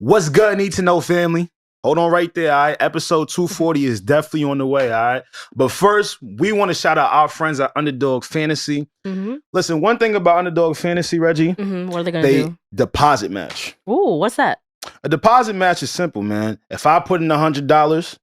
What's good, Need to Know family? Hold on right there, all right? Episode 240 is definitely on the way, all right? But first, we want to shout out our friends at Underdog Fantasy. Mm-hmm. Listen, one thing about Underdog Fantasy, Regi. Mm-hmm. What are they going to do? Deposit match. Ooh, what's that? A deposit match is simple, man. If I put in $100,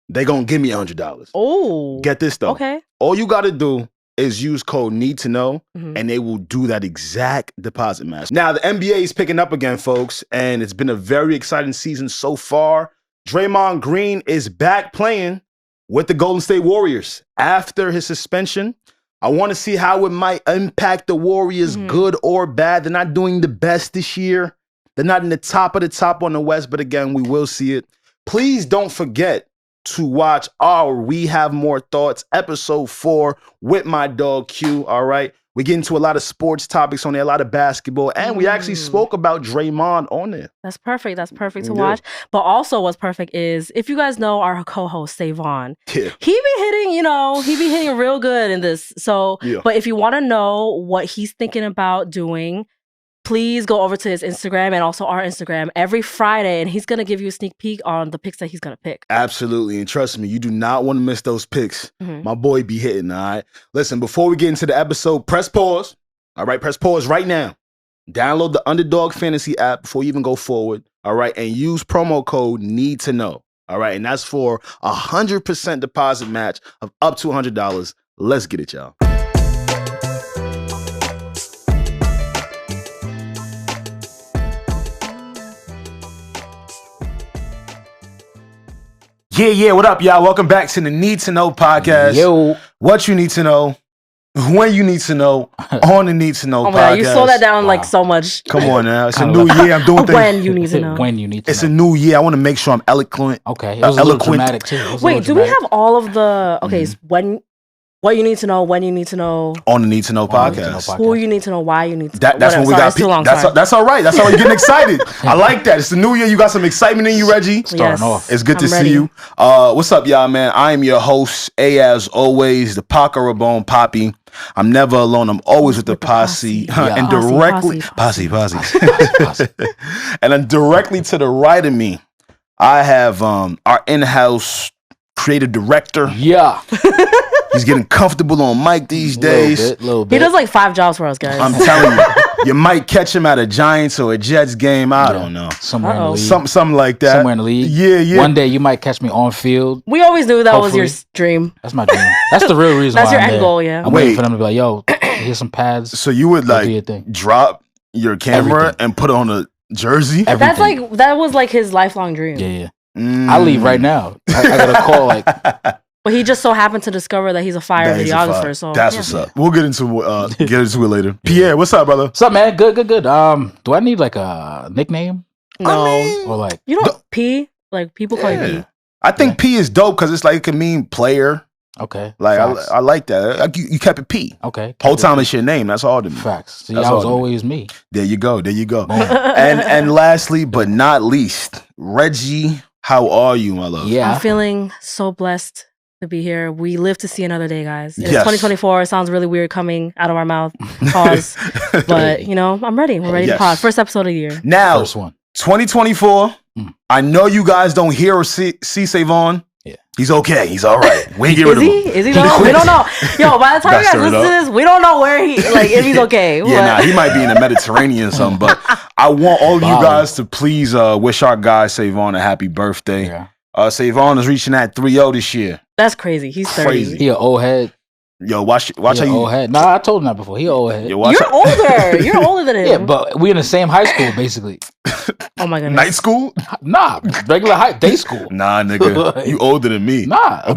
they going to give me $100. Oh. Get this, though. Okay. All you got to do is use code Need to Know, and they will do that exact deposit match. Now, the NBA is picking up again, folks, and it's been a very exciting season so far. Draymond Green is back playing with the Golden State Warriors after his suspension. I want to see how it might impact the Warriors, good or bad. They're not doing the best this year. They're not in the top of the top on the West, but again, we will see it. Please don't forget to watch our We Have More Thoughts episode 4 with my dog Q, all right? We get into a lot of sports topics on there, a lot of basketball, and we actually spoke about Draymond on there. That's perfect. That's perfect to watch. But also what's perfect is, if you guys know our co-host, SaVon, he be hitting real good in this. So, but if you want to know what he's thinking about doing, please go over to his Instagram and also our Instagram every Friday, and he's going to give you a sneak peek on the picks that he's going to pick. Absolutely. And trust me, you do not want to miss those picks. My boy be hitting, all right? Listen, before we get into the episode, press pause. All right, press pause right now. Download the Underdog Fantasy app before you even go forward, all right? And use promo code Need to Know, all right? And that's for 100% deposit match of up to $100. Let's get it, y'all. Yeah, what up, y'all? Welcome back to the Need to Know podcast. Yo. What you need to know, when you need to know, on the Need to Know podcast. God, you slow that down like so much. Come on now. It's a new year. I'm doing things. When you need to know. When you need to know. It's a new year. I want to make sure I'm eloquent. Okay. It was a little dramatic too. Wait, do we have all of the... Okay, so what you need to know, when you need to know. On the Need to Know podcast. Who you need to know, why you need to know. That's when we got people. That's all right. That's how we're getting excited. I like that. It's the new year. You got some excitement in you, Regi. Starting off. It's good to see you. What's up, y'all, man? I am your host, as always, the Paca Rabone Poppy. I'm never alone. I'm always with the posse. And directly... Posse. And then directly to the right of me, I have our in-house creative director. Yeah. He's getting comfortable on mic these days. Little bit. He does like 5 jobs for us, guys. I'm telling you, you might catch him at a Giants or a Jets game. I don't know. Somewhere in the league. Something like that. Somewhere in the league. Yeah. One day you might catch me on field. We always knew that was your dream. That's my dream. That's the real reason That's why your I'm end there. goal, yeah. I'm waiting for them to be like, yo, here's some pads. So you would like drop your camera and put on a jersey? Everything. That was like his lifelong dream. Yeah. I leave right now. I got a call like... But he just so happened to discover that he's a fire videographer. So that's what's up. We'll get into it later. Pierre, what's up, brother? What's up, man? Good. Do I need like a nickname? No. Or like you don't P? Like people call you P. I think P is dope because it's like it can mean player. Okay. Like I like that. You kept it P. Okay. Whole time it's your name. That's all to me. Facts. See, I was always me. There you go. and lastly, but not least, Regi, how are you, my love? Yeah. I'm feeling so blessed to be here. We live to see another day, guys. It's 2024. It sounds really weird coming out of our mouth. Pause. But, I'm ready. We're ready to pause. First episode of the year. Now, First one. 2024. I know you guys don't hear or see SaVon. Yeah. He's okay. He's all right. We ain't get rid of him. Is he? We don't know. Yo, by the time you guys listen to this, we don't know where if he's okay. He might be in the Mediterranean or something. But I want all of you guys to please wish our guy SaVon a happy birthday. Yeah. SaVon is reaching that 3-0 this year. That's crazy. He's 30. He an old head. Yo, watch how you... old head. Nah, I told him that before. He an old head. You're older. You're older than him. Yeah, but we in the same high school, basically. Oh my goodness. Night school? Nah, regular day school. Nah, nigga. You older than me. Nah.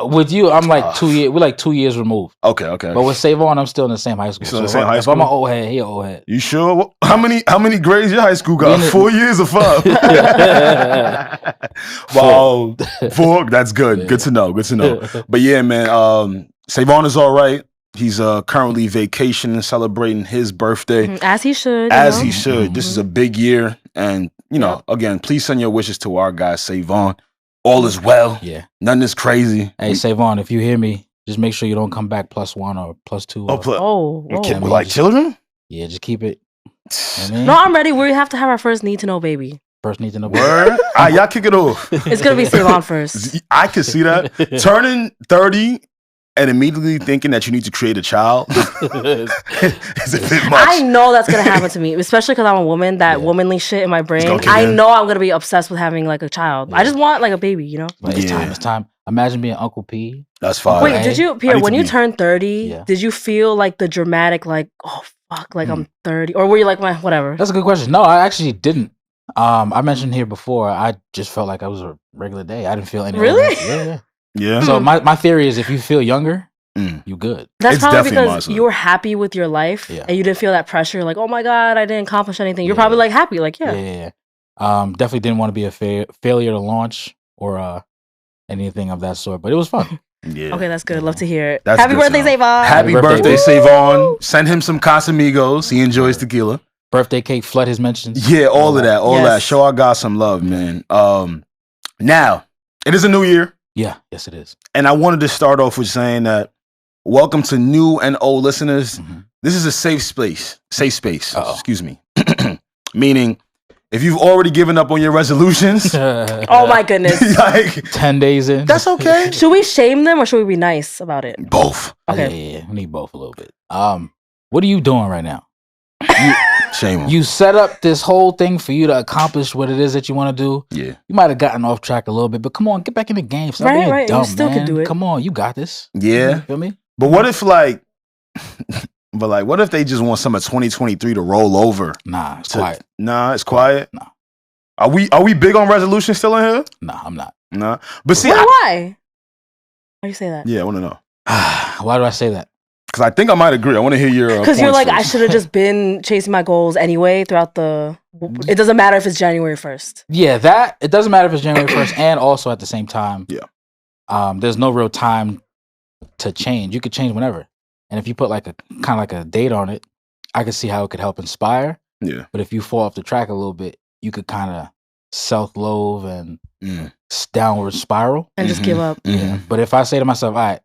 With you, I'm like 2 years. We're like 2 years removed. Okay. But with SaVon, I'm still in the same high school. Still in the same high school? If I'm an old head, he an old head. You sure? How many grades your high school got? 4 years or 5? Wow. 4? That's good. Yeah. Good to know. But yeah, man, SaVon is all right. He's currently vacationing, celebrating his birthday. As he should. He should. This is a big year. And, again, please send your wishes to our guy, SaVon. All is well. Yeah. Nothing is crazy. Hey, SaVon, if you hear me, just make sure you don't come back +1 or +2. Like children? Yeah, just keep it No, I'm ready. We have to have our first need to know baby. First need to know. Word? All right, y'all kick it off. It's gonna be SaVon first. I can see that. Turning 30 and immediately thinking that you need to create a child is a bit much. I know that's gonna happen to me, especially because I'm a woman. That womanly shit in my brain. I know I'm gonna be obsessed with having like a child. I just want like a baby, you know. But it's time. It's time. Imagine being Uncle P. That's fine. Wait, did you, Pierre? When you turned 30, did you feel like the dramatic, like, oh fuck, like I'm 30, or were you like, whatever? That's a good question. No, I actually didn't. I mentioned here before. I just felt like I was a regular day. I didn't feel any. Really? Yeah. So my theory is, if you feel younger, you good. That's probably because you were happy with your life and you didn't feel that pressure. Like, oh my god, I didn't accomplish anything. You're probably like happy. Like, yeah. Definitely didn't want to be a failure to launch or anything of that sort. But it was fun. Yeah. Okay, that's good. Love to hear it. That's Happy birthday, SaVon. Happy birthday, SaVon. Send him some Casamigos. He enjoys tequila. Birthday cake, flood his mentions. Yeah, all of that. All that. Show our God some love, man. Now, it is a new year. Yeah, yes it is. And I wanted to start off with saying that welcome to new and old listeners. This is a safe space. Excuse me. Meaning, if you've already given up on your resolutions, oh my goodness, like 10 days in, that's okay. Should we shame them or should we be nice about it? Both. Okay. Yeah, we need both a little bit. What are you doing right now? Shame them. You set up this whole thing for you to accomplish what it is that you want to do. Yeah. You might have gotten off track a little bit, but come on, get back in the game. Stop being dumb, you still man. can do it. Come on, you got this. Yeah. You feel me? But what if what if they just want some of 2023 to roll over? Nah, it's quiet. Nah, it's quiet. Nah. Are we big on resolution still in here? Nah, I'm not. Nah. But see, why? Why you say that? Yeah, I want to know. Why do I say that? Because I think I might agree. I want to hear your because you're like, I should have just been chasing my goals anyway throughout the. It doesn't matter if it's January 1st. Yeah, it doesn't matter if it's January 1st, and also at the same time, there's no real time to change. You could change whenever, and if you put like a kind of like a date on it, I could see how it could help inspire. Yeah. But if you fall off the track a little bit, you could kind of self-loathe and downward spiral and just give up. Yeah. But if I say to myself, all right,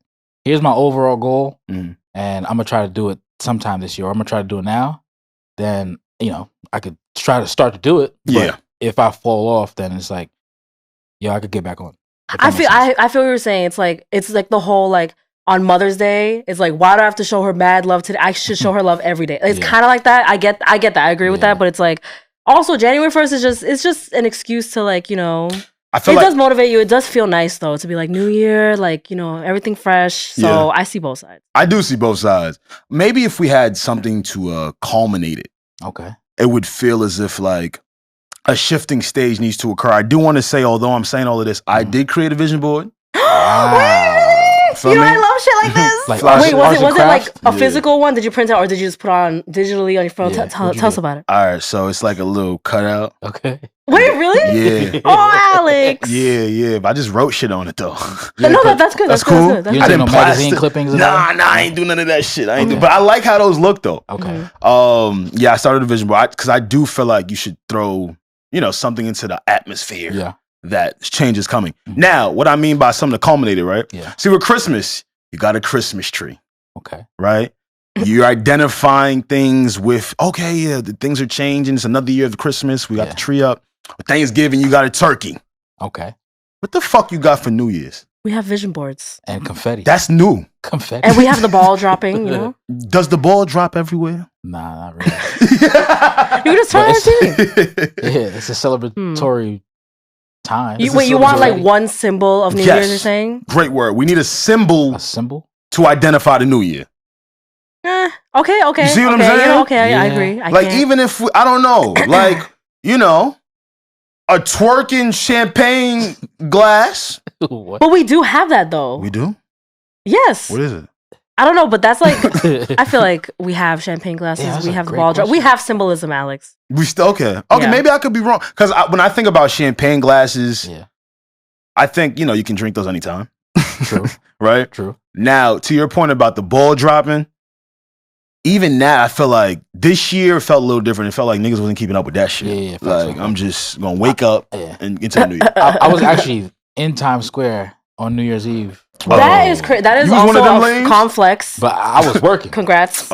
here's my overall goal, and I'm gonna try to do it sometime this year, or I'm gonna try to do it now, then I could try to start to do it. But if I fall off, then it's like, I could get back on. I feel what you're saying. It's like the whole like on Mother's Day, it's like, why do I have to show her mad love today? I should show her love every day. It's kind of like that. I get that. I agree with that. But it's like also January 1st is just an excuse to like I feel it does motivate you. It does feel nice though to be like New Year, like everything fresh. So I see both sides. I do see both sides. Maybe if we had something to culminate it, it would feel as if like a shifting stage needs to occur. I do want to say, although I'm saying all of this, I did create a vision board. I love shit like this. Wait, was it like a physical one? Did you print out or did you just put on digitally on your phone? Tell us about it. All right, so it's like a little cutout. Okay. Wait, really? Yeah. Oh, Alex. Yeah. But I just wrote shit on it though. No, that's good. That's cool. Good. You didn't no magazine clippings? Nah, I ain't do none of that shit. But I like how those look though. Okay. I started a vision board because I do feel like you should throw something into the atmosphere. Yeah. That change is coming. Now, what I mean by something to culminate it, right? Yeah. See, with Christmas, you got a Christmas tree. Okay. Right? You're identifying things with, the things are changing. It's another year of Christmas. We got the tree up. With Thanksgiving, you got a turkey. Okay. What the fuck you got for New Year's? We have vision boards. And confetti. That's new. Confetti. And we have the ball dropping, Does the ball drop everywhere? Nah, not really. You just turn it. Yeah, it's a celebratory time. You want like one symbol of New Year's, you're saying? Great word. We need a symbol. A symbol? To identify the New Year. Okay. You see what I'm saying? I agree. Even if I don't know, a twerking champagne glass. What? But we do have that though. We do? Yes. What is it? I don't know, but that's like, I feel like we have champagne glasses. We have the ball drop. We have symbolism, Alex. We still, okay. Maybe I could be wrong. Because when I think about champagne glasses, I think, you can drink those anytime. True. Right? True. Now, to your point about the ball dropping, even now, I feel like this year felt a little different. It felt like niggas wasn't keeping up with that shit. Yeah. I'm just going to wake up and into the New Year. I was actually in Times Square on New Year's Eve That is crazy. That is also a complex. But I was working. Congrats.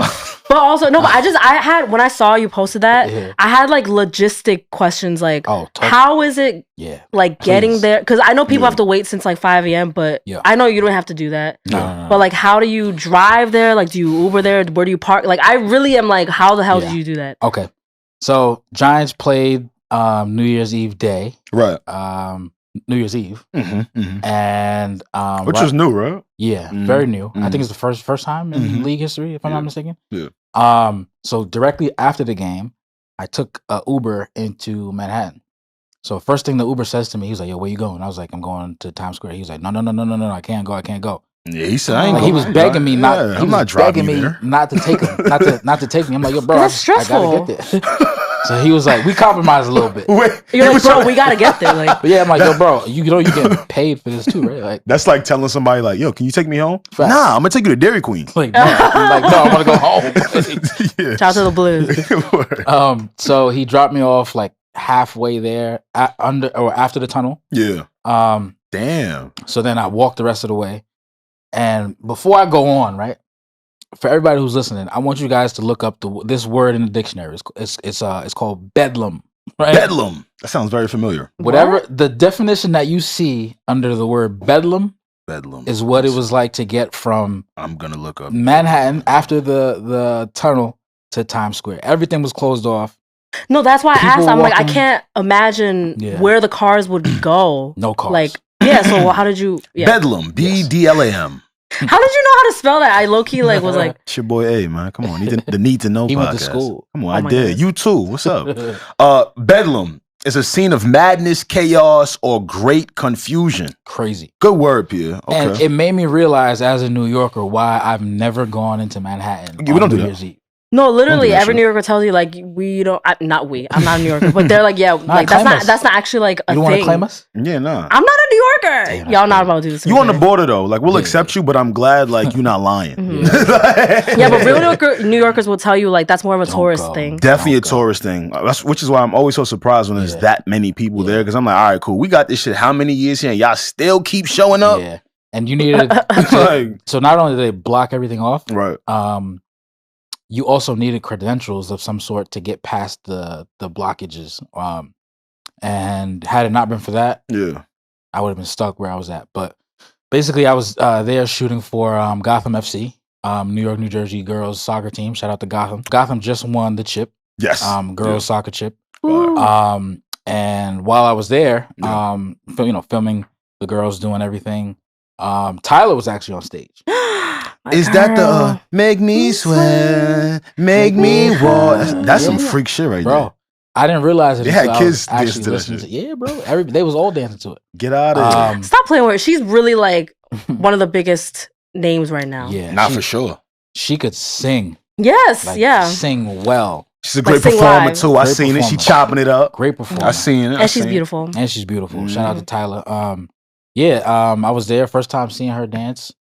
But also, no, but I had, when I saw you posted that, I had like logistic questions like, how is it like getting there? Because I know people have to wait since like 5 a.m., but I know you don't have to do that. No. But like, how do you drive there? Like, do you Uber there? Where do you park? Like, I really am like, how the hell did you do that? Okay. So, Giants played New Year's Eve day. Right. New Year's Eve. And which was new, right? Yeah, very new. I think it's the first time in league history, if I'm not mistaken. Yeah. So directly after the game, I took a Uber into Manhattan. So first thing the Uber says to me, he was like, "Yo, where you going?" I was like, "I'm going to Times Square." He was like, "No, I can't go." Yeah, he said, I ain't he was begging me not. Yeah, I'm not driving me not to take him, not to take me. I'm like, "Yo, bro, that's stressful." I gotta get there. So he was like, we compromised a little bit. You're like, bro, we gotta get there. Like, but yeah, I'm like, yo, bro, you know you getting paid for this too, right? Like, that's like telling somebody like, yo, can you take me home? Fast. Nah, I'm gonna take you to Dairy Queen. Like, no, I want to go home. Shout out to the Blues. So he dropped me off like halfway there, after the tunnel. Yeah. Damn. So then I walked the rest of the way, and before I go on, right. For everybody who's listening, I want you guys to look up this word in the dictionary. It's called bedlam. Right? Bedlam. That sounds very familiar. Whatever the definition that you see under the word bedlam is what it was like to get from I'm gonna look up Manhattan after the tunnel to Times Square. Everything was closed off. No, that's why I asked. I'm like, I can't imagine where the cars would go. No cars. Like, so how did you? Yeah. Bedlam. BDLAM. How did you know how to spell that? I low key was like, it's your boy A, man. Come on, the need to know. He podcast. went to school. Come on, I did. Goodness. You too. What's up? Bedlam is a scene of madness, chaos, or great confusion. Crazy. Good word, Pierre. Okay. And it made me realize, as a New Yorker, why I've never gone into Manhattan. We don't do that. No, literally, every New Yorker tells you like we don't. Not we. I'm not a New Yorker, but they're like, yeah, like that's not actually like a thing. You want to claim us? Yeah, nah. I'm not a New Yorker. Damn, y'all not about to do this. You on the border though? Like we'll accept you, but I'm glad like you're not lying. Yeah, but real New Yorkers will tell you like that's more of a tourist thing. Definitely a tourist thing. Which is why I'm always so surprised when there's that many people there because I'm like, all right, cool. We got this shit. How many years here? And y'all still keep showing up. Yeah, and you needed. So not only did they block everything off, right? You also needed credentials of some sort to get past the blockages. And had it not been for that, I would have been stuck where I was at. But basically, I was there shooting for Gotham FC, New York, New Jersey girls soccer team. Shout out to Gotham. Gotham just won the chip. Yes. Girls soccer chip. And while I was there, filming the girls doing everything, Tyler was actually on stage. Is that the make me sweat, make me walk? That's some freak shit right there. I didn't realize it. They had kids dancing to that shit. Yeah, bro. They was all dancing to it. Get out of here. Stop playing with her. She's really like one of the biggest names right now. Yeah. Not for sure. She could sing. Yes, sing well. She's a great performer too. I seen it. She chopping it up. Great performer. I seen it. And she's beautiful. Shout out to Tyler. I was there first time seeing her dance.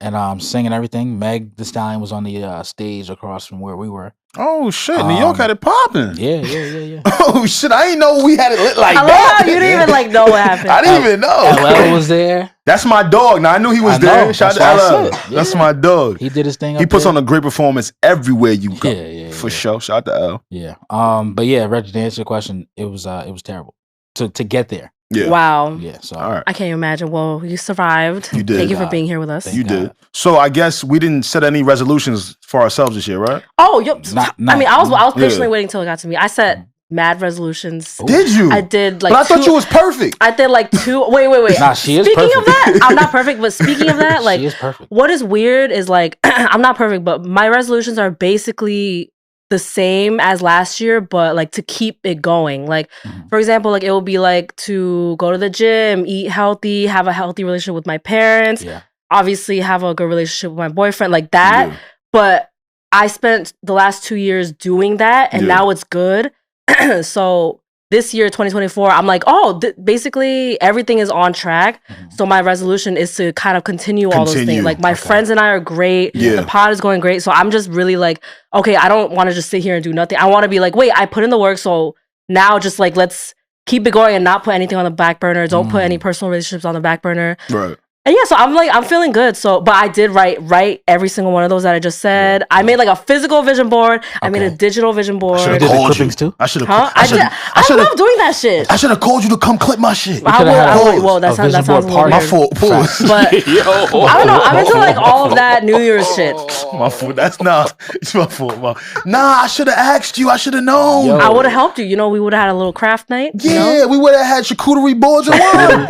And singing everything. Meg Thee Stallion was on the stage across from where we were. Oh shit! New York had it popping. Yeah. Oh shit! I didn't know we had it lit like that. How you didn't even like know what happened. I didn't even know. LL was there. That's my dog. Now I knew he was there. Shout out to LL. That's my dog. He did his thing. He puts on a great performance everywhere you go. Yeah. For sure. Shout out to L. Yeah. But yeah, Regi, to answer your question, it was terrible to get there. Yeah. Wow. Yeah. So all right. I can't imagine. Well, you survived. You did. Thank you for being here with us. You did. So I guess we didn't set any resolutions for ourselves this year, right? Oh, yep. I mean, I was patiently waiting till it got to me. I set mad resolutions. Did you? I did like. But I thought you was perfect. I did like 2. Wait. Nah, she is perfect. Speaking of that, I'm not perfect. But speaking of that, like, she is perfect. What is weird is like I'm not perfect, but my resolutions are basically the same as last year, but like to keep it going. Like, for example, like it will be like to go to the gym, eat healthy, have a healthy relationship with my parents, obviously have a good relationship with my boyfriend, like that. Yeah. But I spent the last 2 years doing that, and now it's good. So this year, 2024, I'm like, basically everything is on track. So my resolution is to kind of continue all those things. Like my friends and I are great. Yeah. The pod is going great. So I'm just really like, okay, I don't want to just sit here and do nothing. I want to be like, wait, I put in the work. So now just like, let's keep it going and not put anything on the back burner. Don't put any personal relationships on the back burner. Right. And yeah, so I'm feeling good. So, but I did write every single one of those that I just said. Yeah. I made like a physical vision board. Okay. I made a digital vision board. I should have called you too. I should have. I love doing that shit. I should have called you to come clip my shit. Well, that sounds a little my fault. But I don't know. I'm into like all of that New Year's shit. My fault. That's not. It's my fault. Nah, I should have asked you. I should have known. I would have helped you. You know, we would have had a little craft night. Yeah, we would have had charcuterie boards and wine.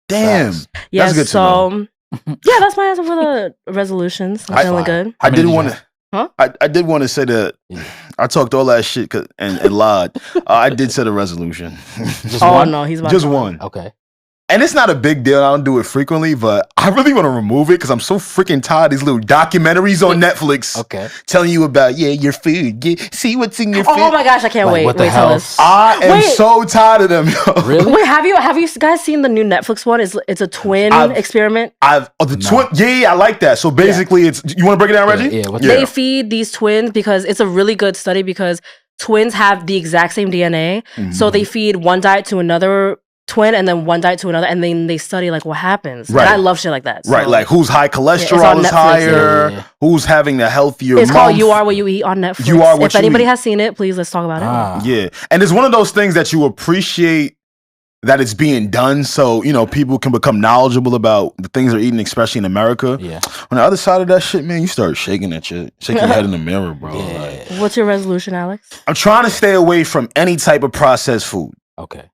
Damn. Yeah, that's good to know. Yeah, that's my answer for the resolutions. I'm feeling good. I did want to. Huh? I did want to say that I talked all that shit and lied. I did set a resolution. Just one? No, he's about just one. Okay. And it's not a big deal. I don't do it frequently, but I really want to remove it because I'm so freaking tired of these little documentaries on Netflix. Okay. Telling you about, your food. See what's in your food. Oh my gosh, I can't wait. What the hell? Tell us. I am so tired of them. Really? Wait, have you guys seen the new Netflix one? It's a twin experiment. Twin. Yeah, I like that. So basically, it's, you want to break it down, Regi? Yeah. They feed these twins because it's a really good study because twins have the exact same DNA. Mm-hmm. So they feed one diet to another twin and then one diet to another, and then they study like what happens. Right. And I love shit like that. So. Right, like who's high cholesterol is higher, who's having the healthier. It's called You Are What You Eat on Netflix. You Are What If anybody has seen it, please let's talk about it. Yeah, and it's one of those things that you appreciate that it's being done, so people can become knowledgeable about the things they're eating, especially in America. Yeah. On the other side of that shit, man, you start shaking that shit, shake your head in the mirror, bro. Yeah. Like, what's your resolution, Alex? I'm trying to stay away from any type of processed food. Okay.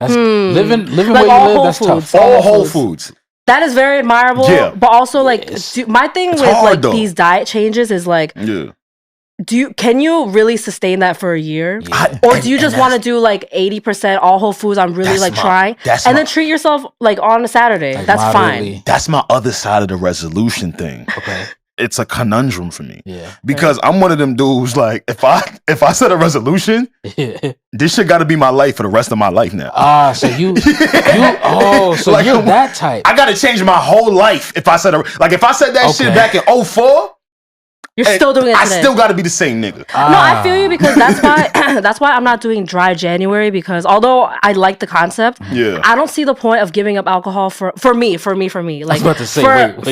That's living like where you live, that's tough. All whole foods. That is very admirable. Yeah. But also like my thing with like these diet changes is like can you really sustain that for a year? Yeah. Or do you just want to do like 80% all whole foods? I'm really like trying. Then treat yourself like on a Saturday. Like that's fine. That's my other side of the resolution thing. Okay. It's a conundrum for me. Yeah. Because I'm one of them dudes, like, if I set a resolution, this shit gotta be my life for the rest of my life now. So you're that type. I gotta change my whole life if I set that shit back in 2004. You're still doing it today. I still gotta be the same nigga. No, I feel you because that's why I'm not doing dry January because although I like the concept, I don't see the point of giving up alcohol for me. Like I was about to say,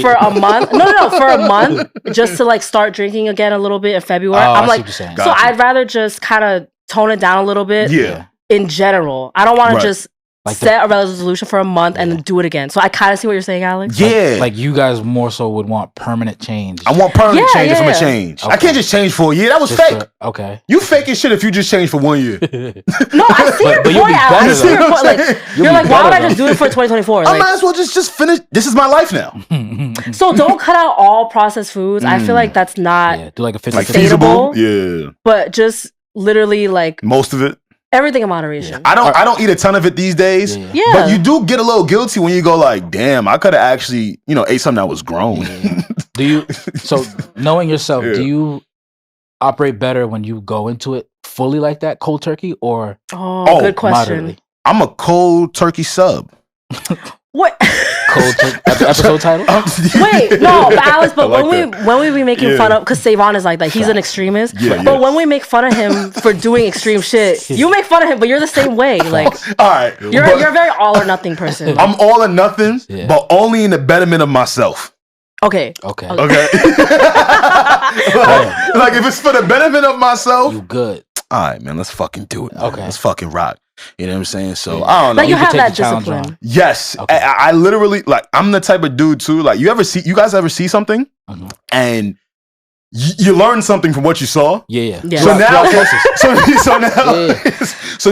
for a month. No, for a month just to like start drinking again a little bit in February. I'm like, so I'd rather just kind of tone it down a little bit. Yeah. In general, I don't want to just like set a resolution for a month and then do it again. So I kind of see what you're saying, Alex. Yeah. Like you guys more so would want permanent change. I want permanent change from a change. Okay. I can't just change for a year. That was fake. Okay. You faking shit if you just change for 1 year. No, I see your point, Alex. I see your point. Like, you're like, why would I just do it for 2024? I might as well just finish. This is my life now. So don't cut out all processed foods. I feel like that's not do like a sustainable. Yeah. But just literally like most of it. Everything in moderation. I don't eat a ton of it these days. Yeah. But you do get a little guilty when you go like, damn, I could have actually, ate something that was grown. So knowing yourself, do you operate better when you go into it fully like that, cold turkey, or good question. Moderately? I'm a cold turkey sub. What? Episode title? Wait, no, but Alex, but when we be making fun of, because SaVon is like that, he's an extremist. Yeah, but when we make fun of him for doing extreme shit, you make fun of him, but you're the same way. Like, all right, you're a very all or nothing person. I'm all or nothing, but only in the betterment of myself. Okay. Like if it's for the benefit of myself, you good. All right, man, let's fucking do it. Man. Okay, let's fucking rock. You know what I'm saying? So I don't know. Like you have that discipline. Yes, okay. I literally like. I'm the type of dude too. Like you guys ever see something and you learn something from what you saw? Yeah. So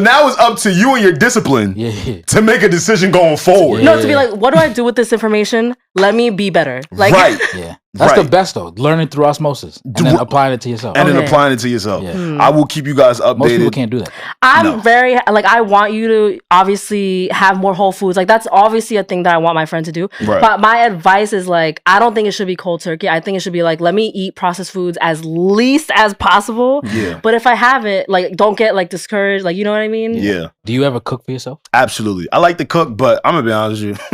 now it's up to you and your discipline to make a decision going forward. No, to be like, what do I do with this information? Let me be better. Like, yeah. That's the best though. Learning through osmosis and then applying it to yourself. And then applying it to yourself. Yeah. I will keep you guys updated. Most people can't do that. I'm very like I want you to obviously have more whole foods. Like that's obviously a thing that I want my friend to do. Right. But my advice is like I don't think it should be cold turkey. I think it should be like let me eat processed foods as least as possible. Yeah. But if I have it, like don't get like discouraged. Like you know what I mean? Yeah. Do you ever cook for yourself? Absolutely. I like to cook, but I'm gonna be honest with you.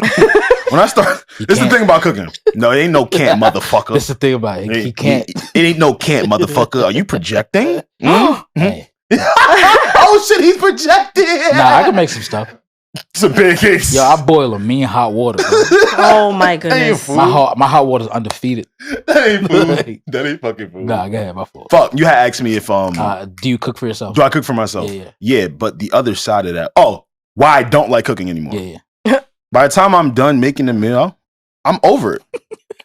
When I start, this is the thing about cooking. No, it ain't no can't, motherfucker. This is the thing about it. He can't. It ain't no can't, motherfucker. Are you projecting? Hey. Oh shit, he's projecting. Nah, I can make some stuff. Some pancakes. Yo, I boil them. Me and hot water. Bro. Oh my goodness. My hot water's undefeated. That ain't food. That ain't fucking food. Nah, go ahead, my fault. Fuck, you had asked me if do you cook for yourself? Do I cook for myself? Yeah, but the other side of that. Oh, why I don't like cooking anymore. Yeah. By the time I'm done making the meal, I'm over it.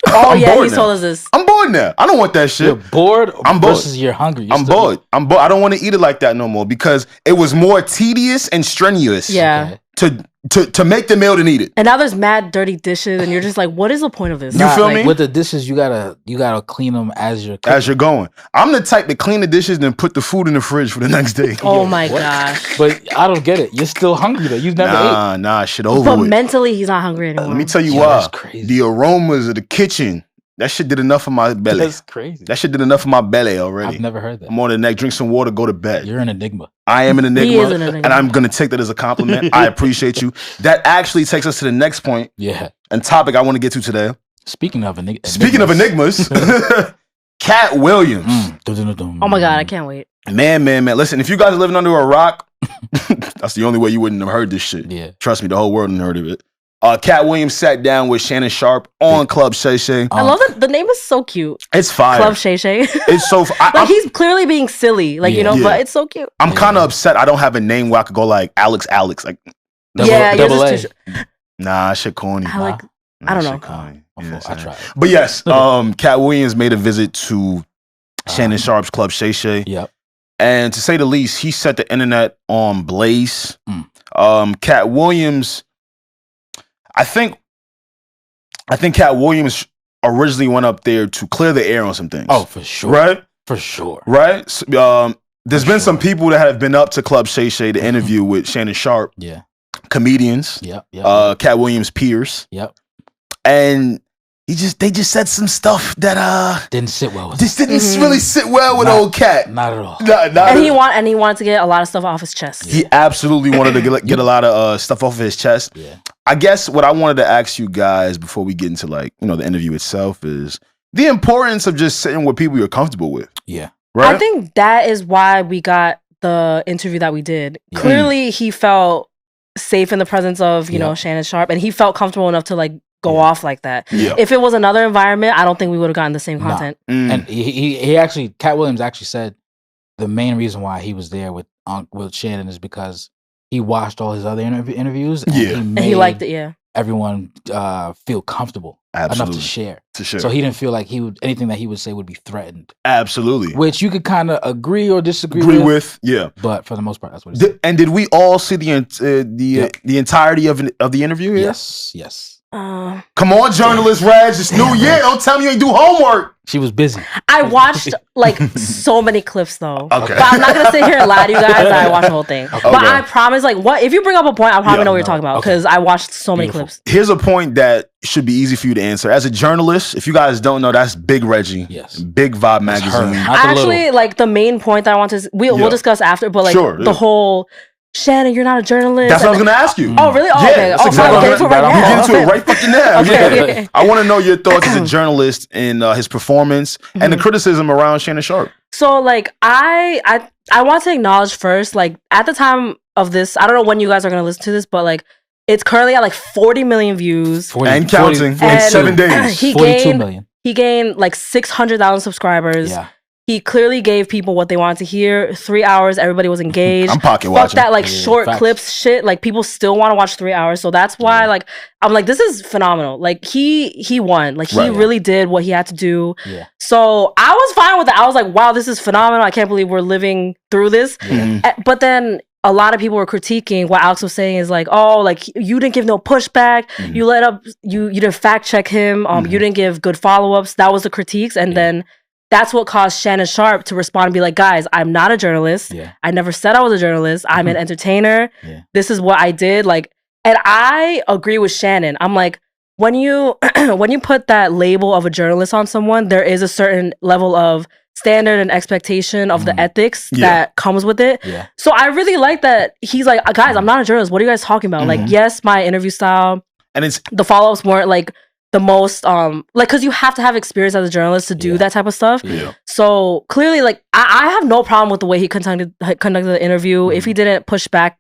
Oh yeah, he told us this. I'm bored now. I don't want that shit. You're bored. I'm bored. Versus you're hungry. I'm bored. I don't want to eat it like that no more because it was more tedious and strenuous. Yeah. To make the meal than eat it. And now there's mad dirty dishes, and you're just like, what is the point of this? You feel me? With the dishes, you gotta clean them as you're cooking. As you're going. I'm the type to clean the dishes and then put the food in the fridge for the next day. Oh my gosh. But I don't get it. You're still hungry though. You've never ate. Nah, shit over but with. mentally, he's not hungry anymore. Let me tell you why. That's crazy. The aromas of the kitchen. That shit did enough for my belly. That's crazy. That shit did enough for my belly already. I've never heard that. I'm on the neck, drink some water, go to bed. You're an enigma. I am an enigma. He is an enigma. And I'm going to take that as a compliment. I appreciate you. That actually takes us to the next point. Yeah. And topic I want to get to today. Speaking of enigmas. Katt Williams. Oh my God, I can't wait. Man. Listen, if you guys are living under a rock, that's the only way you wouldn't have heard this shit. Yeah. Trust me, the whole world hadn't heard of it. Katt Williams sat down with Shannon Sharpe on Club Shay Shay. I love it. The name is so cute. It's fire. Club Shay Shay. It's so like he's clearly being silly, like but it's so cute. I'm kind of upset I don't have a name where I could go like Alex. Like double A. Nah, shit corny. I don't know. I tried. But yes, Katt Williams made a visit to Shannon Sharpe's Club Shay Shay. Yep. And to say the least, he set the internet on blaze. Katt Williams. I think Katt Williams originally went up there to clear the air on some things. Oh, for sure. Right? For sure. Right? There's been some people that have been up to Club Shay Shay to interview with Shannon Sharpe. Yeah. Comedians. Yep. Katt Williams' peers. Yep. And they just said some stuff that didn't sit well with this didn't really sit well with old Katt. Not at all. And he wanted to get a lot of stuff off his chest. He absolutely wanted to get a lot of stuff off of his chest. Yeah. I guess what I wanted to ask you guys before we get into the interview itself is the importance of just sitting with people you're comfortable with. Yeah. Right? I think that is why we got the interview that we did. Yeah. Clearly he felt safe in the presence of, you know, Shannon Sharpe, and he felt comfortable enough to go off like that. Yeah. If it was another environment, I don't think we would have gotten the same content. And he actually, Katt Williams actually said the main reason why he was there with Shannon is because he watched all his other interviews and he liked it, everyone feel comfortable enough to share. So he didn't feel like anything that he would say would be threatened. Absolutely. Which you could kind of agree or disagree with. Yeah. But for the most part, that's what he said. And did we all see the entirety of the interview here? Yes. Come on, journalist Reg. It's New Year. Don't tell me you ain't do homework. She was busy. I watched so many clips though. Okay. But I'm not gonna sit here and lie to you guys that I watched the whole thing. Okay. But I promise, if you bring up a point, I'll probably know what you're talking about because I watched so many clips. Here's a point that should be easy for you to answer. As a journalist, if you guys don't know, that's Big Regi. Yes. Big Vibe magazine. Actually, the main point that I want to we'll discuss after, but the whole Shannon, you're not a journalist. That's what I was going to ask you. Oh, really? Oh, okay. That's exactly we'll get into it right now. You get into it right fucking now. Okay. I want to know your thoughts as a journalist in his performance and the criticism around Shannon Sharpe. So, I want to acknowledge first, at the time of this, I don't know when you guys are going to listen to this, but, it's currently at, 40 million views. And counting in 7 days. 42 million. He gained, 600,000 subscribers. Yeah. He clearly gave people what they wanted to hear. 3 hours, everybody was engaged. I'm pocket watching. Fuck that short clips shit. People still want to watch 3 hours. So that's why I'm this is phenomenal. He won. He really did what he had to do. Yeah. So I was fine with it. I was like, wow, this is phenomenal. I can't believe we're living through this. But then a lot of people were critiquing what Alex was saying is you didn't give no pushback. You let up, you didn't fact check him. You didn't give good follow-ups. That was the critiques. And then that's what caused Shannon Sharpe to respond and be like, guys, I'm not a journalist. Yeah. I never said I was a journalist. I'm an entertainer. Yeah. This is what I did. And I agree with Shannon. I'm like, when you put that label of a journalist on someone, there is a certain level of standard and expectation of the ethics that comes with it. Yeah. So I really like that he's like, guys, I'm not a journalist. What are you guys talking about? Yes, my interview style and the follow-ups weren't the most because you have to have experience as a journalist to do that type of stuff. Yeah. So clearly I have no problem with the way he conducted the interview. If he didn't push back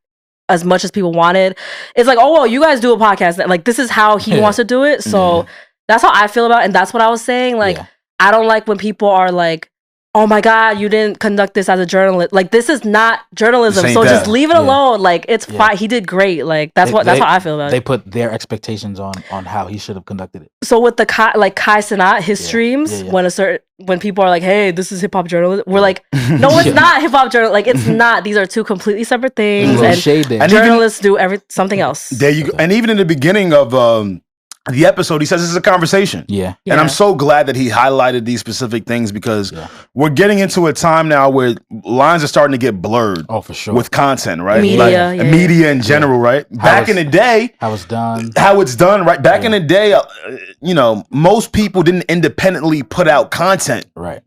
as much as people wanted. It's like, oh well, you guys do a podcast. Like this is how he wants to do it. So that's how I feel about it. And that's what I was saying. Like I don't like when people are like, oh my God, you didn't conduct this as a journalist. Like this is not journalism. So just leave it alone. Like it's fine. He did great. Like that's how I feel about it. They put their expectations on how he should have conducted it. So with the Kai Cenat, his streams, when people are like, hey, this is hip hop journalism, we're like, no, it's not hip hop journalism. Like it's not. These are two completely separate things. And journalists do something else. There you go. And even in the beginning of the episode, he says this is a conversation. Yeah. And I'm so glad that he highlighted these specific things because we're getting into a time now where lines are starting to get blurred. Oh, for sure. With content, right? Media. Media in general, right? Back in the day. How it's done. How it's done, right? Back in the day, most people didn't independently put out content. Right.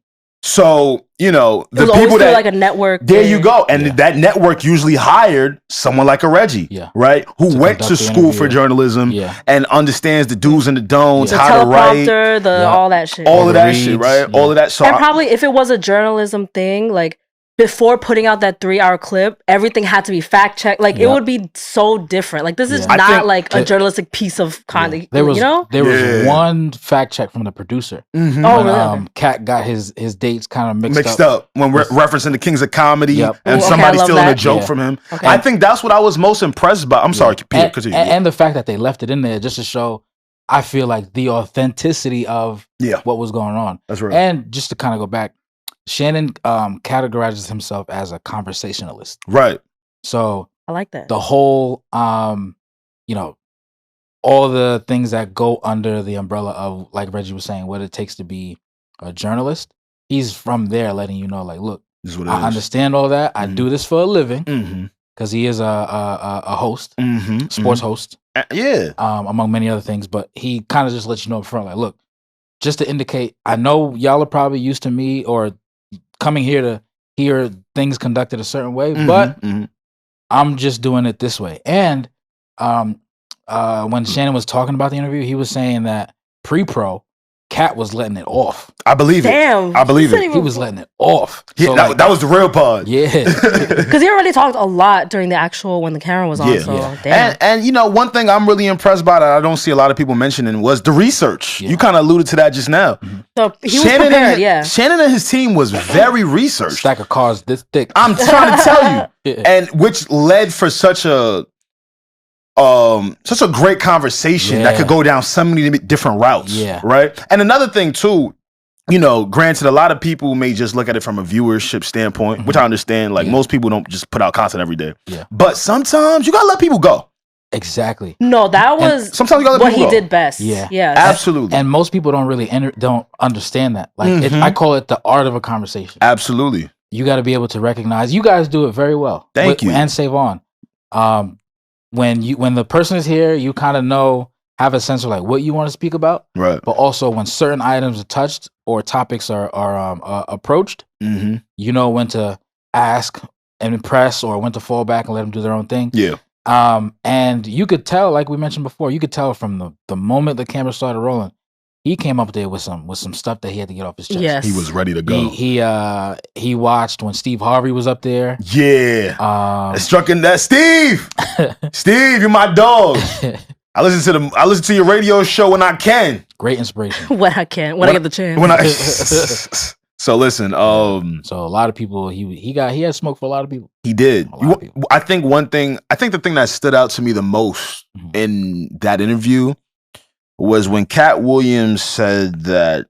So, the people that like a network. There you go. And that network usually hired someone like a Regi, right? Who went to school for journalism and understands the do's and the don'ts, how to write. All that shit. All of that shit, right? All of that. So and probably if it was a journalism thing, like before putting out that 3-hour clip, everything had to be fact checked. Like it would be so different. Like this is not like a journalistic piece of content. There was one fact check from the producer. Mm-hmm. Oh, really? Kat got his dates kind of mixed up when we're referencing the Kings of Comedy and somebody stealing a joke from him. Okay. I think that's what I was most impressed by. I'm sorry, Pierre, continue. And the fact that they left it in there just to show, I feel like the authenticity of what was going on. That's right. And just to kind of go back, Shannon categorizes himself as a conversationalist. Right. So I like that. The whole, all the things that go under the umbrella of, like Regi was saying, what it takes to be a journalist. He's from there letting you know, like, look, I understand all that. I do this for a living because he is a host, sports host. Among many other things. But he kind of just lets you know up front, like, look, just to indicate, I know y'all are probably used to me or coming here to hear things conducted a certain way, but I'm just doing it this way. And when Shannon was talking about the interview, he was saying that pre-pro, Kat was letting it off. I believe it. Damn. I believe it. He was letting it off. So that was the real part. Yeah. Because he already talked a lot during the actual, when the camera was on. So, damn. And one thing I'm really impressed by that I don't see a lot of people mentioning was the research. You kind of alluded to that just now. So he was prepared, Shannon and his team was very researched. Stack of cards this thick. I'm trying to tell you. And which led for such a great conversation that could go down so many different routes. Right. And another thing too, granted, a lot of people may just look at it from a viewership standpoint, which I understand. Like most people don't just put out content every day. But sometimes you gotta let people go. Exactly. No, that was sometimes you gotta let what people he go. did best. Yeah. Absolutely. And most people don't really don't understand that. Like I call it the art of a conversation. Absolutely. You got to be able to recognize. You guys do it very well. Thank you. And SaVon. When the person is here, you kind of have a sense of like what you want to speak about. Right. But also when certain items are touched or topics are approached, you know when to ask and impress or when to fall back and let them do their own thing. Yeah. And you could tell, like we mentioned before, you could tell from the moment the camera started rolling, he came up there with some stuff that he had to get off his chest. Yes. He was ready to go. He watched when Steve Harvey was up there. Yeah. Struck in that Steve. Steve, you're my dog. I listen to your radio show when I can. Great inspiration. When I can. When I get the chance. So listen, so a lot of people he had smoke for a lot of people. He did. I think the thing that stood out to me the most in that interview was when Katt Williams said that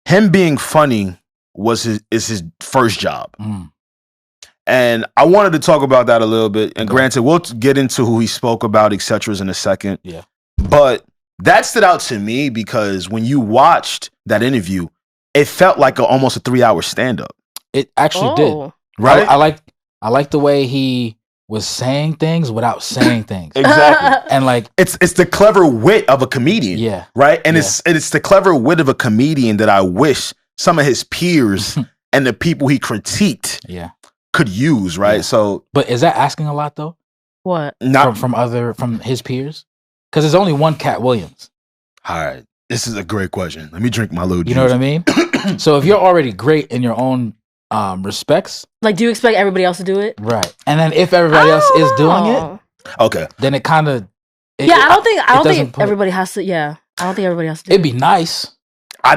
him being funny is his first job. And I wanted to talk about that a little bit. And granted, we'll get into who he spoke about, etc. in a second. Yeah. But that stood out to me because when you watched that interview, it felt like almost a 3-hour stand-up. It actually did. Right? I like the way he was saying things without saying things. Exactly. And like it's the clever wit of a comedian. Yeah. Right? And it's the clever wit of a comedian that I wish some of his peers and the people he critiqued could use, right? So but is that asking a lot though? What? Not from his peers? Because there's only one Katt Williams. All right. This is a great question. Let me drink my little juice. You know what I mean? So if you're already great in your own respects, like, do you expect everybody else to do it? Right. And then if everybody else is doing it, Okay. Then it kind of. I don't think everybody has to. Yeah, I don't think everybody has to. It'd be nice.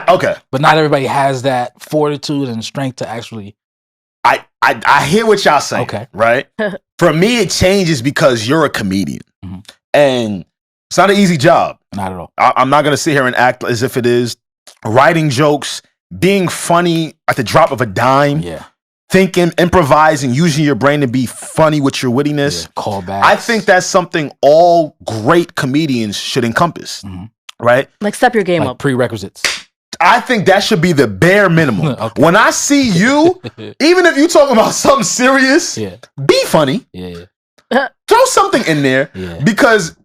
Okay. But not everybody has that fortitude and strength to actually. I hear what y'all saying. Okay. Right. For me, it changes because you're a comedian, and it's not an easy job. Not at all. I'm not gonna sit here and act as if it is. Writing jokes, being funny at the drop of a dime. Yeah. Thinking, improvising, using your brain to be funny with your wittiness. Yeah, callbacks. I think that's something all great comedians should encompass, right? Like step your game up. Prerequisites. I think that should be the bare minimum. Okay. When I see you, even if you're talking about something serious, be funny. Yeah. Throw something in there because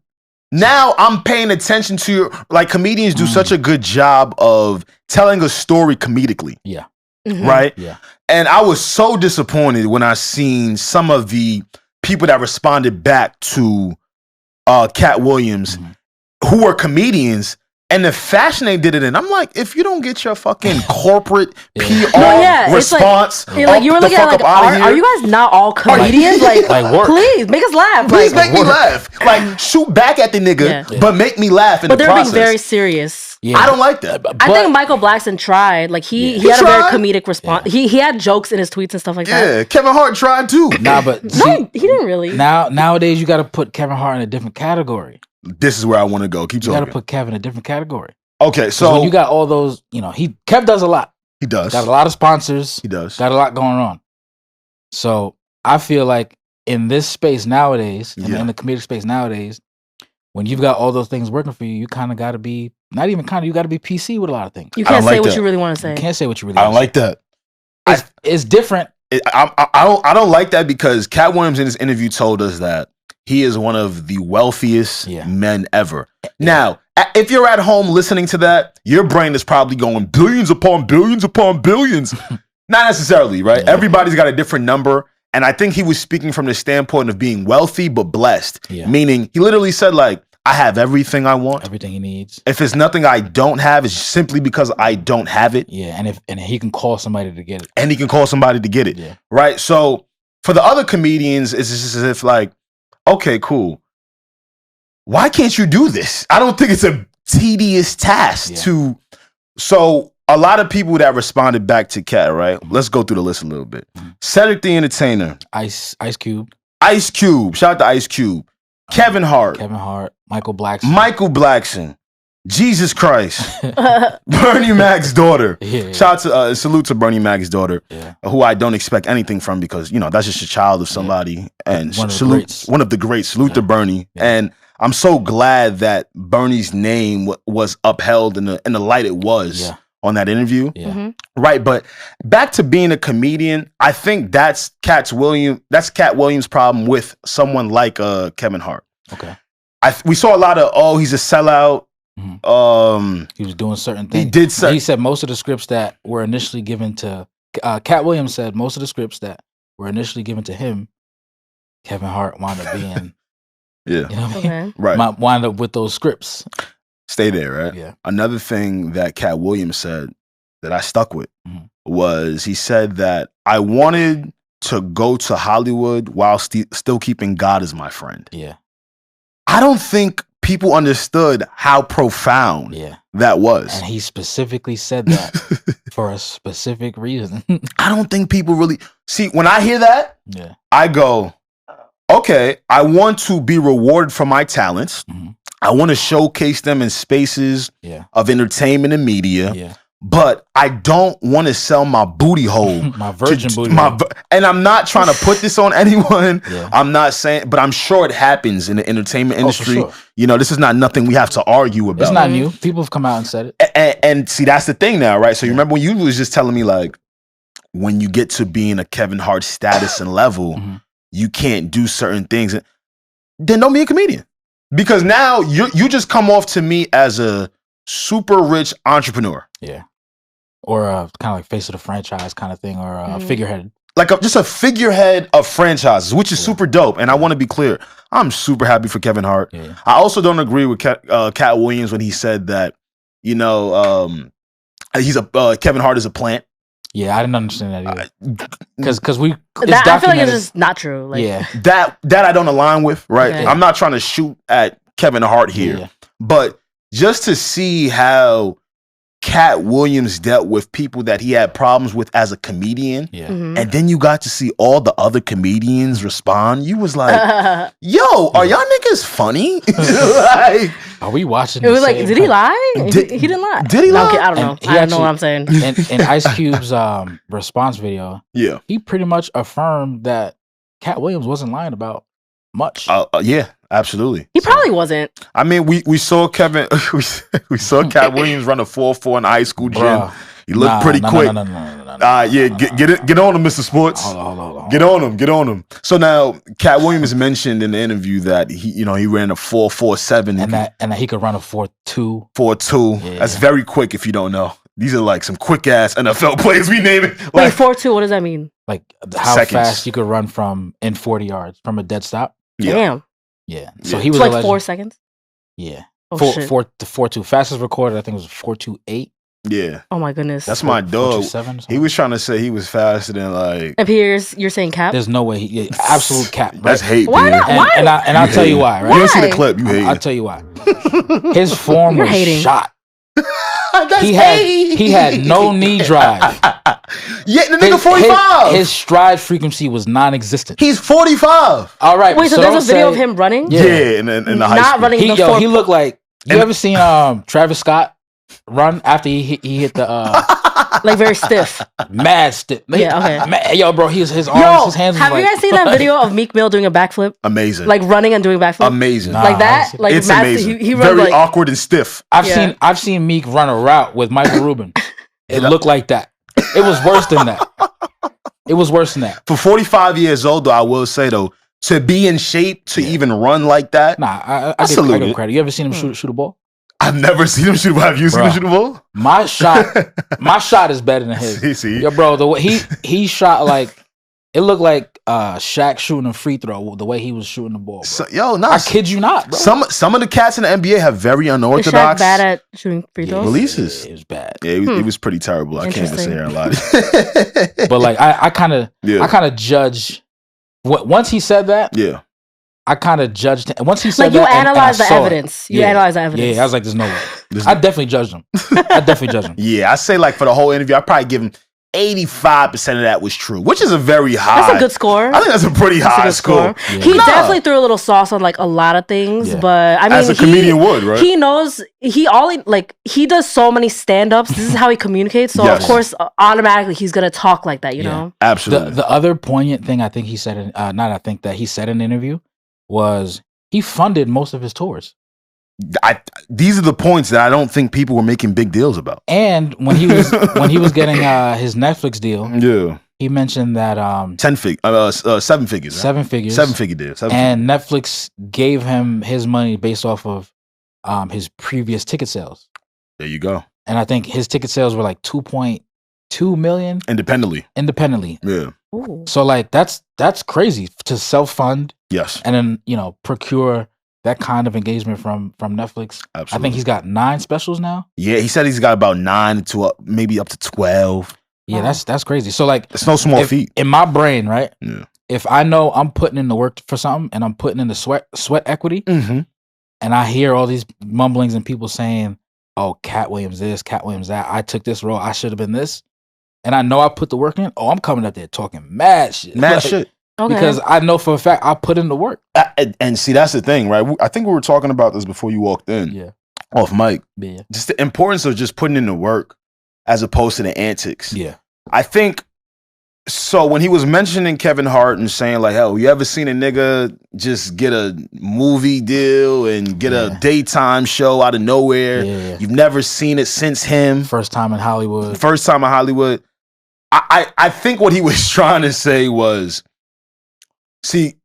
now I'm paying attention to your, like comedians do such a good job of telling a story comedically. Yeah. Right? Yeah. And I was so disappointed when I seen some of the people that responded back to Katt Williams who were comedians and the fashion they did it in. I'm like, if you don't get your fucking corporate PR response, like you were looking at like, are you guys not all comedians? Like please make us laugh. Please make me laugh. Like shoot back at the nigga, but make me laugh in the process. But they're being very serious. Yeah. I don't like that. I think Michael Blackson tried. Like he had a very comedic response. He had jokes in his tweets and stuff like that. Yeah, Kevin Hart tried too. Nah, but no, he didn't really. Nowadays you got to put Kevin Hart in a different category. This is where I want to go. Keep talking. You got to put Kevin in a different category. Okay, so when you got all those, Kev does a lot. He does. Got a lot of sponsors. He does. Got a lot going on. So I feel like in this space nowadays, in the comedic space nowadays, when you've got all those things working for you, you kind of got to be, not even kind of, you got to be PC with a lot of things. You can't say what you really want to say. You can't say what you really want to say. I don't like that. It's different. I don't like that because Katt Williams in his interview told us that he is one of the wealthiest men ever. Now, if you're at home listening to that, your brain is probably going billions upon billions upon billions. Not necessarily, right? Everybody's got a different number. And I think he was speaking from the standpoint of being wealthy but blessed. Meaning, he literally said, like, I have everything I want. Everything he needs. If it's nothing I don't have, it's simply because I don't have it. Yeah, and he can call somebody to get it. And he can call somebody to get it. Yeah. Right? So, for the other comedians, it's just as if, like, okay, cool. Why can't you do this? I don't think it's a tedious task to... So... A lot of people that responded back to Katt, right? Let's go through the list a little bit. Cedric the Entertainer. Ice Cube. Ice Cube. Shout out to Ice Cube. Kevin Hart. Michael Blackson. Jesus Christ. Bernie Mac's daughter. Shout out to, salute to Bernie Mac's daughter, who I don't expect anything from because, that's just a child of somebody. And one of the greats. Salute to Bernie. And I'm so glad that Bernie's name was upheld in the light it was. On that interview. Right. But back to being a comedian, I think that's Katt Williams' problem with someone like Kevin Hart. Okay. We saw a lot of, he's a sellout. He was doing certain things. He said most of the scripts that were initially given to Katt Williams said most of the scripts that were initially given to him, Kevin Hart wound up being right. Wound up with those scripts. Stay there, right? Yeah. Another thing that Katt Williams said that I stuck with was he said that I wanted to go to Hollywood while still keeping God as my friend. Yeah. I don't think people understood how profound that was. And he specifically said that for a specific reason. I don't think people really... See, when I hear that, I go, okay, I want to be rewarded for my talents. I want to showcase them in spaces of entertainment and media, but I don't want to sell my booty hole. My virgin booty hole. And I'm not trying to put this on anyone. I'm not saying, but I'm sure it happens in the entertainment industry. For sure. This is not nothing we have to argue about. It's not new. People have come out and said it. And see, that's the thing now, right? So you remember when you was just telling me, like, when you get to being a Kevin Hart status and level, you can't do certain things. Then don't be a comedian. Because now you just come off to me as a super rich entrepreneur. Yeah. Or kind of like face of the franchise kind of thing, or a figurehead. Like just a figurehead of franchises, which is super dope. And I want to be clear, I'm super happy for Kevin Hart. Yeah. I also don't agree with Katt Williams when he said that, he's Kevin Hart is a plant. Yeah, I didn't understand that either. Because we, I feel like it's just not true. Like, yeah, that I don't align with. Right, yeah. I'm not trying to shoot at Kevin Hart here, but just to see how Katt Williams dealt with people that he had problems with as a comedian, and then you got to see all the other comedians respond. You was like, "Yo, are y'all niggas funny?" Like, are we watching? It was like, did he lie? He didn't lie. Did he lie? Okay, I don't know. I don't know what I'm saying. In Ice Cube's response video, he pretty much affirmed that Katt Williams wasn't lying about much. Yeah, absolutely. He probably wasn't. I mean, we saw Kevin. we saw Katt Williams run a 4.4 in the high school gym. Bruh. He looked pretty quick. No. Yeah, get on him, Mr. Sports. Hold on. Get on him. So now, Katt Williams mentioned in the interview that he ran a 4.47 and that he could run a 4.2. 4.2. Yeah. That's very quick if you don't know. These are like some quick ass NFL players. We name it. Like, wait, 4.2. What does that mean? Like how fast you could run from in 40 yards from a dead stop. Yeah. Damn. Yeah. So he was like 4 seconds. Yeah. Oh, 4.2. Fastest recorded, I think, was 4.28. Yeah. Oh my goodness. That's my dog. He was trying to say he was faster than like. And Pierre's, you're saying Cap? There's no way. Absolute Cap. Right? That's hate. Why not? And, why? And I'll tell you why. Right? You don't see the clip. You hate. I'll tell you why. His form was shot. He had no knee drive. Yeah, the nigga 45. His stride frequency was non-existent. He's 45. All right. Wait, so there's a video of him running? Yeah, in the high school. Not running. He looked like. You ever seen Travis Scott run after he hit the like very stiff, mad stiff? Yeah, okay. Yo, bro, his arms, his hands. Have you guys seen that video of Meek Mill doing a backflip? Amazing. Like running and doing backflip. Amazing. Like that. Like it's amazing. He very like, awkward and stiff. I've seen Meek run a route with Michael Rubin. It looked like that. It was worse than that. It was worse than that. For 45 years old, though, I will say though, to be in shape to even run like that. Nah, I give credit. You ever seen him shoot a ball? I've never seen him shoot a ball. Have you seen him shoot a ball? My shot is better than his. See? Yo, bro, the way he shot, like it looked like Shaq shooting a free throw. The way he was shooting the ball. So, nah, I kid you not, bro. Some of the cats in the NBA have very unorthodox. Is Shaq bad at shooting free throws? Releases. It was bad. Yeah, he was pretty terrible. I can't even say here a lot. But like I kind of judge. Once he said that, I kind of judged him. Once he said like that, you analyze the evidence. You analyze the evidence. Yeah, I was like, there's no way. I definitely judged him. Yeah, I say like for the whole interview, I probably give him 85% of that was true, which is a very high. That's a good score. I think that's a pretty high score. Yeah. He definitely threw a little sauce on like a lot of things, but I mean, as a comedian would, right? He knows he does so many stand-ups. This is how he communicates. So of course, automatically he's gonna talk like that. You know, absolutely. The other poignant thing I think he said, that he said in the interview was he funded most of his tours. These are the points that I don't think people were making big deals about. And when he was getting his Netflix deal, he mentioned that 7 figures. 7 figures. 7-figure deal. And Netflix gave him his money based off of his previous ticket sales. There you go. And I think his ticket sales were like 2.2 million independently. Yeah. Ooh. So like that's crazy to self-fund. Yes. And then, procure that kind of engagement from Netflix. Absolutely. I think he's got 9 specials now. Yeah, he said he's got about 9 to maybe up to 12. Yeah, that's crazy. So like, it's no small feat in my brain, right? Yeah. If I know I'm putting in the work for something and I'm putting in the sweat equity, and I hear all these mumblings and people saying, "Oh, Katt Williams this, Katt Williams that. I took this role. I should have been this," and I know I put the work in. Oh, I'm coming up there talking mad shit. Okay. Because I know for a fact I put in the work. And see, that's the thing, right? I think we were talking about this before you walked in. Yeah. Off mic. Yeah. Just the importance of just putting in the work as opposed to the antics. Yeah. I think, so when he was mentioning Kevin Hart and saying like, hell, you ever seen a nigga just get a movie deal and get a daytime show out of nowhere? Yeah. You've never seen it since him. First time in Hollywood. I think what he was trying to say was, see,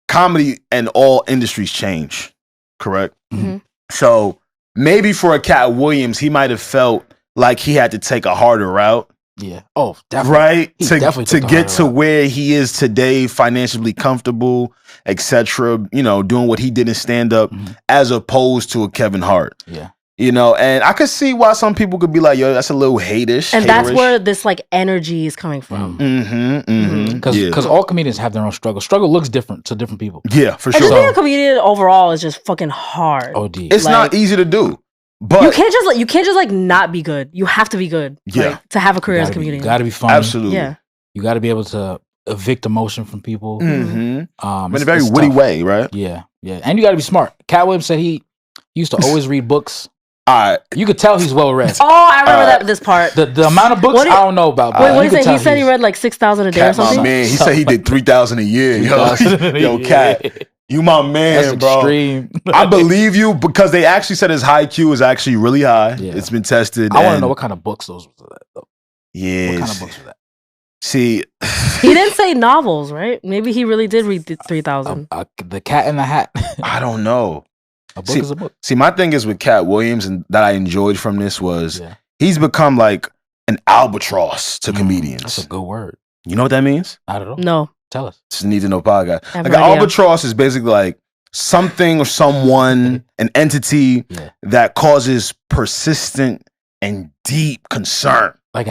comedy and all industries change, correct? Mm-hmm. So maybe for a Katt Williams, he might have felt like he had to take a harder route. Yeah. Oh, definitely. Right? Definitely to get to where he is today, financially comfortable, etc., doing what he did in stand-up, as opposed to a Kevin Hart. Yeah. You know, and I could see why some people could be like, yo, that's a little hate-ish. And that's where this like energy is coming from. Because all comedians have their own struggle. Struggle looks different to different people. Yeah, for and sure. And being a comedian overall is just fucking hard. It's not easy to do. But you can't just like not be good. You have to be good. Like, to have a career as a comedian. You gotta be funny. Absolutely. Yeah. You gotta be able to evict emotion from people. In a very witty way, right? Yeah. Yeah. And you gotta be smart. Katt Williams said he used to always read books. You could tell he's well read. Oh, I remember this part. The amount of books I don't know about. Wait, what did he say? He said he read like 6,000 a day or something? Man, he said he did 3,000 a year. Yo, Katt, you my man, That's bro. Extreme. I believe you because they actually said his IQ is actually really high. Yeah. It's been tested. I want to know what kind of books those were, though. Yeah. What kind of books were that? See, he didn't say novels, right? Maybe he really did read 3,000. The Cat in the Hat. I don't know. A book is a book. See, my thing is with Katt Williams, and that I enjoyed from this was he's become like an albatross to comedians. That's a good word. You know what that means? I don't know. No. Tell us. Just need to know podcast. Like an albatross is basically like something or someone, an entity that causes persistent and deep concern. Like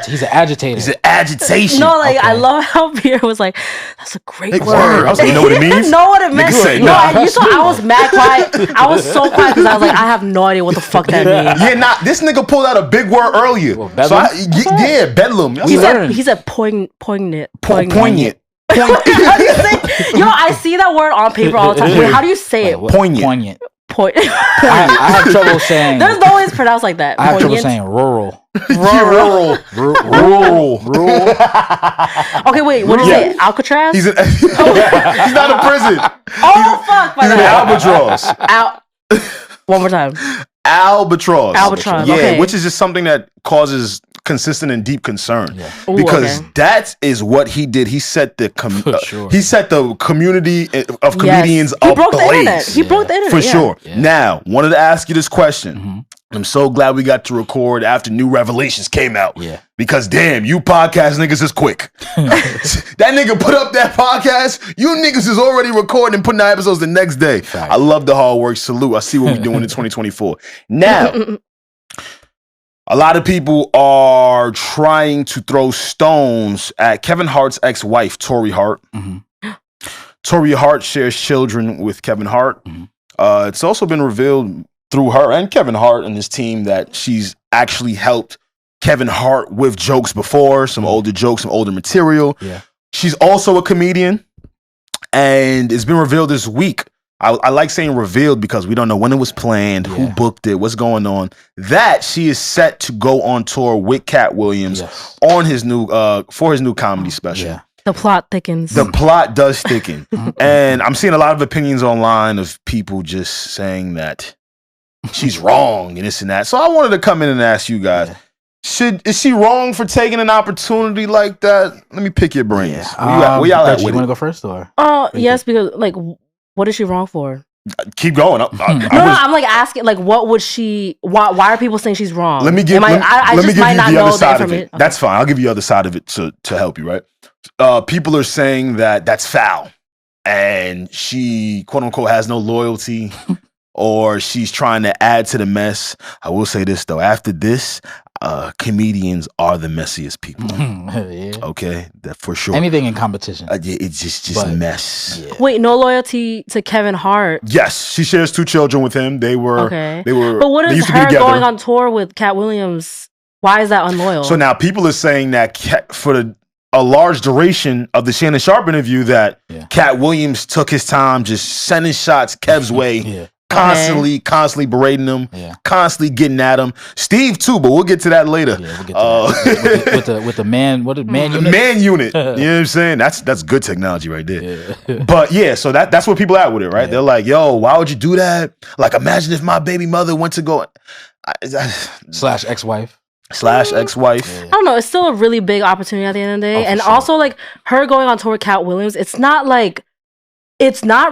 he's an agitator. He's an agitation. No, like I love how Pierre was like, "That's a great word." I was like, you know what it means? He didn't know what it meant. Say, you saw I was mad quiet. I was so quiet because I was like, I have no idea what the fuck that means. Yeah, this nigga pulled out a big word earlier. Well, bedlam? Bedlam. He said poignant. Poignant. Yo, I see that word on paper all the time. Wait, how do you say it? Poignant. I have trouble saying. There's no way it's pronounced like that. I have trouble saying rural. Rural. Okay, wait. What did you say? Alcatraz? He's not in prison. Oh fuck! He's an albatross. One more time. Albatross. Yeah, okay. Which is just something that causes consistent and deep concern. Yeah. Ooh, because that is what he did. He set the he set the community of comedians ablaze. He broke the internet. He broke the internet. For sure. Yeah. Now, wanted to ask you this question. I'm so glad we got to record after new revelations came out. Yeah. Because damn, you podcast niggas is quick. That nigga put up that podcast. You niggas is already recording and putting out episodes the next day. Right. I love the hard work. Salute. I see what we're doing in 2024. Now, a lot of people are trying to throw stones at Kevin Hart's ex-wife, Torrei Hart. Torrei Hart shares children with Kevin Hart. It's also been revealed through her and Kevin Hart and his team that she's actually helped Kevin Hart with jokes before, some older jokes, some older material. Yeah. She's also a comedian, and it's been revealed this week. I like saying revealed because we don't know when it was planned, who booked it, what's going on. That she is set to go on tour with Katt Williams on his new for his new comedy special. Yeah. The plot thickens. The plot does thicken. And I'm seeing a lot of opinions online of people just saying that she's wrong and this and that. So I wanted to come in and ask you guys, is she wrong for taking an opportunity like that? Let me pick your brains. Where y'all at with it? You want to go first or? Yes, because like, what is she wrong for? Keep going. I'm like asking, like, what would she? Why are people saying she's wrong? Let me give. Let me give you the other side of it. Okay. That's fine. I'll give you the other side of it to help you. Right? People are saying that that's foul, and she quote unquote has no loyalty, or she's trying to add to the mess. I will say this though. After this, comedians are the messiest people. Okay, that for sure. Anything in competition. It's just mess. Yeah. Wait, no loyalty to Kevin Hart? Yes, she shares 2 children with him. They were. But what is her going on tour with Katt Williams? Why is that unloyal? So now people are saying that for a large duration of the Shannon Sharpe interview, that Katt Williams took his time just sending shots Kev's way. Constantly berating him, constantly getting at him. Steve too, but we'll get to that later. Yeah, we'll get to that. with the man, what is man unit? Man unit. You know what I'm saying? That's good technology right there. But yeah, so that's where people are at with it, right? They're like, yo, why would you do that? Like, imagine if my baby mother went to go slash ex-wife. I don't know. It's still a really big opportunity at the end of the day. And also, like, her going on tour with Katt Williams, it's not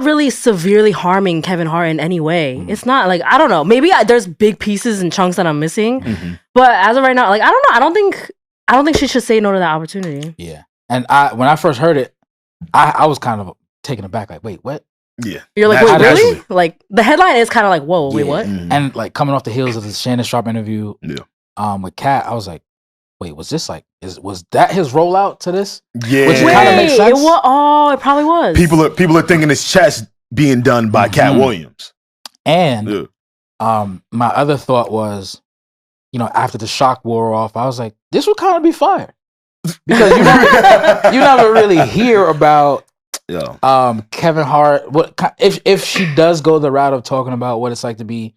really severely harming Kevin Hart in any way. It's not like, I don't know. Maybe there's big pieces and chunks that I'm missing. But as of right now, like, I don't know. I don't think she should say no to that opportunity. Yeah. And when I first heard it, I was kind of taken aback. Like, wait, what? Yeah. You're like, wait, really? Like, the headline is kind of like, whoa, wait, what? Mm-hmm. And like coming off the heels of the Shannon Sharpe interview with Katt, I was like, wait, was this like, was that his rollout to this? Yeah. Which kind of makes sense. It probably was. People are thinking it's chess being done by Katt Williams. And my other thought was, after the shock wore off, I was like, this would kind of be fire. Because you never really hear about Kevin Hart. What if she does go the route of talking about what it's like to be,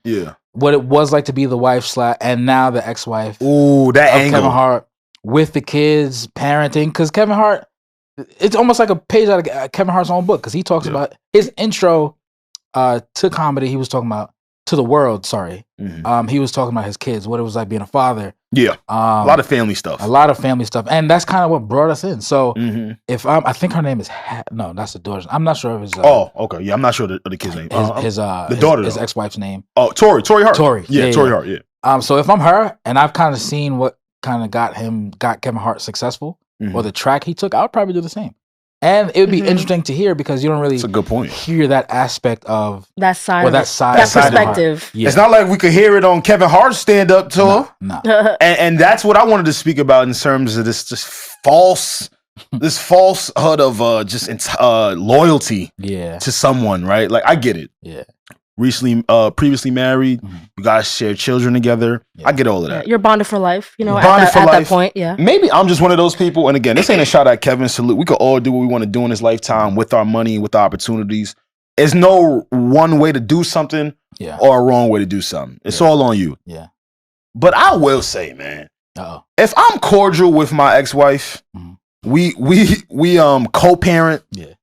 what it was like to be the wife and now the ex-wife. Ooh, that of angle. Kevin Hart with the kids, parenting. Because Kevin Hart, it's almost like a page out of Kevin Hart's own book. Because he talks about his intro to comedy. He was talking about to the world. Sorry, he was talking about his kids, what it was like being a father. Yeah, a lot of family stuff. And that's kind of what brought us in. So if I think her name is no, that's the daughter's. I'm not sure if it's. Okay, yeah, I'm not sure the kid's name. The daughter, his ex-wife's name. Oh, Torrei Hart. Torrei, Torrei Hart. Yeah. So if I'm her, and I've kind of seen what kind of got Kevin Hart successful, or the track he took, I would probably do the same. And it would be interesting to hear because you don't really That's a good point. hear that aspect of that side, that perspective. Yeah. It's not like we could hear it on Kevin Hart's stand-up tour. No. And that's what I wanted to speak about in terms of this falsehood of loyalty to someone, right? Like, I get it. Yeah. Previously married, you guys share children together. I get all of that. You're bonded for life, at that point, Maybe I'm just one of those people, and again, this ain't a shot at Kevin. Salute. We could all do what we want to do in this lifetime with our money, with our opportunities. There's no one way to do something or a wrong way to do something. It's all on you. Yeah. But I will say, man, if I'm cordial with my ex-wife, we co-parent. Yeah.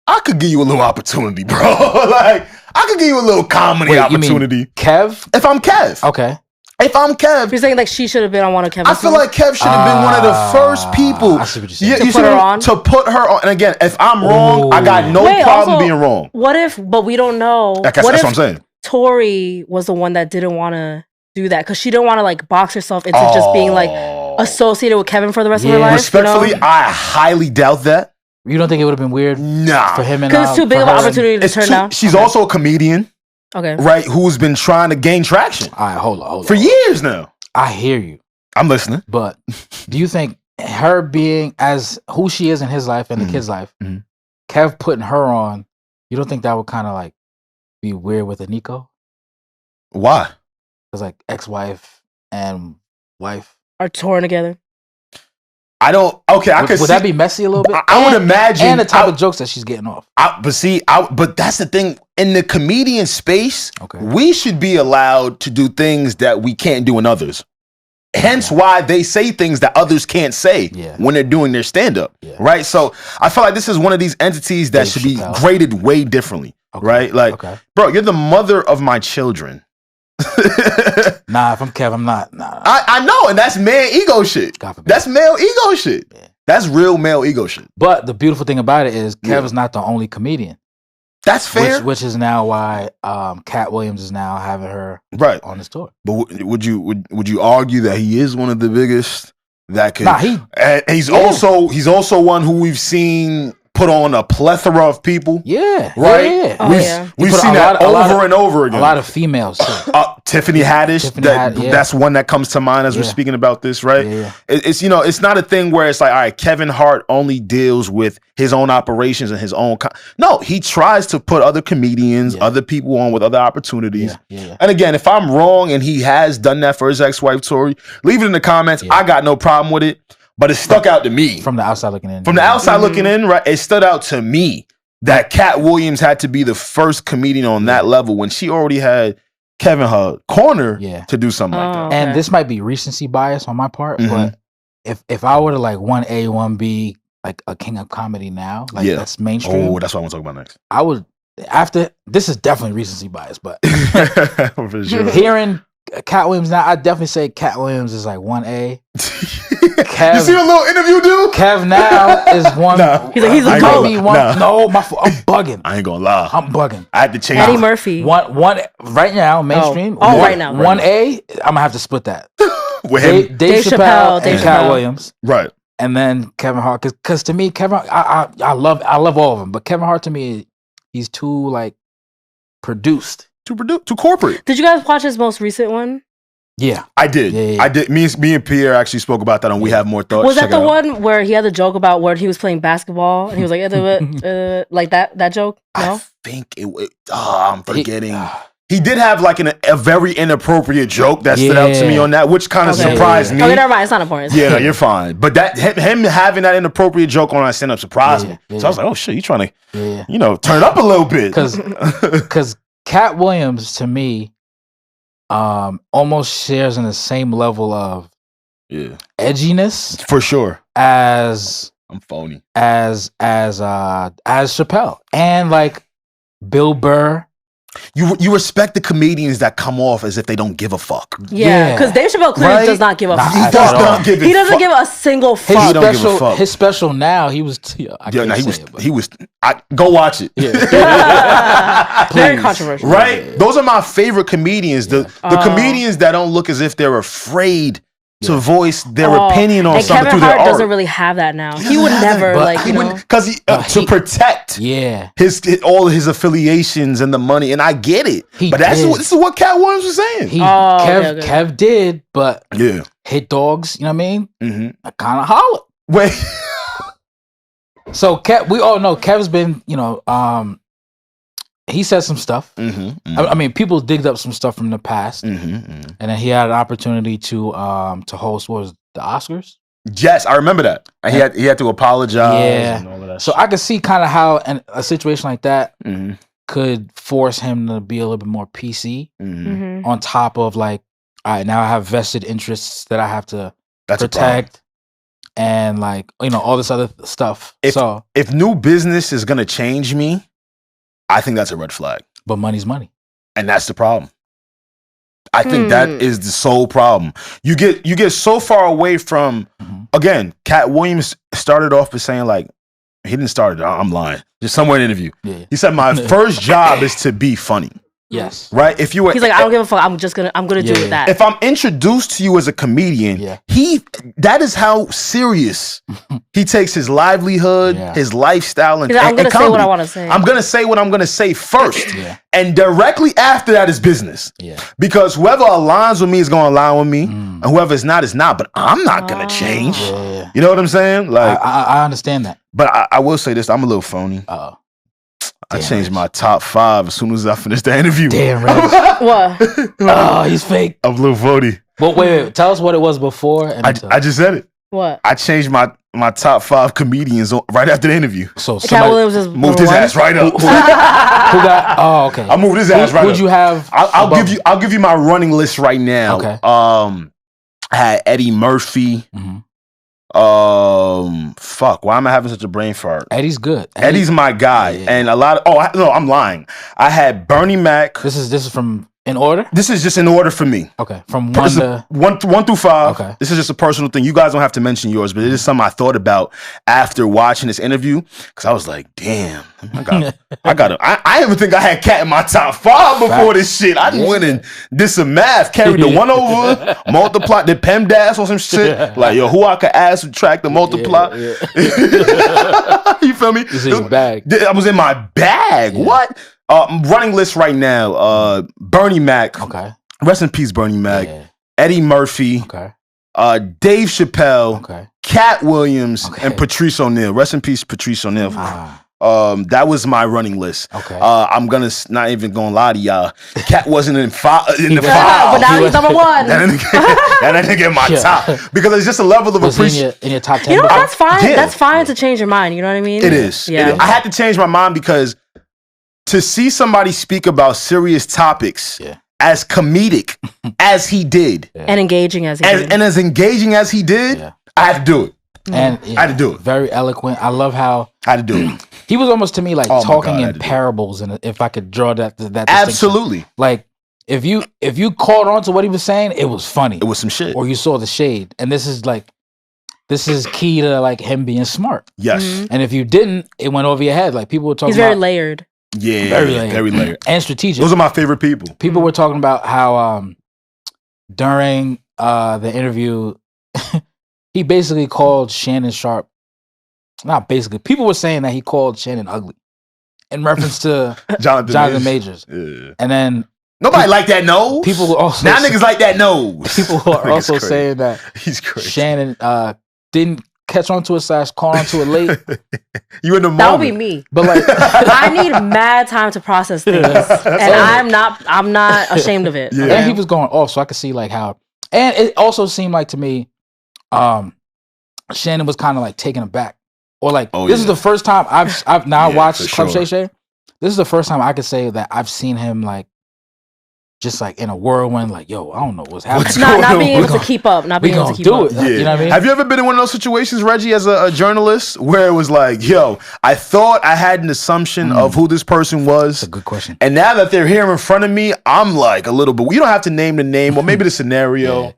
I could give you a little opportunity, bro. Like, I could give you a little comedy opportunity. You mean Kev? If I'm Kev. Okay. If I'm Kev. You're saying like she should have been on one of Kevin's I feel like Kev should have been one of the first people. I see what you're saying. To put her on. And again, if I'm wrong, I got no problem being wrong. What if, but we don't know. That's what I'm saying. Torrei was the one that didn't want to do that because she didn't want to like box herself into just being like associated with Kevin for the rest of her life. Respectfully, I highly doubt that. You don't think it would have been weird? Nah. For him and because it's too big of an opportunity to turn down. She's also a comedian. Okay. Right? Who's been trying to gain traction. All right, hold on. For years now. I hear you. I'm listening. But do you think her being as who she is in his life and the kid's life, Kev putting her on, you don't think that would kind of like be weird with a Nico? Why? Because like ex-wife and wife are torn together. I don't. Okay, I could. Would that be messy a little bit? I would imagine, and the type of jokes that she's getting off. But that's the thing. In the comedian space, we should be allowed to do things that we can't do in others. Hence, why they say things that others can't say when they're doing their stand-up, right? So I feel like this is one of these entities that should be graded way differently, right? Like, bro, you're the mother of my children. Nah, if I'm Kev, I'm not. Nah. I know, and that's man ego shit. That's male ego shit. Yeah. That's real male ego shit. But the beautiful thing about it is Kev is not the only comedian. That's fair. Which is now why Katt Williams is now having her on this tour. But would you argue that he is one of the biggest that could? Nah, he's also one who we've seen put on a plethora of people. Yeah. Right? Yeah. We've seen that over and over again. A lot of females too. Tiffany Haddish. That's one that comes to mind as we're speaking about this, right? Yeah. It's it's not a thing where it's like, all right, Kevin Hart only deals with his own operations and his own. No, he tries to put other comedians, other people on with other opportunities. Yeah. And again, if I'm wrong and he has done that for his ex-wife Torrei, leave it in the comments. I got no problem with it. But it stuck out to me. From the outside looking in. From the outside looking in, right? It stood out to me that Katt Williams had to be the first comedian on that level when she already had Kevin Hart corner to do something like that. Okay. And this might be recency bias on my part, but if I were to like 1A, 1B, like a king of comedy now, like that's mainstream. Oh, that's what I want to talk about next. I would, after, this is definitely recency bias, but for sure. Hearing Katt Williams now, I definitely say Katt Williams is like 1A. Kev, you see a little interview, dude? Kev now is one. He's a goat. No, I'm bugging. I ain't gonna lie. I'm bugging. I had to change. Eddie Murphy. One right now, mainstream. Right now. 1A, I'm gonna have to split that. With him, Dave Chappelle and Katt Williams. Right. And then Kevin Hart, because to me, Kevin, I love all of them, but Kevin Hart to me, he's too like produced. Too corporate. Did you guys watch his most recent one? Yeah, I did. Yeah. I did. Me and Pierre actually spoke about that on We Have More Thoughts. Was that the one where he had the joke about where he was playing basketball and he was like, like that joke? No, I think I'm forgetting. He did have like a very inappropriate joke that stood out to me on that, which kind of surprised me. Okay, never mind. It's not important. Yeah, no, you're fine. But that him having that inappropriate joke on that stand-up surprised me. So I was like, oh shit, you trying to, turn it up a little bit? Because Katt Williams to me, almost shares in the same level of edginess for sure as I'm phony as Chappelle and like Bill Burr. You respect the comedians that come off as if they don't give a fuck. Yeah, because Dave Chappelle clearly does not give a fuck. He does not give a fuck. He doesn't give a single fuck. He don't give a fuck. His special now, he was. Go watch it. Yeah. Very controversial, right? Yeah. Those are my favorite comedians. The comedians that don't look as if they're afraid to voice their opinion on something through their art. Kevin Hart doesn't really have that now. He would never because to protect all his affiliations and the money, and I get it. This is what Katt Williams was saying. Kev did, but hit dogs. You know what I mean? I kind of hollered. Wait. So we all know Kev's been, he said some stuff. I mean, people digged up some stuff from the past, and then he had an opportunity to host what was it, the Oscars. Yes, I remember that. And he had to apologize. And all of that so I could see kind of how a situation like that could force him to be a little bit more PC. On top of like, all right, now I have vested interests that I have to protect. And like, all this other stuff. If new business is gonna change me, I think that's a red flag. But money's money. And that's the problem. I think that is the sole problem. You get so far away from, again, Katt Williams started off by saying like, he didn't start it, I'm lying. Just somewhere in the interview. Yeah. He said, my first job is to be funny. Yes. Right? He's like, I don't give a fuck. I'm gonna do that. If I'm introduced to you as a comedian, that is how serious he takes his livelihood, his lifestyle, and I'm gonna say what I want to say. I'm gonna say what I'm gonna say first. And directly after that is business. Because whoever aligns with me is gonna align with me, and whoever is not, but I'm not gonna change. You know what I'm saying? Like I understand that. But I will say this, I'm a little phony. I changed my top 5 as soon as I finished the interview. Damn, Reg. What? Oh, he's fake. I'm a little phony. Well, wait. Tell us what it was before. And I just said it. What? I changed my top 5 comedians right after the interview. So Katt Williams is moved his ass right up. Who got? Oh, okay. I moved his ass right up. Who'd you have? I'll give you my running list right now. Okay. I had Eddie Murphy. Why am I having such a brain fart? Eddie's good. Eddie's my guy, and a lot of I'm lying. I had Bernie Mac. This is from in order. This is just in order for me. Okay, from one through 5. Okay, this is just a personal thing. You guys don't have to mention yours, but it is something I thought about after watching this interview because I was like, damn, I didn't even think I had Katt in my top 5 before this shit. I went and did some math, carried the 1 over, multiplied, did PEMDAS on some shit. Like, yo, who I could add, subtract, and multiply. You feel me? This is your bag. I was in my bag. What? Running list right now. Bernie Mac. Okay. Rest in peace, Bernie Mac. Eddie Murphy. Okay. Dave Chappelle. Okay. Katt Williams and Patrice O'Neal. Rest in peace, Patrice O'Neal. That was my running list. Okay. I'm not even gonna lie to y'all. Katt wasn't in the 5. But now he's number 1. That didn't get my top because it's just a level of appreciation in your top 10. You know what? That's fine. That's fine to change your mind. You know what I mean? It is. Yeah. I had to change my mind because to see somebody speak about serious topics as comedic as he did, and engaging as he did, and as engaging as he did, I had to do it. And I had to do it. Very eloquent. I love how I had to do it. He was almost to me like talking in parables, and if I could draw that absolutely, like if you caught on to what he was saying, it was funny. It was some shit, or you saw the shade. And this is key to like him being smart. Yes, and if you didn't, it went over your head. Like people were talking. He's very layered. Yeah, very layered and strategic. Those are my favorite people. People were talking about how during the interview, he basically called Shannon Sharpe. Not basically. People were saying that he called Shannon ugly. in reference to Jonathan Majors. Yeah. And then nobody like that nose. People also now niggas like that nose. People are also saying that he's crazy. Shannon didn't catch on to it / caught on to it late. You in the moment. That would be me. But like I need mad time to process things. And I'm not ashamed of it. Yeah. Okay? And he was going off, so I could see like how, and it also seemed like to me, Shannon was kind of like taken aback. Or like this is the first time I've now watched Club Shay Shay. This is the first time I could say that I've seen him like just like in a whirlwind, like, yo, I don't know what's happening. Not being able to keep up. Not being able to keep up. Yeah. You know what I mean? Have you ever been in one of those situations, Regi, as a journalist, where it was like, yo, I thought I had an assumption of who this person was. That's a good question. And now that they're here in front of me, I'm like a little bit, you don't have to name the name or maybe the scenario. Yeah.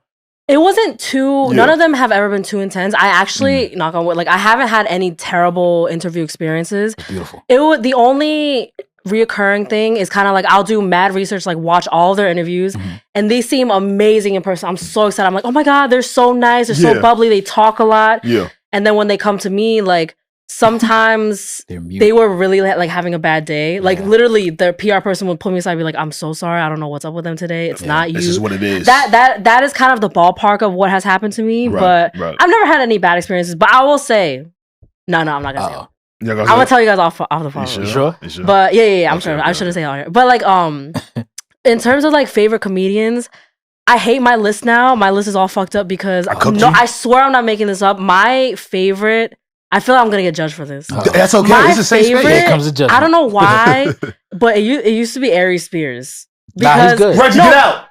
It wasn't too, none of them have ever been too intense. I actually, knock on wood, like I haven't had any terrible interview experiences. That's beautiful. The only reoccurring thing is kind of like I'll do mad research, like watch all their interviews, and they seem amazing in person. I'm so excited. I'm like, oh my God, they're so nice. They're so bubbly. They talk a lot. Yeah. And then when they come to me, like sometimes they were really like having a bad day. Like literally the PR person would pull me aside and be like, I'm so sorry. I don't know what's up with them today. It's not you. This is what it is. That is kind of the ballpark of what has happened to me. But I've never had any bad experiences. But I will say, no, I'm not gonna say it. I'm gonna tell you guys off the phone. You sure? But yeah, I'm sure. I shouldn't say it on here. But like, in terms of like favorite comedians, I hate my list now. My list is all fucked up because I swear I'm not making this up. My favorite, I feel like I'm gonna get judged for this. That's okay. My It's a safe space. Here comes the judgment. I don't know why, but it used to be H.E.R. Spears. He's good. Regi, get out.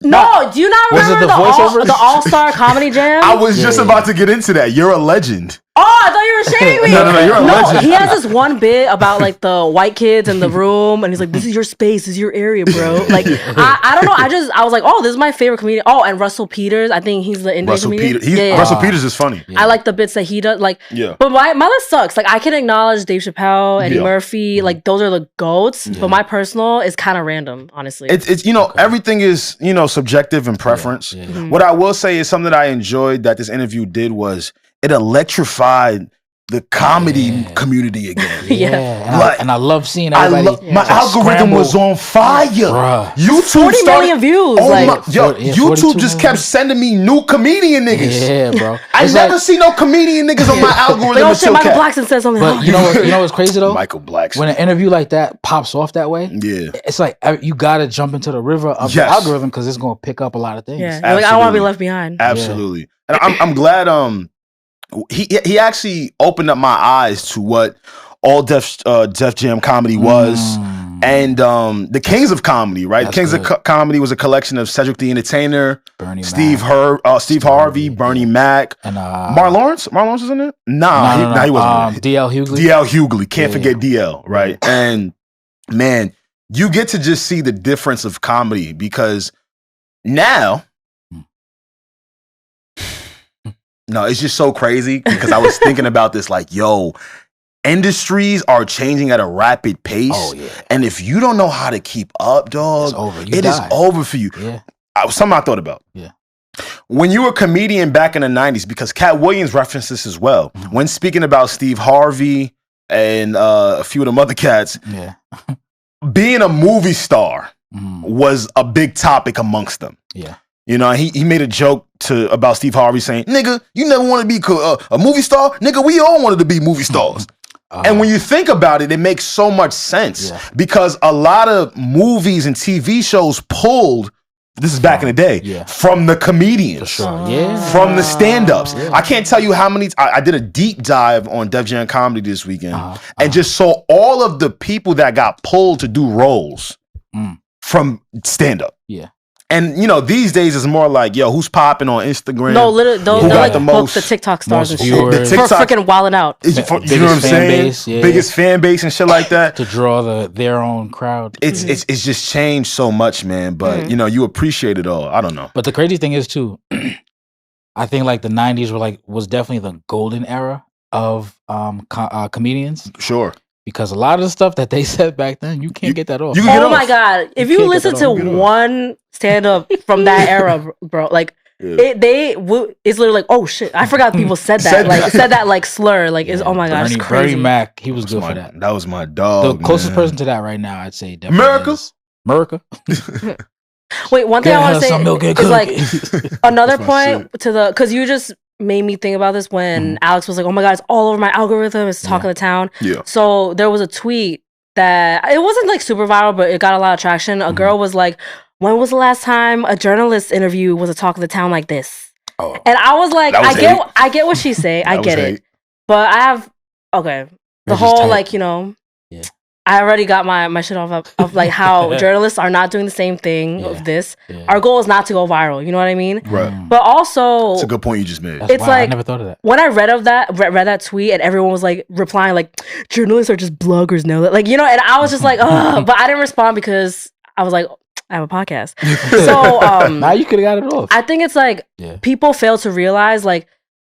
No, do you not remember the All-Star Comedy Jam? I was just about to get into that. You're a legend. Oh, I thought you were shaming me. No, you're a legend. He has this one bit about like the white kids in the room, and he's like, "This is your space, this is your area, bro." Like, I don't know. I was like, "Oh, this is my favorite comedian." Oh, and Russell Peters. I think he's the Indian comedian. Russell Peters is funny. Yeah. I like the bits that he does. Like, but my list sucks. Like, I can acknowledge Dave Chappelle, Eddie Murphy. Like, those are the goats. But my personal is kind of random, honestly. It's everything is subjective and preference. What I will say is something that I enjoyed that this interview did was it electrified the comedy community again. And I love seeing everybody. My algorithm was on fire. YouTube 40 million views. YouTube just kept sending me new comedian niggas. Yeah, bro. I never see no comedian niggas on my algorithm. Don't say Michael Blackson said something. But you know what's crazy though? Michael Blackson. When an interview like that pops off that way, it's like you gotta jump into the river of the algorithm because it's gonna pick up a lot of things. Yeah, like I don't want to be left behind. Absolutely, and I'm glad. He actually opened up my eyes to what all Def Jam comedy was, and the Kings of Comedy, right? Kings of Comedy was a collection of Cedric the Entertainer, Steve Harvey, Bernie Mac, and Mark Lawrence. Mark Lawrence was in it? Nah, he wasn't. DL Hughley. DL Hughley. Can't forget DL, right? And man, you get to just see the difference of comedy because now. No, it's just so crazy because I was thinking about this like, yo, industries are changing at a rapid pace. Oh, yeah. And if you don't know how to keep up, dog, it is over for you. Yeah. Something I thought about. Yeah. When you were a comedian back in the 90s, because Katt Williams referenced this as well, when speaking about Steve Harvey and a few of them other cats, being a movie star was a big topic amongst them. Yeah. You know, he made a joke about Steve Harvey saying, "Nigga, you never want to be a movie star. Nigga, we all wanted to be movie stars." And when you think about it, it makes so much sense because a lot of movies and TV shows pulled. This is back in the day from the comedians, from the stand-ups. I can't tell you how many. I did a deep dive on Def Jam Comedy this weekend and just saw all of the people that got pulled to do roles from stand-up. Yeah. And these days it's more like, yo, who's popping on Instagram? No, literally, they're like the TikTok stars and shit. The TikTok, for freaking wilding out. You know what I'm saying? Biggest fan base and shit like that. To draw their own crowd. It's just changed so much, man. But you appreciate it all. I don't know. But the crazy thing is too, I think like the 90s was definitely the golden era of comedians. Sure. Because a lot of the stuff that they said back then, you can't get that off. Oh my God. If you listen to one stand-up from that era, bro, like It's literally like, oh shit, I forgot people said that. Said that like slur. Like, oh my gosh, it's crazy. Bernie Mac, he was good for that. That was my dog. The closest person to that right now, I'd say definitely America. Wait, one thing I want to say is like another point to the, because you just made me think about this when Alex was like, oh my god, it's all over my algorithm, it's talking to town. Yeah. So there was a tweet that it wasn't like super viral, but it got a lot of traction. A girl was like, when was the last time a journalist interview was a talk of the town like this? Oh. And I was like, I get what she's saying. I get it. But I have the whole like, you know, I already got my shit off of like how journalists are not doing the same thing of this. Yeah. Our goal is not to go viral. You know what I mean? Right. But also, it's a good point you just made. It's like I never thought of that. When I read that tweet and everyone was like replying like journalists are just bloggers now. Like, you know, and I was just like, ugh. But I didn't respond because I was like, I have a podcast. So now you could have got it off. I think it's like people fail to realize like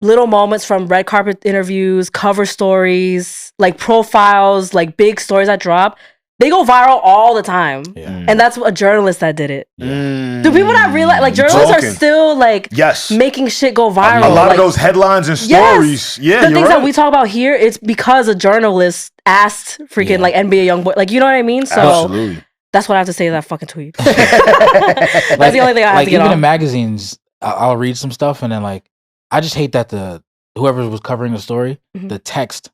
little moments from red carpet interviews, cover stories, like profiles, like big stories that drop, they go viral all the time. Yeah. And that's a journalist that did it. Yeah. Do people not realize, like journalists are still like making shit go viral. A lot of those headlines and stories. Yeah, the things that we talk about here, it's because a journalist asked freaking like NBA YoungBoy. Like, you know what I mean? So absolutely. That's what I have to say to that fucking tweet. That's the only thing I have to get even off. In magazines, I'll read some stuff and then like, I just hate that whoever was covering the story, the text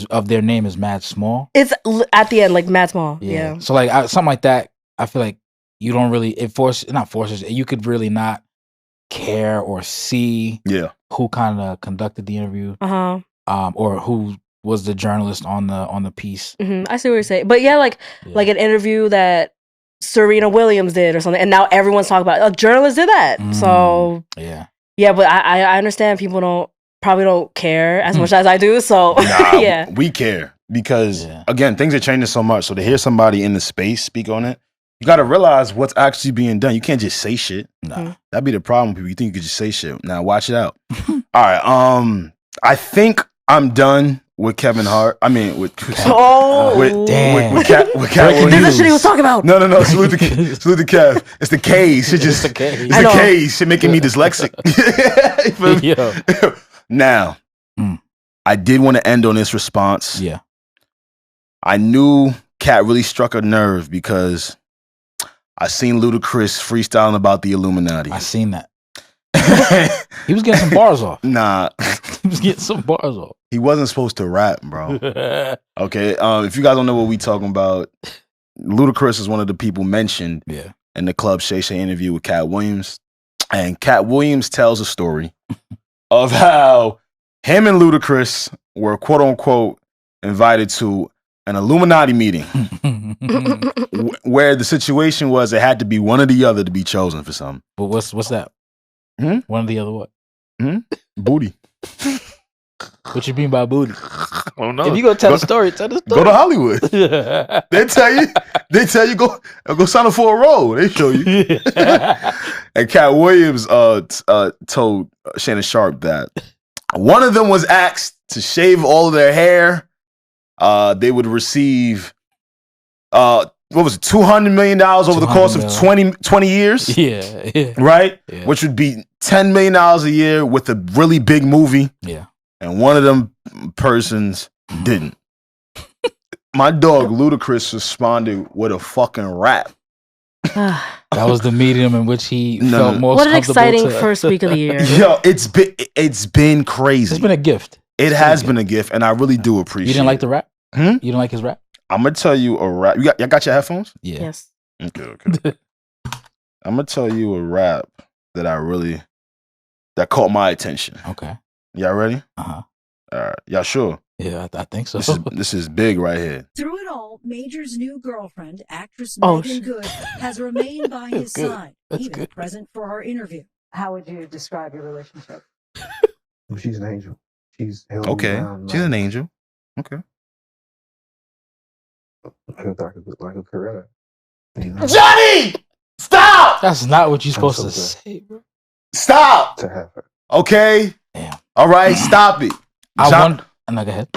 of their name is mad small. It's at the end, like mad small. Yeah. So like something like that, I feel like you don't really you could really not care or see who kind of conducted the interview, or who was the journalist on the piece. I see what you're saying, but like an interview that Serena Williams did or something, and now everyone's talking about a journalist did that. So yeah, but I understand people probably don't care as much as I do. So we care because again, things are changing so much. So to hear somebody in the space speak on it, you got to realize what's actually being done. You can't just say shit. Nah, that'd be the problem. People, you think you could just say shit. Now watch it out. All right. I think I'm done with Kevin Hart. I mean, with Cat Williams. This is shit he was talking about. No. Salute the Kev. It's the K's. It's the K's. Shit making me dyslexic. Now, I did want to end on this response. Yeah. I knew Cat really struck a nerve because I seen Ludacris freestyling about the Illuminati. I seen that. He was getting some bars off. Nah. He was getting some bars off. He wasn't supposed to rap, bro. Okay. If you guys don't know what we talking about, Ludacris is one of the people mentioned in the Club Shay Shay interview with Katt Williams. And Katt Williams tells a story of how him and Ludacris were quote unquote invited to an Illuminati meeting where the situation was it had to be one or the other to be chosen for something. But what's that? One or the other what? Booty. What you mean by booty? I don't know. If you go tell the story, tell the story. Go to Hollywood. They tell you go sign up for a role. They show you. And Katt Williams told Shannon Sharpe that one of them was asked to shave all of their hair. They would receive what was it, $200 million over the course of 20 years? Yeah. Right? Yeah. Which would be $10 million a year with a really big movie. Yeah. And one of them persons didn't. My dog Ludacris responded with a fucking rap. That was the medium in which he felt most comfortable. What an exciting first week of the year. Yo, it's been crazy. It's been a gift. It has been a gift, and I really do appreciate it. You didn't like the rap? You didn't like his rap? I'm going to tell you a rap. Y'all got your headphones? Yeah. Yes. Okay. I'm going to tell you a rap that caught my attention. Okay. Y'all ready? Uh-huh. All right. Y'all sure? Yeah, I think so. This is big right here. Through it all, Major's new girlfriend, actress Meagan Good, has remained by his side, even present for our interview. How would you describe your relationship? Well, she's an angel. She's held okay. me down, she's an angel. Okay. Like a Coretta. You know? Johnny! Stop! That's not what you're supposed to say, bro. Stop! To have her. Okay? Damn. All right, stop it. No, go ahead.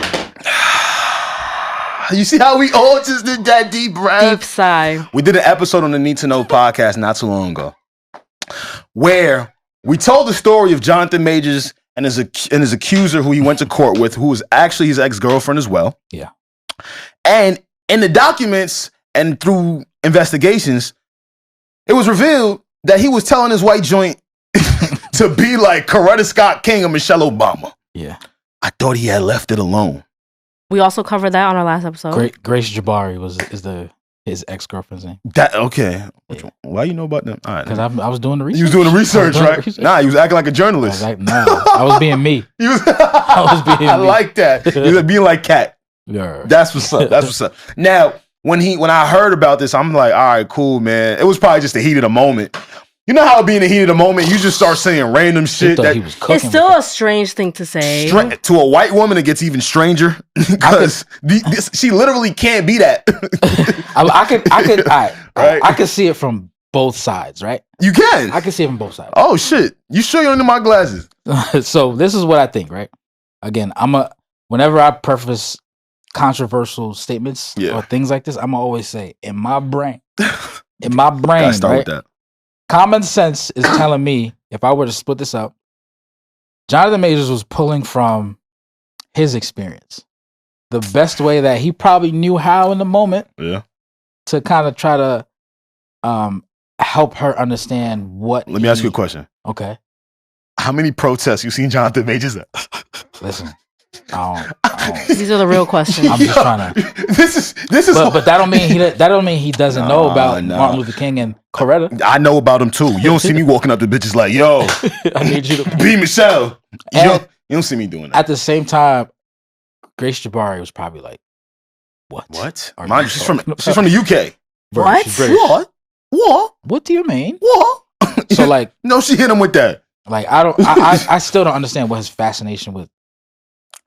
You see how we all just did that deep breath? Deep sigh. We did an episode on the Need to Know podcast not too long ago where We told the story of Jonathan Majors and his accuser, who he went to court with, who was actually his ex-girlfriend as well. Yeah. And in the documents and through investigations, it was revealed that he was telling his white joint to be like Coretta Scott King or Michelle Obama. Yeah. I thought he had left it alone. We also covered that on our last episode. Grace Jabari is his ex-girlfriend's name. That okay. Yeah. Why you know about them? All right. Because I was doing the research. You was doing the research, right? Nah, you was acting like a journalist. I was being me. I was being me. I like that. You was being like Kat. Yeah. That's what's up. That's what's up. Now, when I heard about this, I'm like, all right, cool, man. It was probably just the heat of the moment. You know how being the heat of the moment, you just start saying random shit. That it's still a strange thing to say. To a white woman, it gets even stranger because she literally can't be that. I could see it from both sides, right? You can. I can see it from both sides. Oh shit! You sure you don't need my glasses? So this is what I think, right? Again, whenever I preface controversial statements or things like this, I'm always say, in my brain, Gotta start with that. Common sense is telling me, if I were to split this up, Jonathan Majors was pulling from his experience. The best way that he probably knew how in the moment to kind of try to help her understand what. Let me ask you a question. Okay. How many protests you seen Jonathan Majors at? Listen. These are the real questions. I'm just trying to. This is. But that don't mean he doesn't know about Martin Luther King and Coretta. I know about him too. You don't see me walking up to bitches like, yo, I need you to be Michelle. You don't see me doing that. At the same time, Grace Jabari was probably like, what? What? Mind you, she's from the UK. What? What? What do you mean? What? So like, no, she hit him with that. Like I still don't understand what his fascination with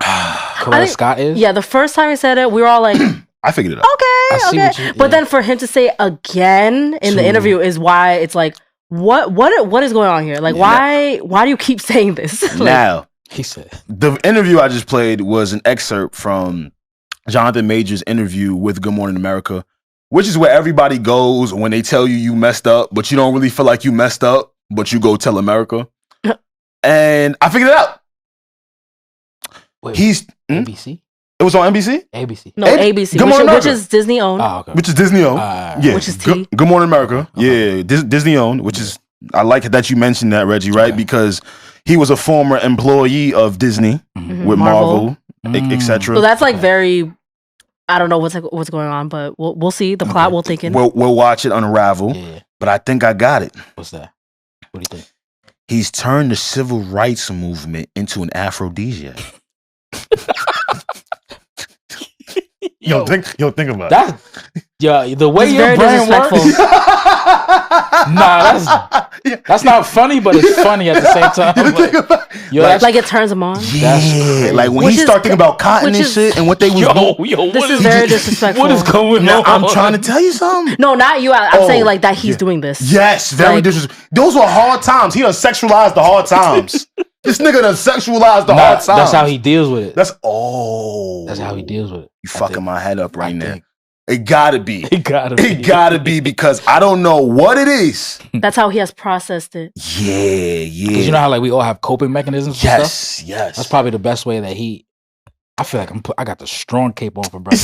Coretta Scott is. Yeah, the first time he said it, we were all like, I figured it out. Okay. But then for him to say again in the interview is why it's like, what is going on here? Like, why do you keep saying this? Like, now, he said the interview I just played was an excerpt from Jonathan Majors' interview with Good Morning America, which is where everybody goes when they tell you messed up, but you don't really feel like you messed up, but you go tell America. And I figured it out. Wait, he's NBC. It was on NBC? ABC. No, ABC. Which is Disney owned. Oh, okay. Which is Disney owned. Yeah. Which is Good Morning America. Okay. Yeah. Disney owned, which is, I like that you mentioned that, Regi, right? Okay. Because he was a former employee of Disney with Marvel, etc. So that's like very, I don't know what's going on, but we'll see. The plot will thicken. We'll watch it unravel. Yeah. But I think I got it. What's that? What do you think? He's turned the civil rights movement into an aphrodisiac. You don't think about that. Yeah, the way your brain works. That's not funny, but it's funny at the same time. Like it turns him on. Yeah, like when he start thinking about cotton and shit and what they was doing. This is very disrespectful. What is going on? I'm trying to tell you something. No, not you. I'm saying like that he's doing this. Yes, very disrespectful. Those were hard times. He done sexualized the hard times. This nigga done sexualized the hard times. That's how he deals with it. That's how he deals with it. You fucking my head up right now. It gotta be. It gotta be because I don't know what it is. That's how he has processed it. Yeah. Because you know how like we all have coping mechanisms. Yes. That's probably the best way that I feel like I got the strong cape on for brother.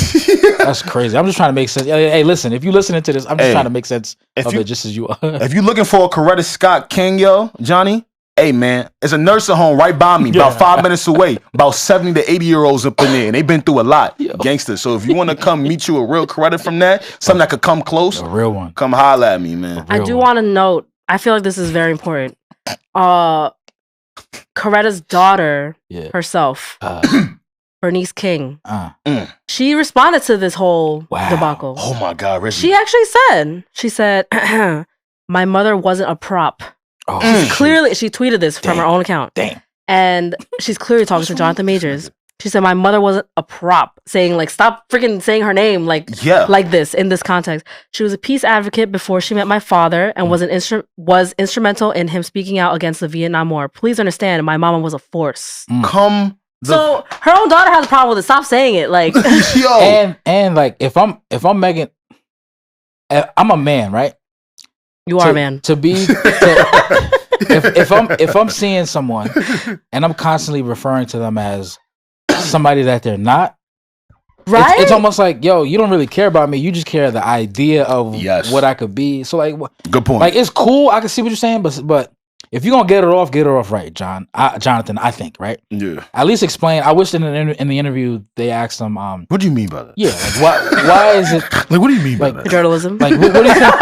That's crazy. I'm just trying to make sense. Hey, listen, if you're listening to this, I'm just trying to make sense of it just as you are. If you're looking for a Coretta Scott King, yo, Johnny, hey man, it's a nursing home right by me, about 5 minutes away. About 70 to 80-year-olds up in there, and they've been through a lot, gangsters. So if you want to come meet you a real Coretta from that, something that could come close, a real one, come holler at me, man. I do want to note, I feel like this is very important. Coretta's daughter herself, Bernice King, she responded to this whole debacle. Oh my God, Regi. She actually said, my mother wasn't a prop. Oh, she tweeted this from her own account. Damn. And she's clearly talking to Jonathan Majors. She said, my mother wasn't a prop, saying like, stop freaking saying her name like this in this context. She was a peace advocate before she met my father and was instrumental in him speaking out against the Vietnam War. Please understand, my mama was a force. So her own daughter has a problem with it. Stop saying it. Like and like if I'm Meagan, I'm a man, right? You are a man. To be if I'm seeing someone and I'm constantly referring to them as somebody that they're not, right? It's almost like, yo, you don't really care about me. You just care the idea of what I could be. So like, good point. Like, it's cool. I can see what you're saying, but if you're gonna get it off right, Jonathan. I think, right? Yeah. At least explain. I wish in the interview they asked him. What do you mean by that? Yeah. Like, why is it? Like, what do you mean by that? Journalism. Like, what do you think?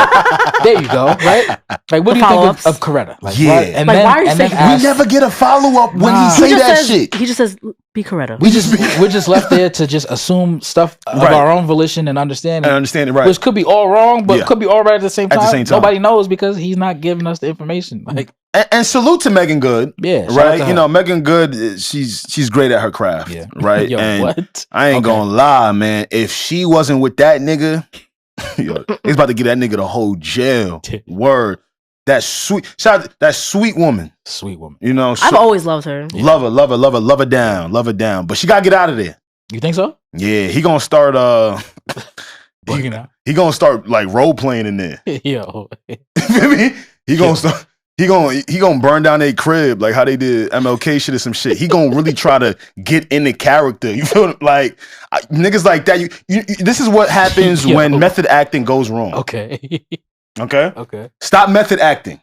There you go. Right. Like, what do you think of Coretta? Like, yeah. And like, then, why are you saying we never get a follow up when he say that shit. He just says, "Be Coretta." We're just left there to just assume stuff of our own volition and understanding. Right. Which could be all wrong, but could be all right at the same time. At the same time. Nobody knows because he's not giving us the information. Like. And salute to Meagan Good. Yeah. Right. You know, Meagan Good, she's great at her craft. Yeah. Right. Yo, and what? I ain't gonna lie, man. If she wasn't with that nigga, yo, he's about to give that nigga the whole jail. Word. That sweet woman. Sweet woman. You know, I've always loved her. Yeah. Love her down. But she gotta get out of there. You think so? Yeah, he gonna start he gonna start like role playing in there. Yo. You feel me? He gonna start. He gonna burn down their crib like how they did MLK shit or some shit. He gonna really try to get in the character. You feel like niggas like that. You this is what happens when method acting goes wrong. Okay. Stop method acting.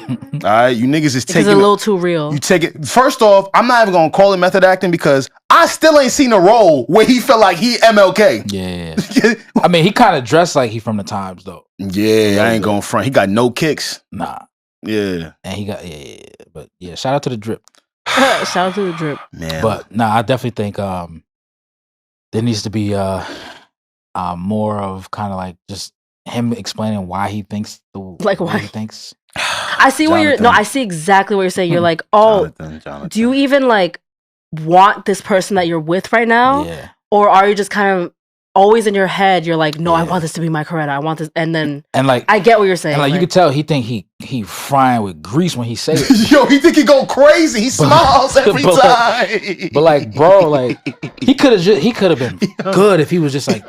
All right, you niggas is taking it a little too real. You take it. First off, I'm not even gonna call it method acting because I still ain't seen a role where he felt like he MLK. Yeah. I mean, he kind of dressed like he from the times though. Yeah, I ain't going front. He got no kicks. Nah. Yeah. And he got but yeah, shout out to the drip. Shout out to the drip. Man. But nah, I definitely think there needs to be more of kind of like just him explaining why he thinks why he thinks. I see what you're I see exactly what you're saying. You're like, Jonathan. Do you even like want this person that you're with right now? Yeah. Or are you just kind of always in your head, you're like, no, I want this to be my Coretta. I want this, and like I get what you're saying. And like you could tell, he think he frying with grease when he say it. Yo, he think he go crazy. He smiles every time. But like, bro, like he could have been good if he was just like,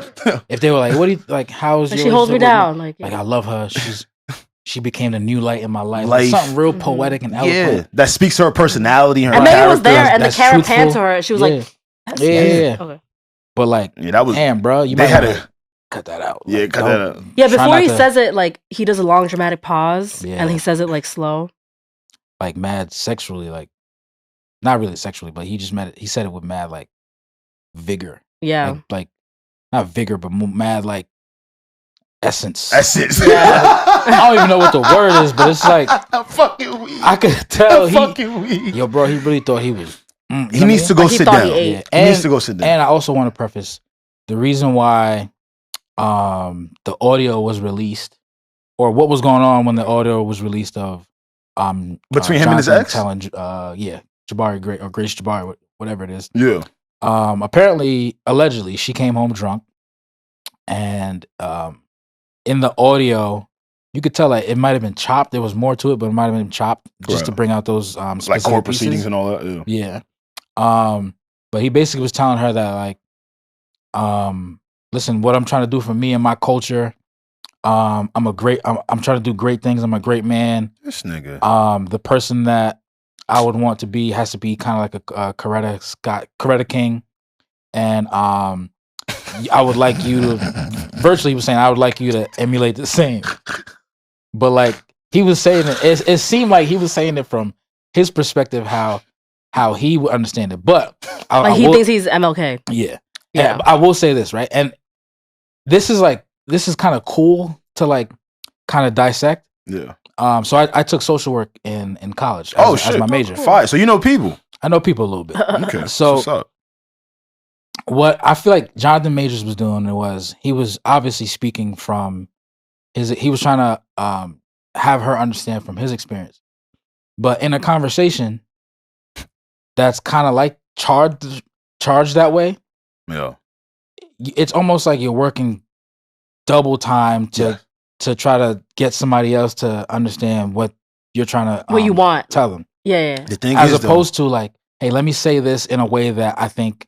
if they were like, what do you like? How's she holds me down? Like I love her. She became the new light in my life. Like something real poetic and eloquent. Yeah, that speaks to her personality. Her and Megan was there, and the camera panned to her. She was like, yeah. Okay. But like, that was damn, bro. You might have to cut that out. Yeah, like, cut that out. Yeah, before he says it, like he does a long dramatic pause, and he says it like slow, like mad sexually, like not really sexually, but he just he said it with mad like vigor. Yeah, like not vigor, but mad like essence. Yeah. I don't even know what the word is, but it's like fucking weed. I could tell yo, bro, he really thought he was. He needs to go sit down. He needs to go sit down. And I also want to preface the reason why the audio was released, or what was going on when the audio was released of between him and his ex. Telling Jabari Grace or Grace Jabari, whatever it is. Yeah. Apparently, allegedly, she came home drunk, and in the audio, you could tell like it might have been chopped. There was more to it, but it might have been chopped just to bring out those like court proceedings and all that. Yeah. But he basically was telling her that like, listen, what I'm trying to do for me and my culture, I'm trying to do great things. I'm a great man. This nigga. The person that I would want to be has to be kind of like a Coretta King, and I would like you to virtually he was saying I would like you to emulate the same. But like he was saying it seemed like he was saying it from his perspective how he would understand it. But he thinks he's MLK. Yeah. And I will say this, right? And this is kind of cool to like kind of dissect. Yeah. So I took social work in college as my major. Fire. So you know people. I know people a little bit. Okay. So what's up? What I feel like Jonathan Majors was doing was he was obviously speaking from he was trying to have her understand from his experience. But in a conversation that's kind of like charged that way. Yeah. It's almost like you're working double time to try to get somebody else to understand what you're trying to what you want. Tell them. Yeah. The thing as opposed to like, hey, let me say this in a way that I think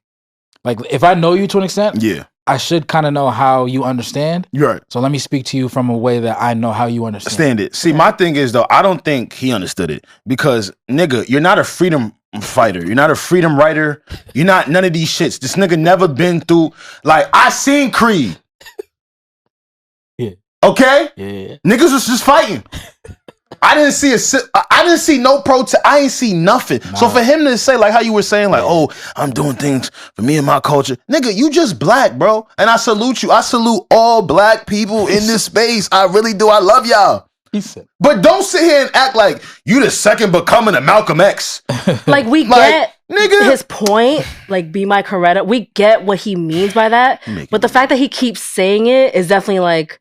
like if I know you to an extent, I should kind of know how you understand. You're right. So let me speak to you from a way that I know how you understand it. See, my thing is though, I don't think he understood it because nigga, you're not a freedom fighter. You're not a freedom writer. You're not none of these shits. This nigga never been through. Like I seen Creed. Yeah. Okay. Yeah. Niggas was just fighting. I didn't see no protest. I ain't see nothing. Nah. So for him to say like how you were saying like, oh, I'm doing things for me and my culture. Nigga, you just black, bro. And I salute you. I salute all black people in this space. I really do. I love y'all. But don't sit here and act like you the second becoming a Malcolm X. Like we get nigga his point. Like be my Coretta. We get what he means by that. But the fact that he keeps saying it is definitely like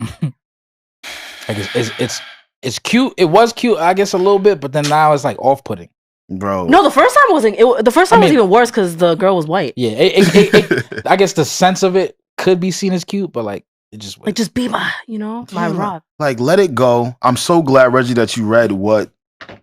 it's cute. It was cute, I guess, a little bit, but then now it's like off-putting, bro. No, the first time wasn't. The first time was even worse because the girl was white. Yeah, I guess the sense of it could be seen as cute, but like it just like just be my, my rock. Like let it go. I'm so glad, Regi, that you read what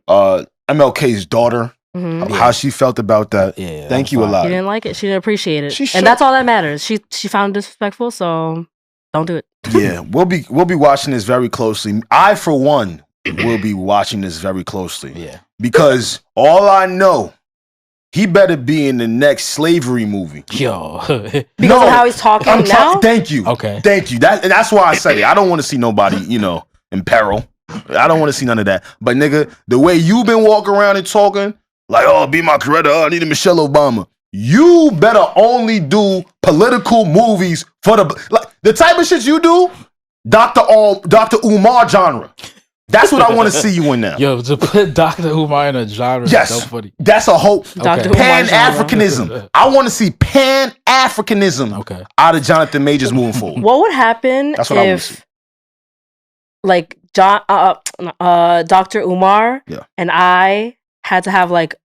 MLK's daughter, how she felt about that. Yeah, thank you a lot. She didn't like it. She didn't appreciate it, and that's all that matters. She found it disrespectful, so. Don't do it. Yeah, we'll be watching this very closely. I, for one, will be watching this very closely. Yeah, because all I know, he better be in the next slavery movie. Yo, because of how he's talking now. Thank you. Okay, thank you. That's why I said it. I don't want to see nobody, in peril. I don't want to see none of that. But nigga, the way you've been walking around and talking, like, oh, be my Coretta. Oh, I need a Michelle Obama. You better only do political movies for the type of shit you do, Dr. Umar genre. That's what I want to see you in now. Yo, to put Dr. Umar in a genre is so funny. That's a whole Pan-Africanism. I want to see Pan-Africanism out of Jonathan Majors moving forward. What would happen if like Dr. Umar and I had to have like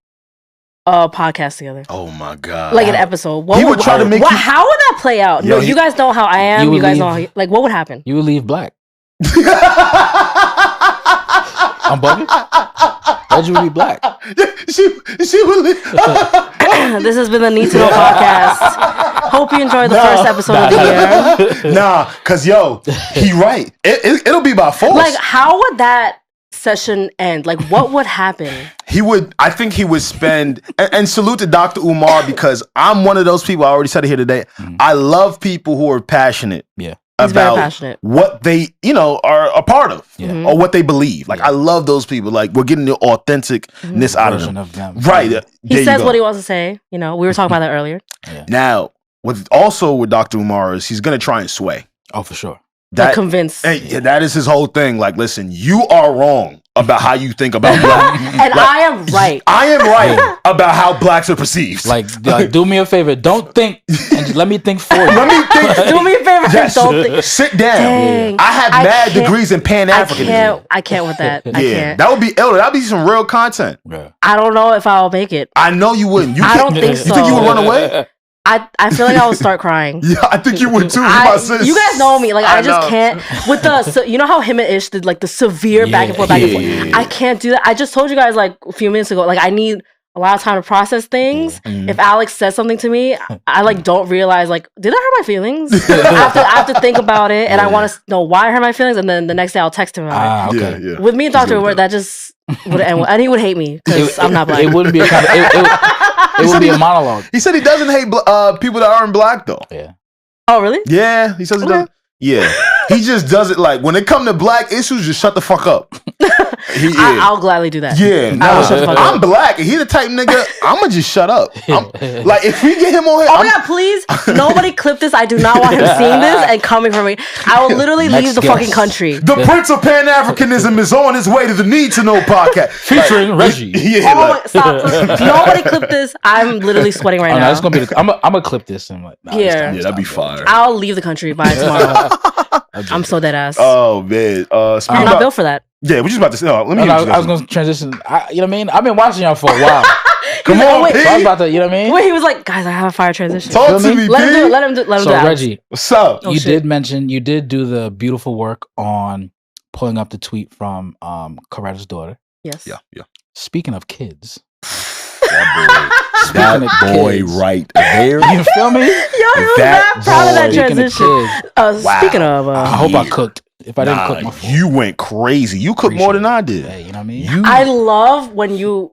a podcast together? Oh my god! Like an episode. He would try to make how would that play out? Yo, you guys know how I am. You guys know how what would happen? You would leave black. I'm bugging. Why'd you leave black? She would leave. This has been the Need to Know podcast. Hope you enjoyed the first episode of the year. Nah, cause yo, he right. It'll be by force. Like, how would that session end? Like, what would happen? I think he would spend, and salute to Dr. Umar because I'm one of those people, I already said it here today. I love people who are passionate. Yeah. About what they, are a part of or what they believe. Like, I love those people. Like, we're getting the authenticness out of them. Right. He says what he wants to say. We were talking about that earlier. Yeah. Now, with Dr. Umar is he's going to try and sway. Oh, for sure. Convince. That is his whole thing. Like, listen, you are wrong about how you think about black. And I am right. I am right about how blacks are perceived. Like, do me a favor. Don't think. And let me think for you. Let me think. Do me a favor. Yes. Don't think. Sit down. Dang. I have mad degrees in Pan-Africanism. I can't with that. I can't. That would be ill. That'd be some real content. Yeah. I don't know if I'll make it. I know you wouldn't. I don't think so. You think you would run away? I feel like I would start crying. Yeah, I think you would too. You guys know me. Like, I just can't. With you know how him and Ish did like the severe back and forth. I can't do that. I just told you guys like a few minutes ago, like I need a lot of time to process things. If Alex says something to me, I like don't realize like, did that hurt my feelings? I have to think about it, and I want to know why it hurt my feelings, and then the next day I'll text him about it. Okay. Yeah. With me and Dr. Umar, that just would end, and he would hate me because I'm not black. It wouldn't be a kind of. It would be a monologue. He said he doesn't hate people that aren't black though. Yeah. Oh really? Yeah, he says he doesn't. Yeah, he just does it like when it come to black issues, just shut the fuck up. I'll gladly do that. Yeah, I'm black, and he the type nigga. I'ma just shut up. Like if we get him on here, oh my god, please, nobody clip this. I do not want him seeing this and coming for me. I will literally leave the fucking country. The Prince of Pan-Africanism is on his way to the Need to Know podcast featuring Regi. Stop! Nobody clip this. I'm literally sweating right now. It's gonna be. I'm gonna clip this and like. Yeah, that'd be fire. I'll leave the country by tomorrow. I'm so dead ass. Oh man, I'm not built for that. Yeah, we're just about to say. Let me. I was going to transition. You know what I mean? I've been watching y'all for a while. Come on, so I was about to. You know what I mean? Wait, he was like, guys, I have a fire transition. Talk to me, let him do. So Regi, what's up? You did mention you did do the beautiful work on pulling up the tweet from Coretta's daughter. Yes. Yeah. Speaking of kids, That boy right there. You feel me? Yo, he was that proud of that transition. Speaking of, I hope I cooked. If I didn't cook my food. You went crazy. You cooked more than I did. Hey, you know what I mean? I love when you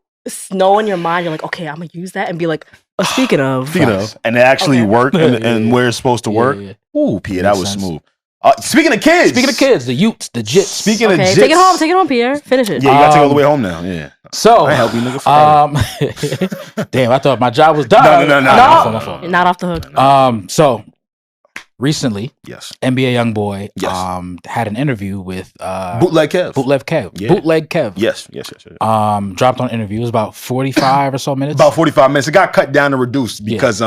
know in your mind, you're like, okay, I'm going to use that and be like, speaking of. And it actually worked and where it's supposed to work. Yeah. Ooh, Pierre, that was smooth. Speaking of kids, the Utes, the Jits. Speaking of Jits, take it home, Pierre. Finish it. Yeah, you gotta take it all the way home now. Yeah. So I help you, nigga. Damn, I thought my job was done. No. Not off the hook. So recently, yes, NBA YoungBoy had an interview with Bootleg Kev. Yeah. Bootleg Kev. Yes. Dropped on an interview. It was about 45 or so minutes. About 45 minutes. It got cut down and reduced because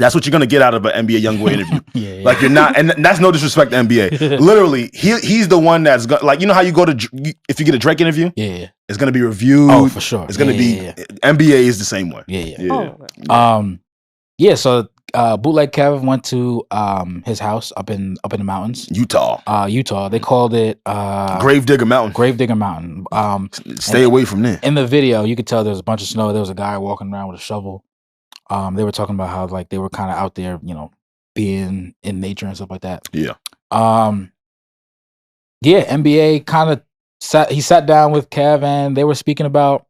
that's what you're gonna get out of an NBA YoungBoy interview. Like you're not, and that's no disrespect to NBA. Literally, he's the one that's like, you know how you go to if you get a Drake interview, it's gonna be reviewed. Oh, for sure. It's gonna be NBA is the same way. So Bootleg Kev went to his house up in the mountains, Utah. They called it Gravedigger Mountain. Stay away from there. In the video, you could tell there was a bunch of snow. There was a guy walking around with a shovel. They were talking about how like they were kind of out there, you know, being in nature and stuff like that. Yeah. NBA kind of sat down with Kev and they were speaking about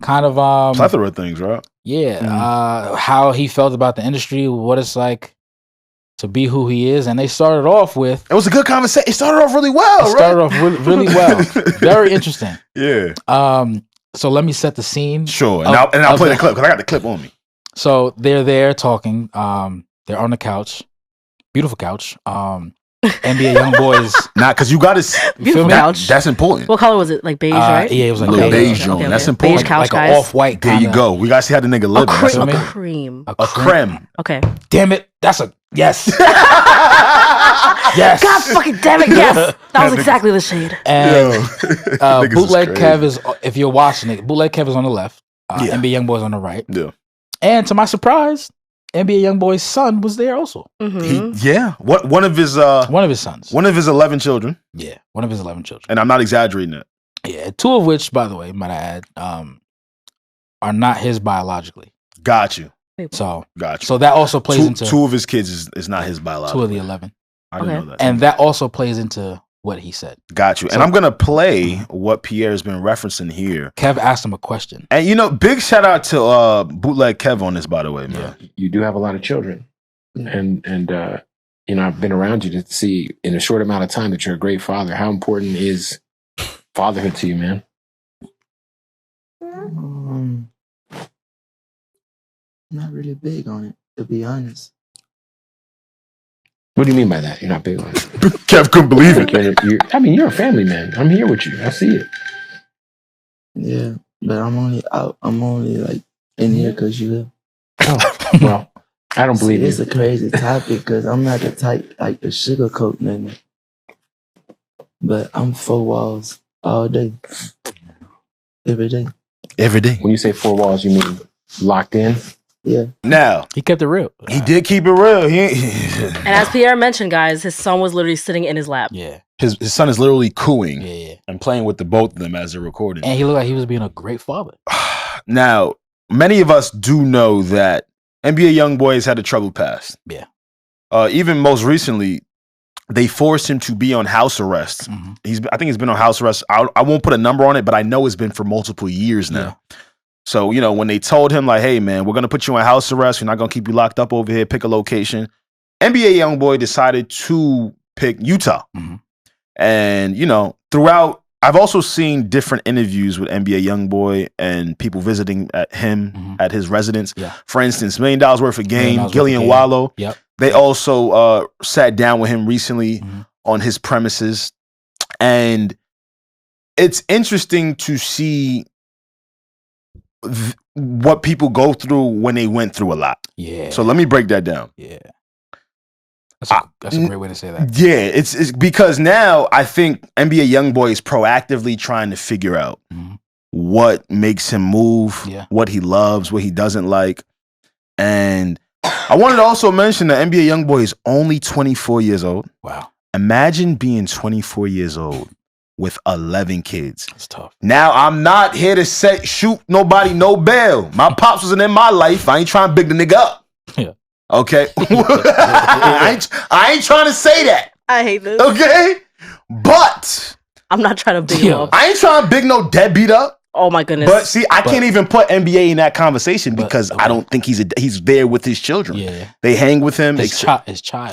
kind of plethora of things, right? Yeah. How he felt about the industry, what it's like to be who he is, and they started off with. It was a good conversation. It started off really well. Started off really well. Very interesting. Yeah. So let me set the scene. Sure. And I'll play the clip because I got the clip on me. So they're there talking. They're on the couch, beautiful couch. NBA YoungBoy's not because you got to beautiful couch. That's important. What color was it? Like beige, right? Yeah, it was like a beige joint. That's important. Beige couch, like an off-white. There you go. We gotta see how the nigga live. A cream. A creme. Okay. Damn it! That's a yes. Yes. God fucking damn it! Yes. That was exactly the shade. And Bootleg Kev is, if you're watching it, Bootleg Kev is on the left. NBA YoungBoy's on the right. Yeah. And to my surprise, NBA YoungBoy's son was there also. One of his sons. One of his 11 children. Yeah, one of his 11 children. And I'm not exaggerating that. Yeah, 2 of which, by the way, might I add, are not his biologically. Got you. So that also plays into 2 of his kids is not his biological. 2 of the 11. I didn't know that. And that also plays into what he said. Got you. And I'm going to play what Pierre has been referencing here. Kev asked him a question. And, you know, big shout out to Bootleg Kev on this, by the way, man. Yeah. You do have a lot of children. And you know, I've been around you to see in a short amount of time that you're a great father. How important is fatherhood to you, man? Not really big on it, to be honest. What do you mean by that? You're not big on it. Kev couldn't believe it. You're a family man. I'm here with you. I see it. Yeah, but I'm only out. I'm only like in here because you live. Oh, well, I don't believe it's a crazy topic because I'm not the type like to sugarcoat nothing. But I'm 4 walls all day, every day. Every day. When you say 4 walls, you mean locked in? Yeah. Now he kept it real. He did keep it real. And as Pierre mentioned, guys, his son was literally sitting in his lap. Yeah. His son is literally cooing. Yeah. And playing with both of them as they're recording. And he looked like he was being a great father. Now, many of us do know that NBA YoungBoy has had a troubled past. Yeah. Even most recently, they forced him to be on house arrest. Mm-hmm. I think he's been on house arrest. I won't put a number on it, but I know it's been for multiple years now. Yeah. So, you know, when they told him, like, hey, man, we're going to put you on house arrest. We're not going to keep you locked up over here. Pick a location. NBA YoungBoy decided to pick Utah. Mm-hmm. And, you know, throughout, I've also seen different interviews with NBA YoungBoy and people visiting at him at his residence. Yeah. For instance, $1 million worth of game, Gillian Wallow. Yep. They also sat down with him recently on his premises. And it's interesting to see what people go through when they went through a lot. Yeah. So let me break that down. Yeah. That's a great way to say that. Yeah, it's because now I think NBA YoungBoy is proactively trying to figure out what makes him move, what he loves, what he doesn't like. And I wanted to also mention that NBA YoungBoy is only 24 years old. Wow. Imagine being 24 years old with 11 kids. It's tough. Now, I'm not here to shoot nobody no bail. My pops wasn't in my life. I ain't trying to big the nigga up. Yeah. Okay? I ain't trying to say that. I hate this. Okay? But I'm not trying to big him up. I ain't trying to big no deadbeat up. Oh my goodness. But see, I can't even put NBA in that conversation because I don't think he's there with his children. Yeah. They hang with him. His child.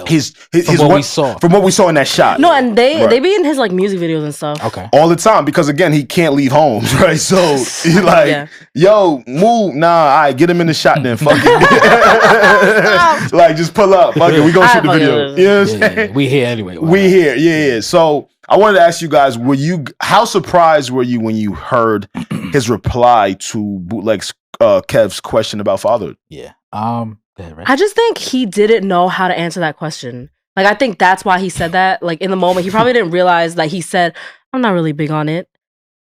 From what we saw in that shot. No, and they be in his like music videos and stuff. Okay. All the time because again, he can't leave home, right? So he's like, yo, move. Nah, all right, get him in the shot then. Fuck it. Like, just pull up. Fuck it. We gonna shoot the video. You know what I'm saying? We here anyway. We here. Yeah. So I wanted to ask you guys, how surprised were you when you heard his reply to Bootleg Kev's question about fatherhood? Yeah. I just think he didn't know how to answer that question. Like, I think that's why he said that. Like, in the moment, he probably didn't realize that he said, I'm not really big on it.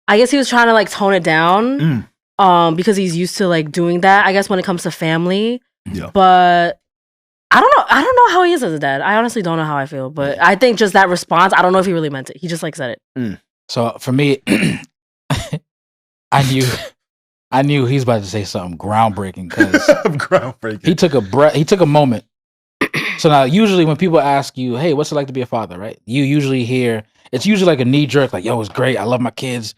I guess he was trying to like tone it down because he's used to like doing that, I guess, when it comes to family. Yeah. But I don't know how he is as a dad. I honestly don't know how I feel. But I think just that response, I don't know if he really meant it. He just like said it. So for me, I knew he's about to say something groundbreaking because he took a breath. He took a moment. So now, usually when people ask you, "Hey, what's it like to be a father?" Right? You usually hear it's usually like a knee jerk, like, "Yo, it's great. I love my kids.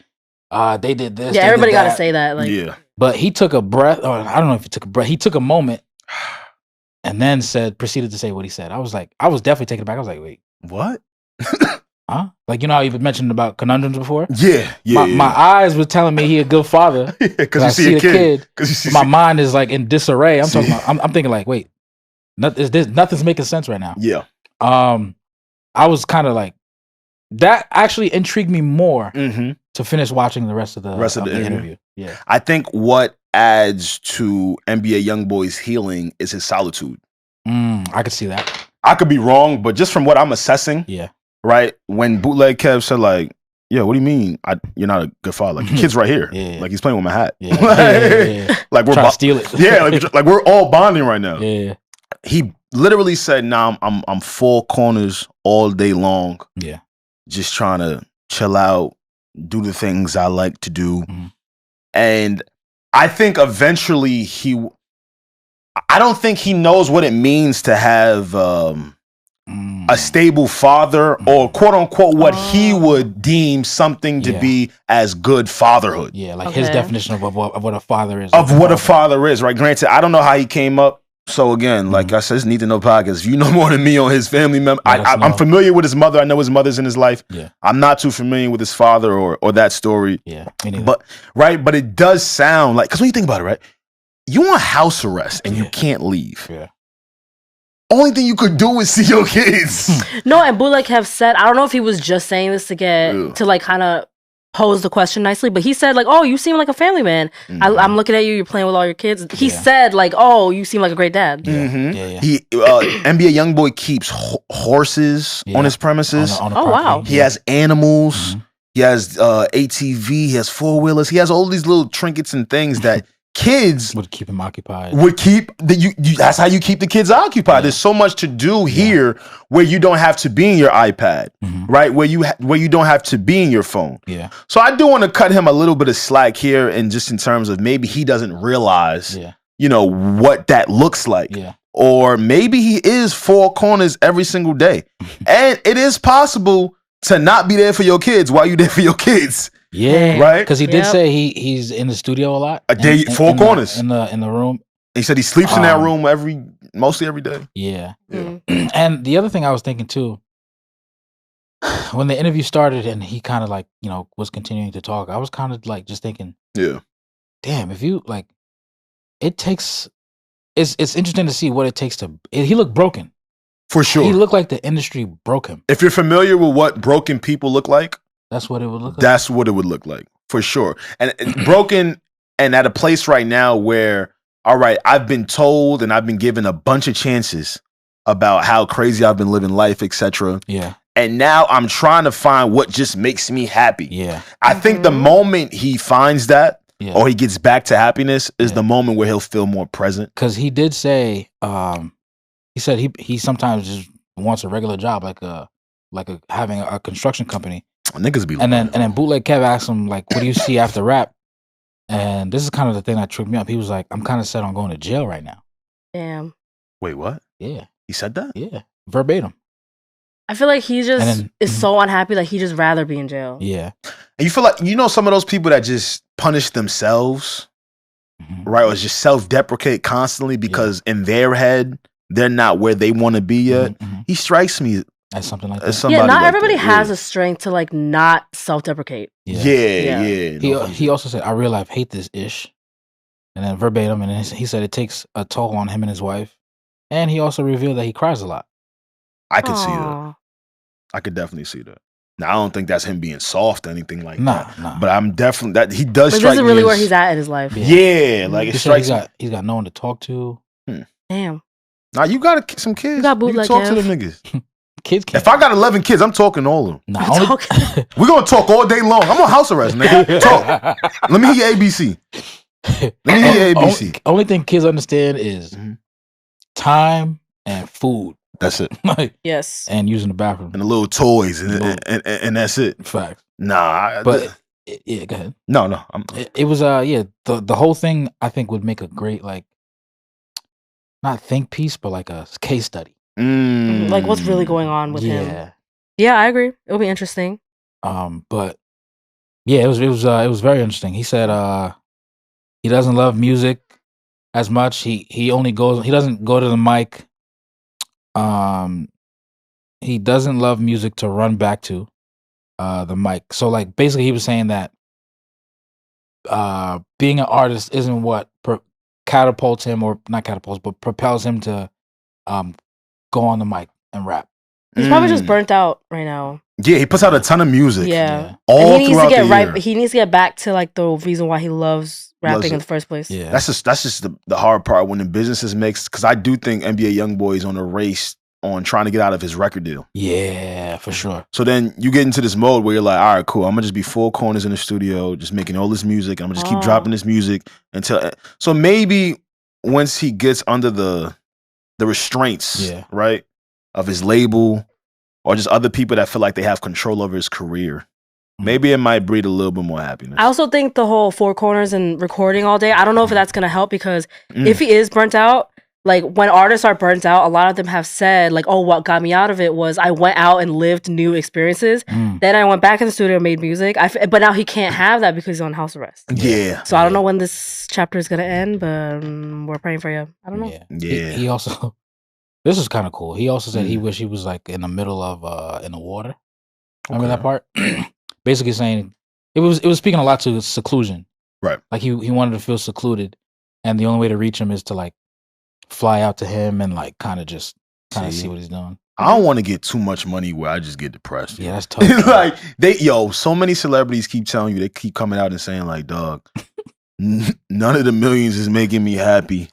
They did this." Yeah, everybody got to say that. Like, yeah. But he took a breath, or I don't know if he took a breath. He took a moment, and then proceeded to say what he said. I was definitely taken aback. I was like, "Wait, what?" Huh? Like, you know how you've mentioned about conundrums before? Yeah. My eyes were telling me he a good father. Because you see a kid. My mind is like in disarray. I'm thinking like, wait, nothing's making sense right now. Yeah. I was kind of like, that actually intrigued me more to finish watching the rest of the interview. Yeah. I think what adds to NBA YoungBoy's healing is his solitude. I could see that. I could be wrong, but just from what I'm assessing, right? When Bootleg Kev said like, "Yeah, what do you mean? You're not a good father? Like, your kid's right here. Like, he's playing with my hat. Like, we're trying to steal it. Yeah, like we're all bonding right now." Yeah. He literally said, "Nah, I'm four corners all day long. Yeah, just trying to chill out, do the things I like to do." And I think eventually I don't think he knows what it means to have a stable father or quote unquote what he would deem something to be as good fatherhood. Yeah, like his definition of what a father is. Of what a father is, right? Granted, I don't know how he came up. So again, like I said, it's Need to Know podcast. If you know more than me on his family member, I'm familiar with his mother. I know his mother's in his life. Yeah. I'm not too familiar with his father or that story. Yeah. But it does sound like, because when you think about it, right? You on house arrest and you can't leave. Yeah. Only thing you could do is see your kids. No, and Bootleg Kev said, I don't know if he was just saying this to like kind of pose the question nicely, but he said like, "Oh, you seem like a family man. I'm looking at you. You're playing with all your kids." He said like, "Oh, you seem like a great dad." He NBA YoungBoy keeps horses on his premises. On wow. He has animals. He has ATV. He has 4-wheelers. He has all these little trinkets and things that kids would keep him occupied. That's how you keep the kids occupied. There's so much to do here where you don't have to be in your iPad, right? Where you don't have to be in your phone. Yeah. So I do want to cut him a little bit of slack here, and just in terms of maybe he doesn't realize, what that looks like. Yeah. Or maybe he is four corners every single day, and it is possible to not be there for your kids while you're there for your kids. Yeah, right. Because he did say he's in the studio a lot. Four corners in the room. He said he sleeps in that room mostly every day. Yeah. And the other thing I was thinking too, when the interview started and he kind of like was continuing to talk, I was kind of like just thinking, damn, if you like, it takes. It's interesting to see what it takes to. He looked broken. For sure, he looked like the industry broke him. If you're familiar with what broken people look like. That's what it would look like. That's what it would look like, for sure. And broken and at a place right now where, all right, I've been told and I've been given a bunch of chances about how crazy I've been living life, etc. Yeah. And now I'm trying to find what just makes me happy. Yeah. I think the moment he finds that or he gets back to happiness is the moment where he'll feel more present. Because he did say, he said he sometimes just wants a regular job, like having a construction company. Niggas be and then Bootleg Kev asked him, like, what do you see after rap? And this is kind of the thing that tripped me up. He was like, I'm kind of set on going to jail right now. Damn. Wait, what? Yeah. He said that? Yeah. Verbatim. I feel like he just is so unhappy, like he just rather be in jail. Yeah. And you feel like, some of those people that just punish themselves, right? Or just self-deprecate constantly because in their head, they're not where they want to be yet. He strikes me as something like that. Yeah, not everybody has a strength to like not self-deprecate. Yeah. He also said, I real life hate this ish. And then verbatim, and then he said it takes a toll on him and his wife. And he also revealed that he cries a lot. I could see that. I could definitely see that. Now, I don't think that's him being soft or anything like that. Nah. But I'm definitely that he does. But this is really where he's at in his life. Yeah, like it strikes. He's got no one to talk to. Damn. Now you got some kids. You got Bootleg Kev. Talk to them niggas. Kids can't. If I got 11 kids, I'm talking to all of them. Nah, we're gonna talk all day long. I'm on house arrest, nigga. Talk. Let me hear your ABC. Let me hear your ABC. Only thing kids understand is time and food. That's it. Like, yes. And using the bathroom. And the little toys and that's it. Facts. Nah. But yeah, go ahead. No. It was the whole thing I think would make a great like not think piece, but like a case study. Like what's really going on with him. Yeah, I agree. It'll be interesting. But yeah, it was very interesting. He said he doesn't love music as much. He doesn't go to the mic. He doesn't love music to run back to the mic. So like basically he was saying that being an artist isn't what catapults him, or not catapults, but propels him to go on the mic and rap. He's probably just burnt out right now. Yeah, he puts out a ton of music. Yeah. All and he needs throughout to get the year. He needs to get back to like the reason why he loves rapping in the first place. Yeah. That's just the hard part when the businesses mix, because I do think NBA YoungBoy is on a race on trying to get out of his record deal. Yeah, for sure. So then you get into this mode where you're like, all right, cool. I'm gonna just be four corners in the studio, just making all this music. I'm gonna just keep dropping this music until. So maybe once he gets under the restraints, right, of his label, or just other people that feel like they have control over his career, maybe it might breed a little bit more happiness. I also think the whole four corners and recording all day, I don't know if that's gonna help, because if he is burnt out, like when artists are burnt out, a lot of them have said like, oh, what got me out of it was I went out and lived new experiences. Then I went back in the studio and made music. But now he can't have that because he's on house arrest. Yeah. So I don't know when this chapter is going to end, but we're praying for you. I don't know. Yeah. He also, this is kind of cool. He also said he wished he was like in the middle of, in the water. Remember that part? Basically saying, it was speaking a lot to seclusion. Right. Like he wanted to feel secluded, and the only way to reach him is to like fly out to him and like kind of see what he's doing. I don't want to get too much money where I just get depressed. Yeah, that's tough. Like so many celebrities keep telling you, they keep coming out and saying like, dog, none of the millions is making me happy.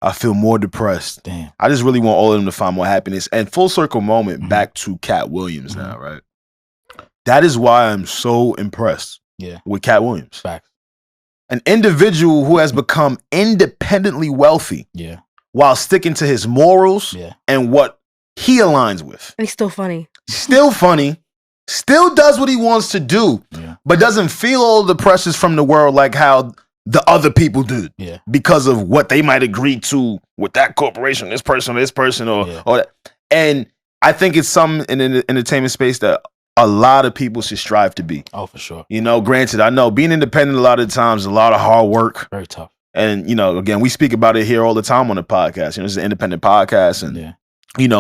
I feel more depressed. Damn. I just really want all of them to find more happiness. And full circle moment back to Katt Williams now, right? That is why I'm so impressed with Katt Williams. Facts. An individual who has become independently wealthy. Yeah. While sticking to his morals and what he aligns with. And he's still funny. Still funny. Still does what he wants to do. But doesn't feel all the pressures from the world like how the other people did. Yeah. Because of what they might agree to with that corporation, this person, or that. And I think it's something in the entertainment space that a lot of people should strive to be. Oh, for sure. Granted, I know being independent a lot of times is a lot of hard work. Very tough. And, again, we speak about it here all the time on the podcast. It's an independent podcast. And,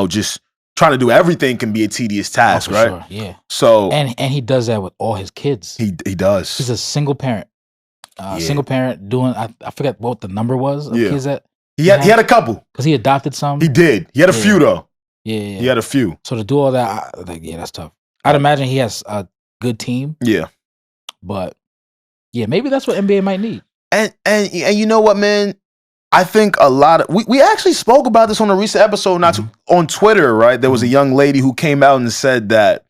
just trying to do everything can be a tedious task, right? Sure. Yeah. So and he does that with all his kids. He does. He's a single parent. Single parent doing, I forget what the number was of kids that he had a couple. Because he adopted some. He did. He had a few, though. Yeah. He had a few. So to do all that, that's tough. I'd imagine he has a good team. Yeah. But, yeah, maybe that's what NBA might need. And you know what, man? I think a lot of we actually spoke about this on a recent episode, on Twitter, right? There was a young lady who came out and said that,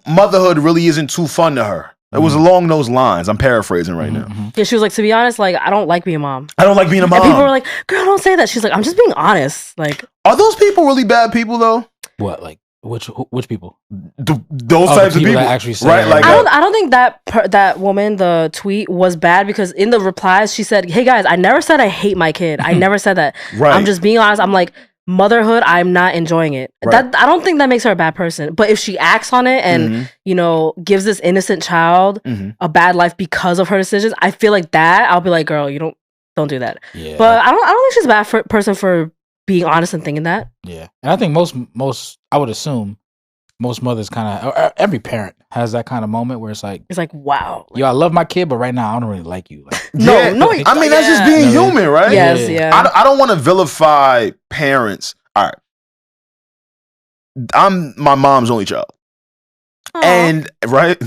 motherhood really isn't too fun to her. It was along those lines. I'm paraphrasing right now. Yeah, she was like, to be honest, like, I don't like being a mom. I don't like being a mom. And people were like, girl, don't say that. She's like, I'm just being honest. Like, are those people really bad people though? What, like Which people? Those types of people that actually say, right? Like I don't think that woman, the tweet was bad, because in the replies she said, "Hey guys, I never said I hate my kid. I never said that. Right. I'm just being honest. I'm like, motherhood, I'm not enjoying it. Right. I don't think that makes her a bad person. But if she acts on it and gives this innocent child a bad life because of her decisions, I feel like that I'll be like, girl, you don't do that. Yeah. But I don't think she's a bad person for being honest and thinking that. Yeah, and I think most I would assume most mothers kind of, every parent has that kind of moment where it's like wow, yo, I love my kid, but right now I don't really like you. Like, no, I mean that's just being human, right? Yes, yeah. I don't want to vilify parents. All right, I'm my mom's only child, and right.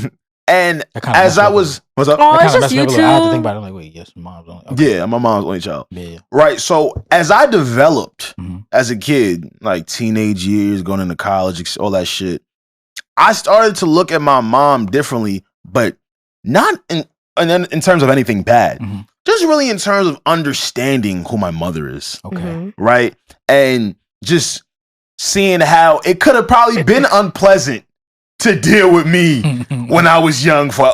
And as I was, what's up? Oh, it's just you two. I have to think about it. Like, wait, yes, mom's only. Okay. Yeah, my mom's only child. Yeah. Right. So as I developed as a kid, like teenage years, going into college, all that shit, I started to look at my mom differently, but not in terms of anything bad. Just really in terms of understanding who my mother is. Okay. Right. And just seeing how it could have probably been unpleasant to deal with me when I was young for,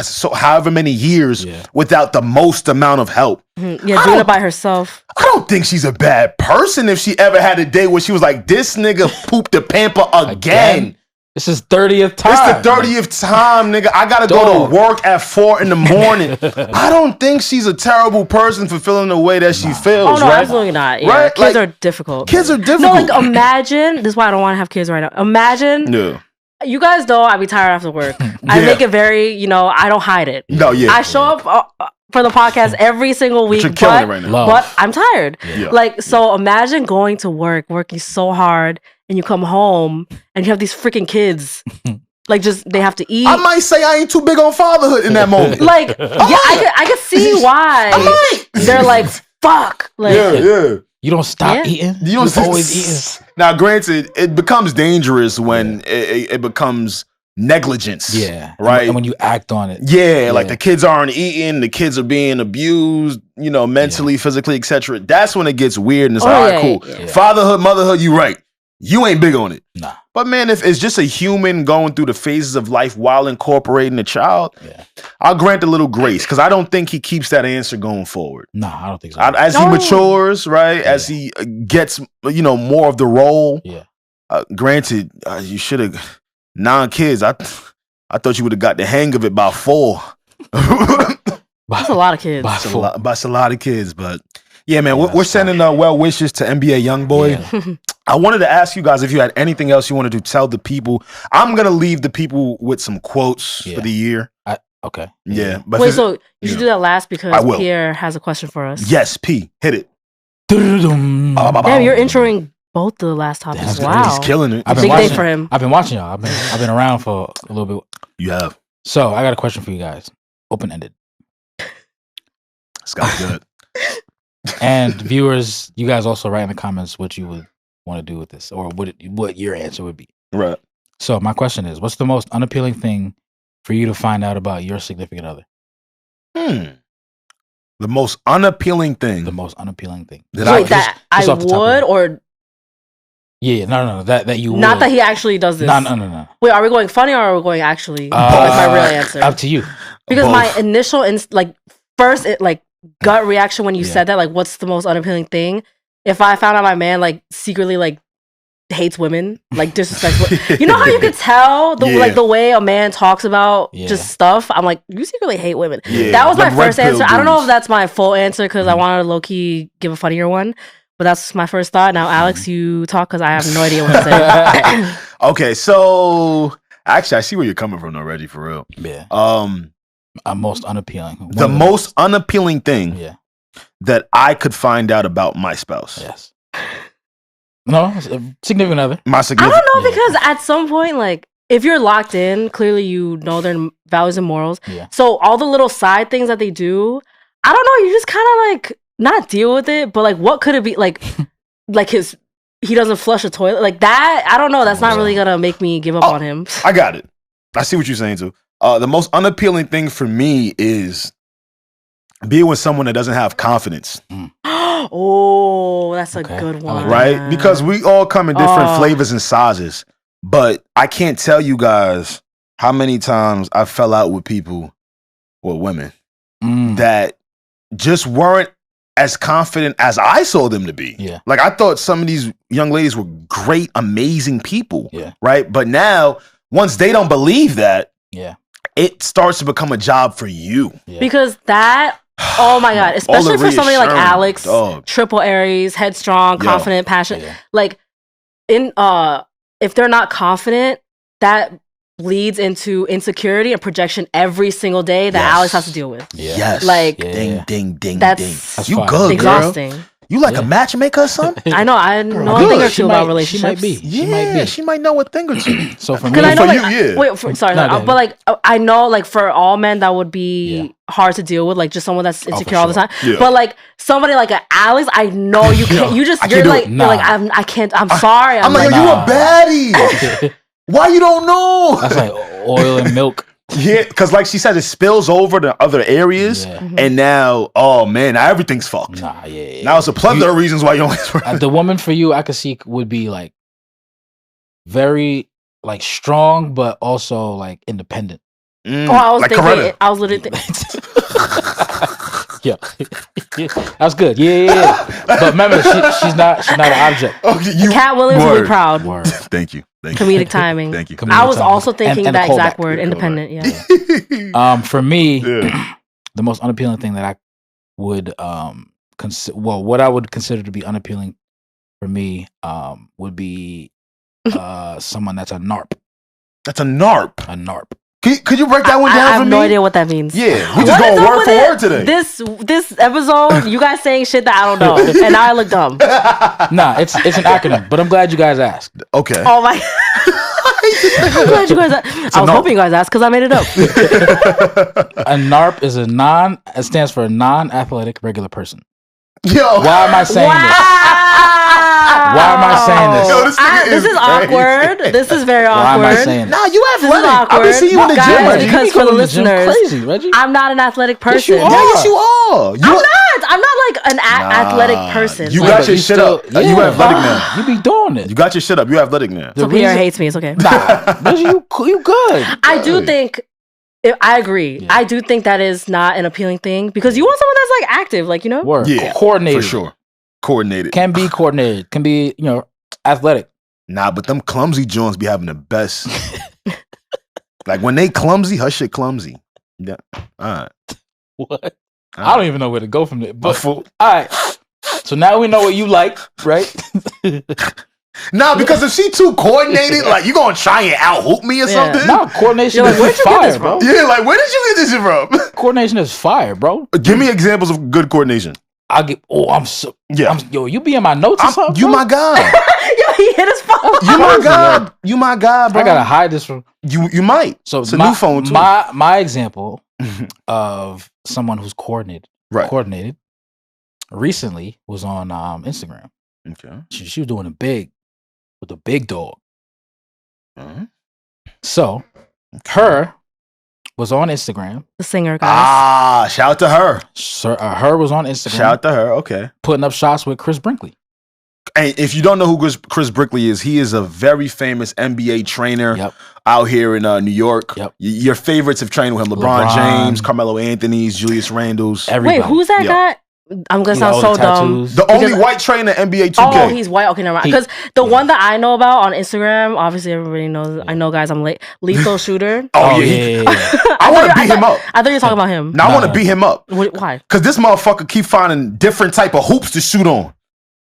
so however many years without the most amount of help. Yeah, doing it by herself. I don't think she's a bad person if she ever had a day where she was like, this nigga pooped the pamper again. This is 30th time. It's the 30th time, nigga. I gotta go to work at 4 a.m. I don't think she's a terrible person for feeling the way that she feels. Oh no, absolutely not. Yeah. Right? Kids are difficult. Kids are difficult. No, like imagine, this is why I don't want to have kids right now. Imagine you guys know I be tired after work. I make it very, I don't hide it. No, yeah. I show up for the podcast every single week, but you're killing it right now. But I'm tired. Yeah. Like, so imagine going to work, working so hard, and you come home and you have these freaking kids. Like, just they have to eat. I might say I ain't too big on fatherhood in that moment. Like, I could see why they're like, fuck. Like, yeah. You don't stop eating. You don't always eating. Now, granted, it becomes dangerous when it becomes negligence. Yeah. Right. And when you act on it. Yeah. Like the kids aren't eating, the kids are being abused, mentally, physically, etc. That's when it gets weird and it's cool. Yeah. Fatherhood, motherhood, you right. You ain't big on it. Nah. But man, if it's just a human going through the phases of life while incorporating a child, I'll grant a little grace because I don't think he keeps that answer going forward. No, I don't think so. As he matures, right? As he gets, more of the role. Yeah. Granted, you should have 9 kids. I thought you would have got the hang of it by 4. That's a lot of kids. That's a lot of kids, but yeah, man, we're sending well wishes to NBA YoungBoy. Yeah. I wanted to ask you guys if you had anything else you wanted to tell the people. I'm gonna leave the people with some quotes for the year. Okay. Yeah. But wait, so you should do that last because Pierre has a question for us. Yes, P, hit it. Damn, you're introing both the last topics. Wow, he's killing it. Big day for him. I've been watching y'all. I've been around for a little bit. You have. So I got a question for you guys. Open ended. Scott's good. And viewers, you guys also write in the comments what you would want to do with this, or what your answer would be. Right. So my question is, what's the most unappealing thing for you to find out about your significant other? The most unappealing thing. The most unappealing thing. That I would, or yeah, no, that you would. Not that he actually does this. No. Wait, are we going funny or are we going actually? That's my real answer. Up to you. Because my initial first gut reaction when you said that, like, what's the most unappealing thing? If I found out my man secretly hates women, disrespects. You know how you could tell the way a man talks about just stuff. I'm like, you secretly hate women. Yeah. That was my first answer. I don't know if that's my full answer because I wanted to low key give a funnier one, but that's my first thought. Now, Alex, you talk because I have no idea what to say. Okay, so actually, I see where you're coming from already, for real. Yeah. Most unappealing. The most unappealing thing that I could find out about my spouse. Yes. No, significant other. My significant. I don't know because at some point, if you're locked in, clearly you know their values and morals. Yeah. So all the little side things that they do, I don't know. You just kind of not deal with it, but what could it be he doesn't flush a toilet like that. I don't know. That's not really gonna make me give up on him. I got it. I see what you're saying too. The most unappealing thing for me is being with someone that doesn't have confidence. Oh, that's a good one. Right? Because we all come in different flavors and sizes. But I can't tell you guys how many times I fell out with people, or women, that just weren't as confident as I saw them to be. Yeah. Like, I thought some of these young ladies were great, amazing people. Yeah. Right? But now, once they don't believe that, it starts to become a job for you. Yeah. Because that, oh my God, especially for somebody like Alex, triple Aries, headstrong, confident, passionate. Yeah. Like, if they're not confident, that bleeds into insecurity and projection every single day that Alex has to deal with. Yeah. Yes. Like, ding. That's you good, exhausting. Girl. You like a matchmaker or something? I know a thing or two about relationships. She might know a thing or two. So for me, but like I know, like for all men that would be hard to deal with, like just someone that's insecure all the time. Yeah. But like somebody like an Alex, I know you can't. You're like I can't. I'm sorry. I'm like, you a baddie. Why you don't know? That's like oil and milk. Yeah, because like she said, it spills over to other areas, and now, oh man, now everything's fucked. Now it's a plethora of reasons why you don't. The woman for you, I could see, would be like very like strong, but also like independent. I was like thinking. Coretta. I was literally thinking. That's good. Yeah. But remember, she's not an object. Katt Williams will be proud. Word. Thank you. Comedic timing. Thank you. I was also thinking that exact word, independent. Yeah. For me, the most unappealing thing that I would what I would consider to be unappealing for me would be someone that's a NARP. That's a NARP. A NARP. Could you break that one down for me? I have no idea what that means. Yeah, we just going word for word today. This episode, you guys saying shit that I don't know, and now I look dumb. Nah, it's an acronym, but I'm glad you guys asked. Okay. Oh my. I'm glad you guys asked. I was hoping you guys asked because I made it up. A NARP is it stands for a non-athletic regular person. Yo. Why am I saying this? Why am I saying this? Yo, this is awkward. This is very awkward. Why am I saying this? Nah, you athletic. I've been seeing you in the gym, Reggie. Because for the listeners, crazy, Reggie. I'm not an athletic person. Yes, you are. I'm not like an athletic person. You got your shit up. You athletic now. You be doing it. You got your shit up. You athletic now. So Pierre hates me. It's okay. Nah, Reggie, you good. I do think. I agree. Yeah. I do think that is not an appealing thing because you want someone that's like active, like, you know? Word. Yeah, coordinated. For sure. Coordinated. Can be coordinated. Can be, athletic. Nah, but them clumsy joints be having the best. Like when they clumsy, her shit clumsy. Yeah. All right. What? I don't even know where to go from there. But all right. So now we know what you like, right? Nah, because if she too coordinated, like you gonna try and out-hoop me or something? No, coordination is where'd you fire, get this from? Yeah, like where did you get this shit from? Coordination is fire, bro. Give me examples of good coordination. You be in my notes or something? You my guy. Yo, he hit his phone. You my guy. You my guy, bro. I gotta hide this from you. Might. So it's a new phone too. My example of someone who's coordinated, recently was on Instagram. Okay. She was doing with a big dog. So her was on Instagram. The singer, guys. Shout out to her. Her was on Instagram. Shout out to her. Okay. Putting up shots with Chris Brickley. And if you don't know who Chris Brickley is, he is a very famous NBA trainer out here in New York. Yep. Your favorites have trained with him. LeBron James, Carmelo Anthony's, Julius Randle's. Everybody. Wait, who's that guy? I'm gonna sound so dumb. The only white trainer in NBA 2K. Oh, he's white. Okay, never mind. Because the one that I know about on Instagram, obviously everybody knows. I know, guys. I'm late. Lethal Shooter. Yeah. I want to beat him up. I thought you were talking about him. No, I want to beat him up. Why? Because this motherfucker keep finding different type of hoops to shoot on.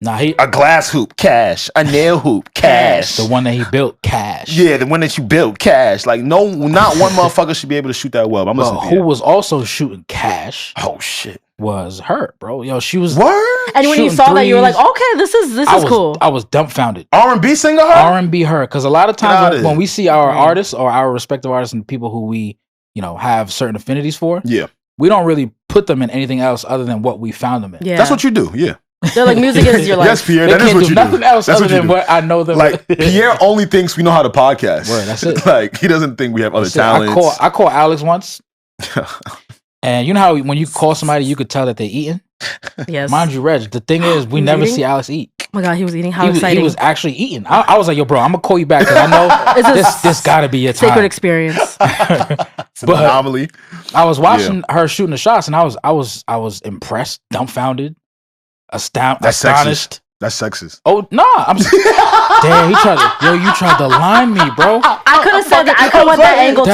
A glass hoop, cash. A nail hoop, cash. The one that he built, cash. Yeah, the one that you built, cash. Like not one motherfucker should be able to shoot that well. Who was also shooting cash? Oh shit. Was her, bro. Yo, she was. Word? And when you saw that, you were like, okay, this is cool. I was dumbfounded. R&B singer her? R&B her. Because a lot of times when we see our artists or our respective artists and people who we, have certain affinities for, we don't really put them in anything else other than what we found them in. Yeah. That's what you do, yeah. They're like, music is your life. Yes, Pierre, that is what you do. Nothing else other than what I know them. Like, Pierre only thinks we know how to podcast. Word, that's it. Like, he doesn't think we have other talents. I call Alex once. And you know how when you call somebody, you could tell that they're eating? Yes. Mind you, Reg, the thing is, we never see Alex eat. Oh my God, he was eating. How exciting. He was actually eating. I was like, yo, bro, I'm going to call you back because I know this got to be your time. Sacred experience. It's an anomaly. I was watching her shooting the shots and I was impressed, dumbfounded, astonished. That's sexist. Oh, nah. Damn, you tried to line me, bro. I could have said that. I could have went that angle too.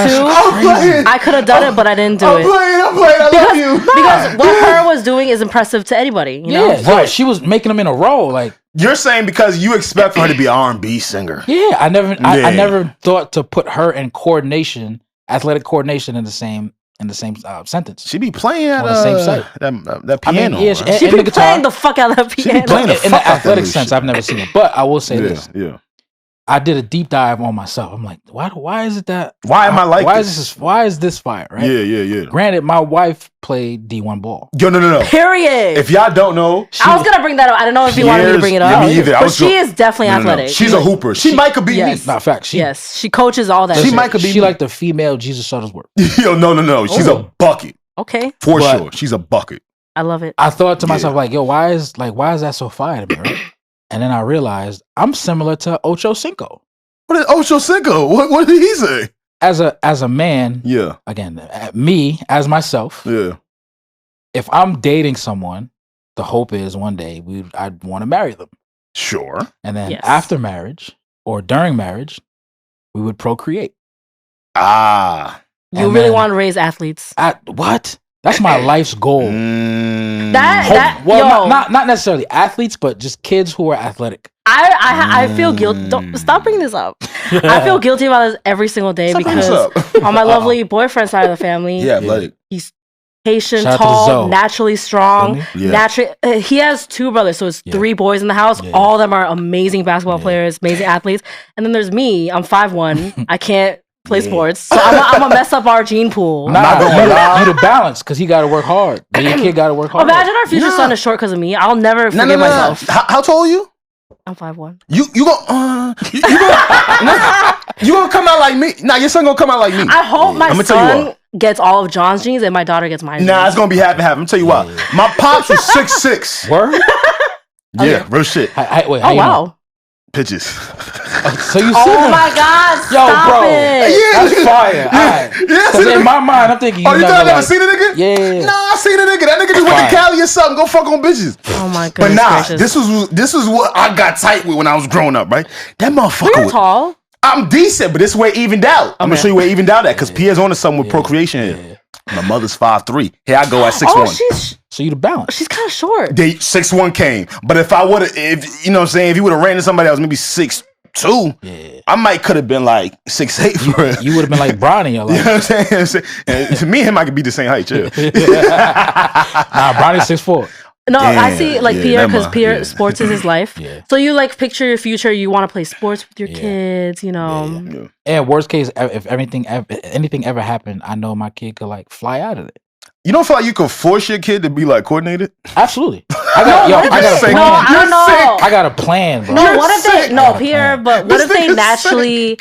I could have done it, but I didn't do it. I'm playing. I love you. Because what her was doing is impressive to anybody. You know? Right. She was making them in a row. Like you're saying because you expect for her to be an R&B singer. Yeah, I never thought to put her in coordination, athletic coordination in the same sentence. She be playing on the same site. That piano. I mean, she be playing the fuck out of that piano. In the athletic sense, I've never seen it. But I will say this. Yeah. I did a deep dive on myself. I'm like, why is it that? Why am I like this? Why is this fire? Right? Yeah. Granted, my wife played D1 ball. Yo, no. Period. If y'all don't know, I was gonna bring that up. I don't know if you wanted me to bring it up. Me either. But she is definitely athletic. No. She's a hooper. She might could beat me. Not fact. She coaches all that. She might could beat me. She like the female Jesus Shuttlesworth. Yo, no. She's a bucket. Okay. For sure. She's a bucket. I love it. I thought to myself, like, yo, why is that so fire to me, right? And then I realized I'm similar to Ocho Cinco. What is Ocho Cinco? What did he say? As a man, again, me as myself, if I'm dating someone, the hope is one day I'd want to marry them. Sure. And then after marriage or during marriage, we would procreate. You really want to raise athletes? What? That's my life's goal. Not necessarily athletes, but just kids who are athletic. I feel guilty. Don't stop bringing this up. I feel guilty about this every single day because on my lovely boyfriend side of the family, he's patient, tall, naturally strong. He has two brothers, so it's 3 boys in the house. All of them are amazing basketball players, amazing athletes. And then there's me. I'm 5'1". I can't play sports, so I'm gonna mess up our gene pool. You to balance because he got to work hard. Your kid got to work hard. Imagine our future son is short because of me. I'll never forgive myself. How tall are you? I'm 5'1". You gonna come out like me? Nah, your son gonna come out like me. I hope my son gets all of John's genes and my daughter gets mine. Nah, it's gonna be half and half. I'm tell you why. My pops was 6'6". Word? Yeah, real shit. Wait, oh wow. Pitches. So you see oh my God! Stop it. Yeah, that's fire. Because in my mind, I'm thinking. Oh, you thought I never seen a nigga? Yeah. Nah, I seen a nigga. That nigga just went to Cali or something. Go fuck on bitches. Oh my goodness. But nah, this was what I got tight with when I was growing up, right? That motherfucker. You're tall. I'm decent, but this is where it evened out. I'm gonna show you where it evened out at because Pierre's on to something with procreation here. My mother's 5'3". Here I go at 6'1". So you to balance. She's kind of short. 6'1" came, but if I would have, if you know what I'm saying, if you would have ran into somebody else, maybe 6'2", I might could have been like 6'8". For real. You would have been like Bronny. You know what I'm saying? And me and him, I could be the same height. Chill. Nah, Bronny's 6'4". No, I see like Pierre because Pierre sports is his life. So you like picture your future. You want to play sports with your kids, you know. And worst case, if anything ever happened, I know my kid could like fly out of it. You don't feel like you could force your kid to be like coordinated? Absolutely. I got a plan, bro. No, what if they Pierre? But what if they naturally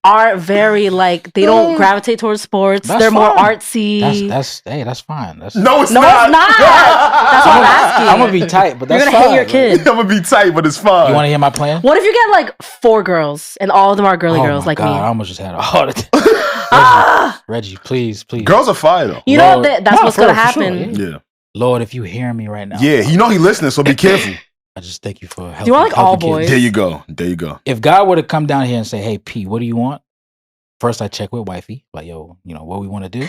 are very like they don't gravitate towards sports? They're more artsy. That's fine. No, it's not. That's what I'm asking. I'm gonna be tight, but that's you're gonna hate your kid. I'm gonna be tight, but it's fine. You want to hear my plan? What if you get like 4 girls and all of them are girly girls like me? I almost just had a heart attack. Reggie, please. Girls are fire though. You know that's what's gonna happen. Sure, yeah. Lord, if you hear me right now. Yeah, you know he listening, so be careful. I just thank you for helping. Do you want like all boys? There you go. If God were to come down here and say, "Hey, P, what do you want?" First, I check with wifey, like, "Yo, you know what we want to do."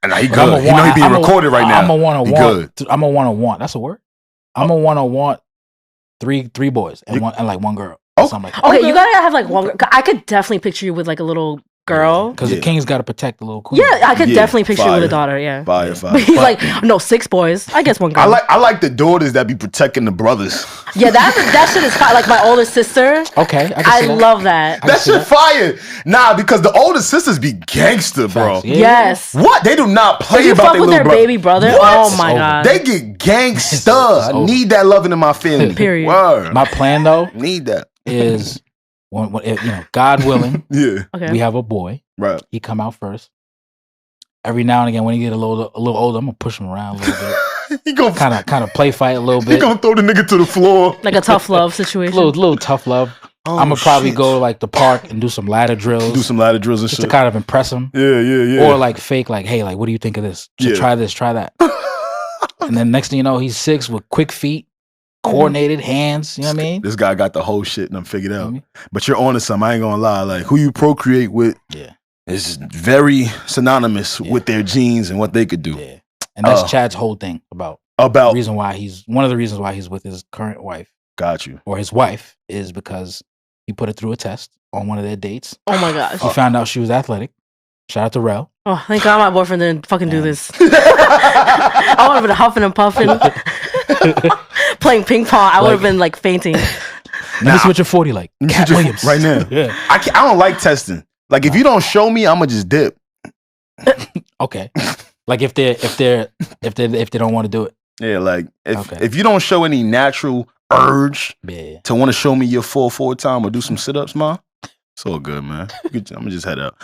And he good. You know he being recorded right now. I'm gonna want. That's a word. I'm gonna want 3 boys and one girl. Okay, you gotta have like one. I could definitely picture you with like a little girl because the king's got to protect the little queen. Yeah, I could definitely picture you with a daughter. Yeah, fire. But he's like, no, 6 boys. I guess one girl. I like the daughters that be protecting the brothers. Yeah, that shit is fire. Like my older sister. Okay, I love that. That shit fire. Nah, because the older sisters be gangster, bro. Yeah. Yes. What? They do not play about their little baby brother. What? Oh my God. They get gangster. I need that loving in my family. Period. Word. My plan though need that is when God willing, we have a boy. Right. He come out first. Every now and again, when he get a little older, I'm gonna push him around a little bit. He gonna kind of play fight a little bit. He gonna throw the nigga to the floor. Like a tough love situation. little tough love. Oh, I'm gonna probably go to like the park and do some ladder drills. Do some ladder drills and just shit. to kind of impress him. Yeah. Or like fake, like, hey, like, what do you think of this? So try this, try that. And then next thing you know, he's 6 with quick feet, coordinated hands. You know what I mean? This guy got the whole shit and I'm figured out. But you're on to something. I ain't gonna lie. Like, who you procreate with is very synonymous with their genes and what they could do. Yeah. And that's Chad's whole thing about the reason why one of the reasons why he's with his current wife. Got you. Or his wife is because he put it through a test on one of their dates. Oh my gosh. He found out she was athletic. Shout out to Rel. Oh, thank God my boyfriend didn't fucking do this. I would have been huffing and puffing. Playing ping pong. I would have been like fainting. Let me see what your 40 like. Katt Williams. Right now. Yeah. I don't like testing. Like, if you don't show me, I'm gonna just dip. Okay. Like if they don't want to do it. Yeah, like if you don't show any natural urge to want to show me your full forward time or do some sit-ups, man, it's all good, man. I'm gonna just head out.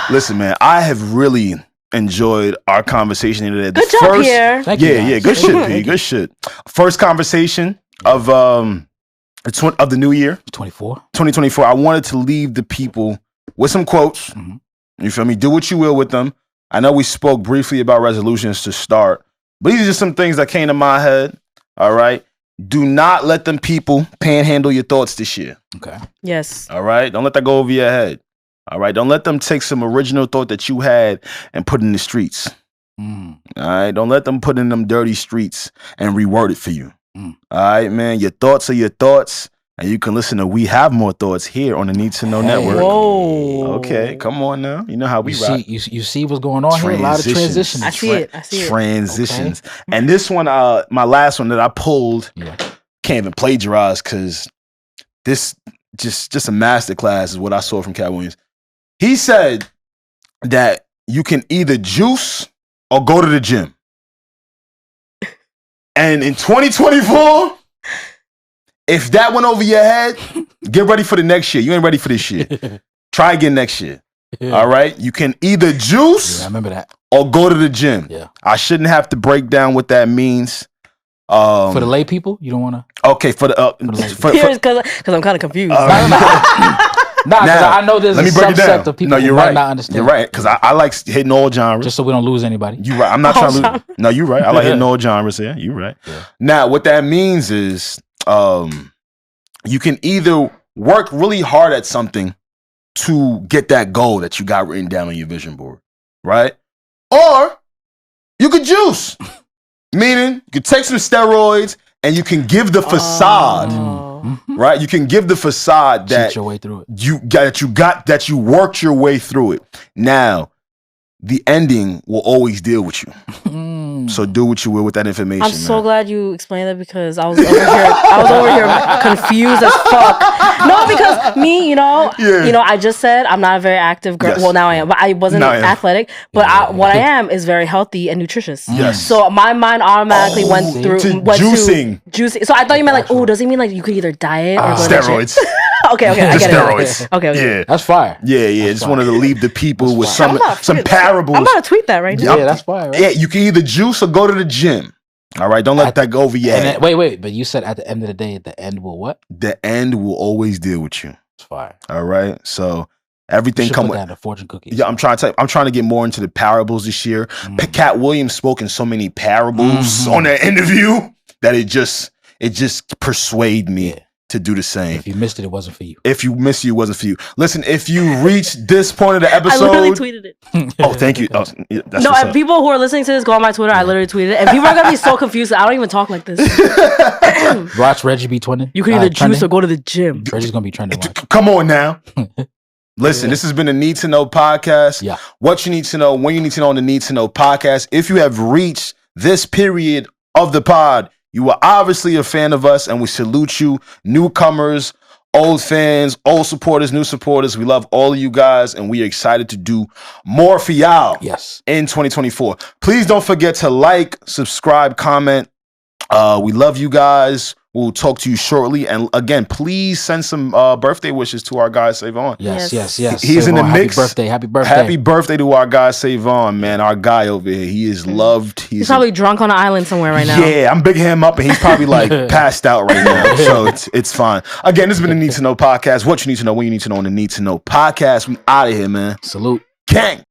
Listen, man, I have really enjoyed our conversation today. Good job, Pierre. Thank you, guys. Good shit, P. Good shit. First conversation of the new year, 2024. I wanted to leave the people with some quotes. You feel me? Do what you will with them. I know we spoke briefly about resolutions to start, but these are just some things that came to my head. All right. Do not let them people panhandle your thoughts this year. Okay. Yes. All right. Don't let that go over your head. All right. Don't let them take some original thought that you had and put in the streets. All right. Don't let them put in them dirty streets and reword it for you. All right, man. Your thoughts are your thoughts. And you can listen to We Have More Thoughts here on the Need to Know Network. Whoa. Okay, come on now. You know how we rock. You see what's going on here? A lot of transitions. I see it. Transitions. Okay. And this one, my last one that I pulled, can't even plagiarize because this just a masterclass is what I saw from Katt Williams. He said that you can either juice or go to the gym. And in 2024... if that went over your head, get ready for the next year. You ain't ready for this year. Try again next year. All right? You can either juice I remember that. or go to the gym. Yeah. I shouldn't have to break down what that means. For the lay people, you don't want to? Okay, for the... because I'm kind of confused. Nah, because I know there's a subset of people who might not understand. You're right, because I like hitting all genres. Just so we don't lose anybody. You're right. I'm not trying to lose. No, you're right. I like hitting all genres here. You're right. Yeah. Now, what that means is... you can either work really hard at something to get that goal that you got written down on your vision board, right? Or you could juice, meaning you could take some steroids and you can give the facade, right? You can give the facade that your way through it. that you worked your way through it. Now, the ending will always deal with you. So do what you will with that information. I'm so glad you explained that because I was over here confused as fuck. No, because me, I just said I'm not a very active girl. Yes. Well, now I am, but I wasn't athletic. But what I am is very healthy and nutritious. Yes. So my mind automatically went to juicing. So I thought you meant like, does it mean like you could either diet or go steroids? To okay, I get steroids. it. Okay. Yeah, that's fire. Yeah. Just wanted to leave the people with some parables. I'm about to tweet that right now. Yeah, that's fire. Right? Yeah, you can either juice or go to the gym. All right, don't let that go over your head. Wait, but you said at the end of the day, the end will what? The end will always deal with you. It's fire. All right, so everything come with the fortune cookies. Yeah, I'm trying to get more into the parables this year. Katt Williams spoke in so many parables on that interview that it just persuaded me to do the same. If you missed it, it wasn't for you. If you missed it, it wasn't for you. Listen, if you reached this point of the episode... I literally tweeted it. Oh, thank you. That's and people who are listening to this, go on my Twitter. I literally tweeted it. And people are going to be so confused. I don't even talk like this. Watch Regi be twinning. You can either juice or go to the gym. Regi's going to be trending. Come on now. Listen, this has been a Need to Know podcast. Yeah. What you need to know, when you need to know on the Need to Know podcast. If you have reached this period of the pod, you are obviously a fan of us, and we salute you. Newcomers, old fans, old supporters, new supporters. We love all of you guys, and we are excited to do more for y'all in 2024. Please don't forget to like, subscribe, comment. We love you guys. We'll talk to you shortly. And again, please send some birthday wishes to our guy SaVon. Yes. He's SaVon, in the mix. Happy birthday. Happy birthday to our guy SaVon, man. Our guy over here. He is loved. He's probably drunk on an island somewhere right now. Yeah, I'm bigging him up and he's probably like passed out right now. So it's fine. Again, this has been the Need to Know podcast. What you need to know, when you need to know on the Need to Know podcast. We out of here, man. Salute. Gang.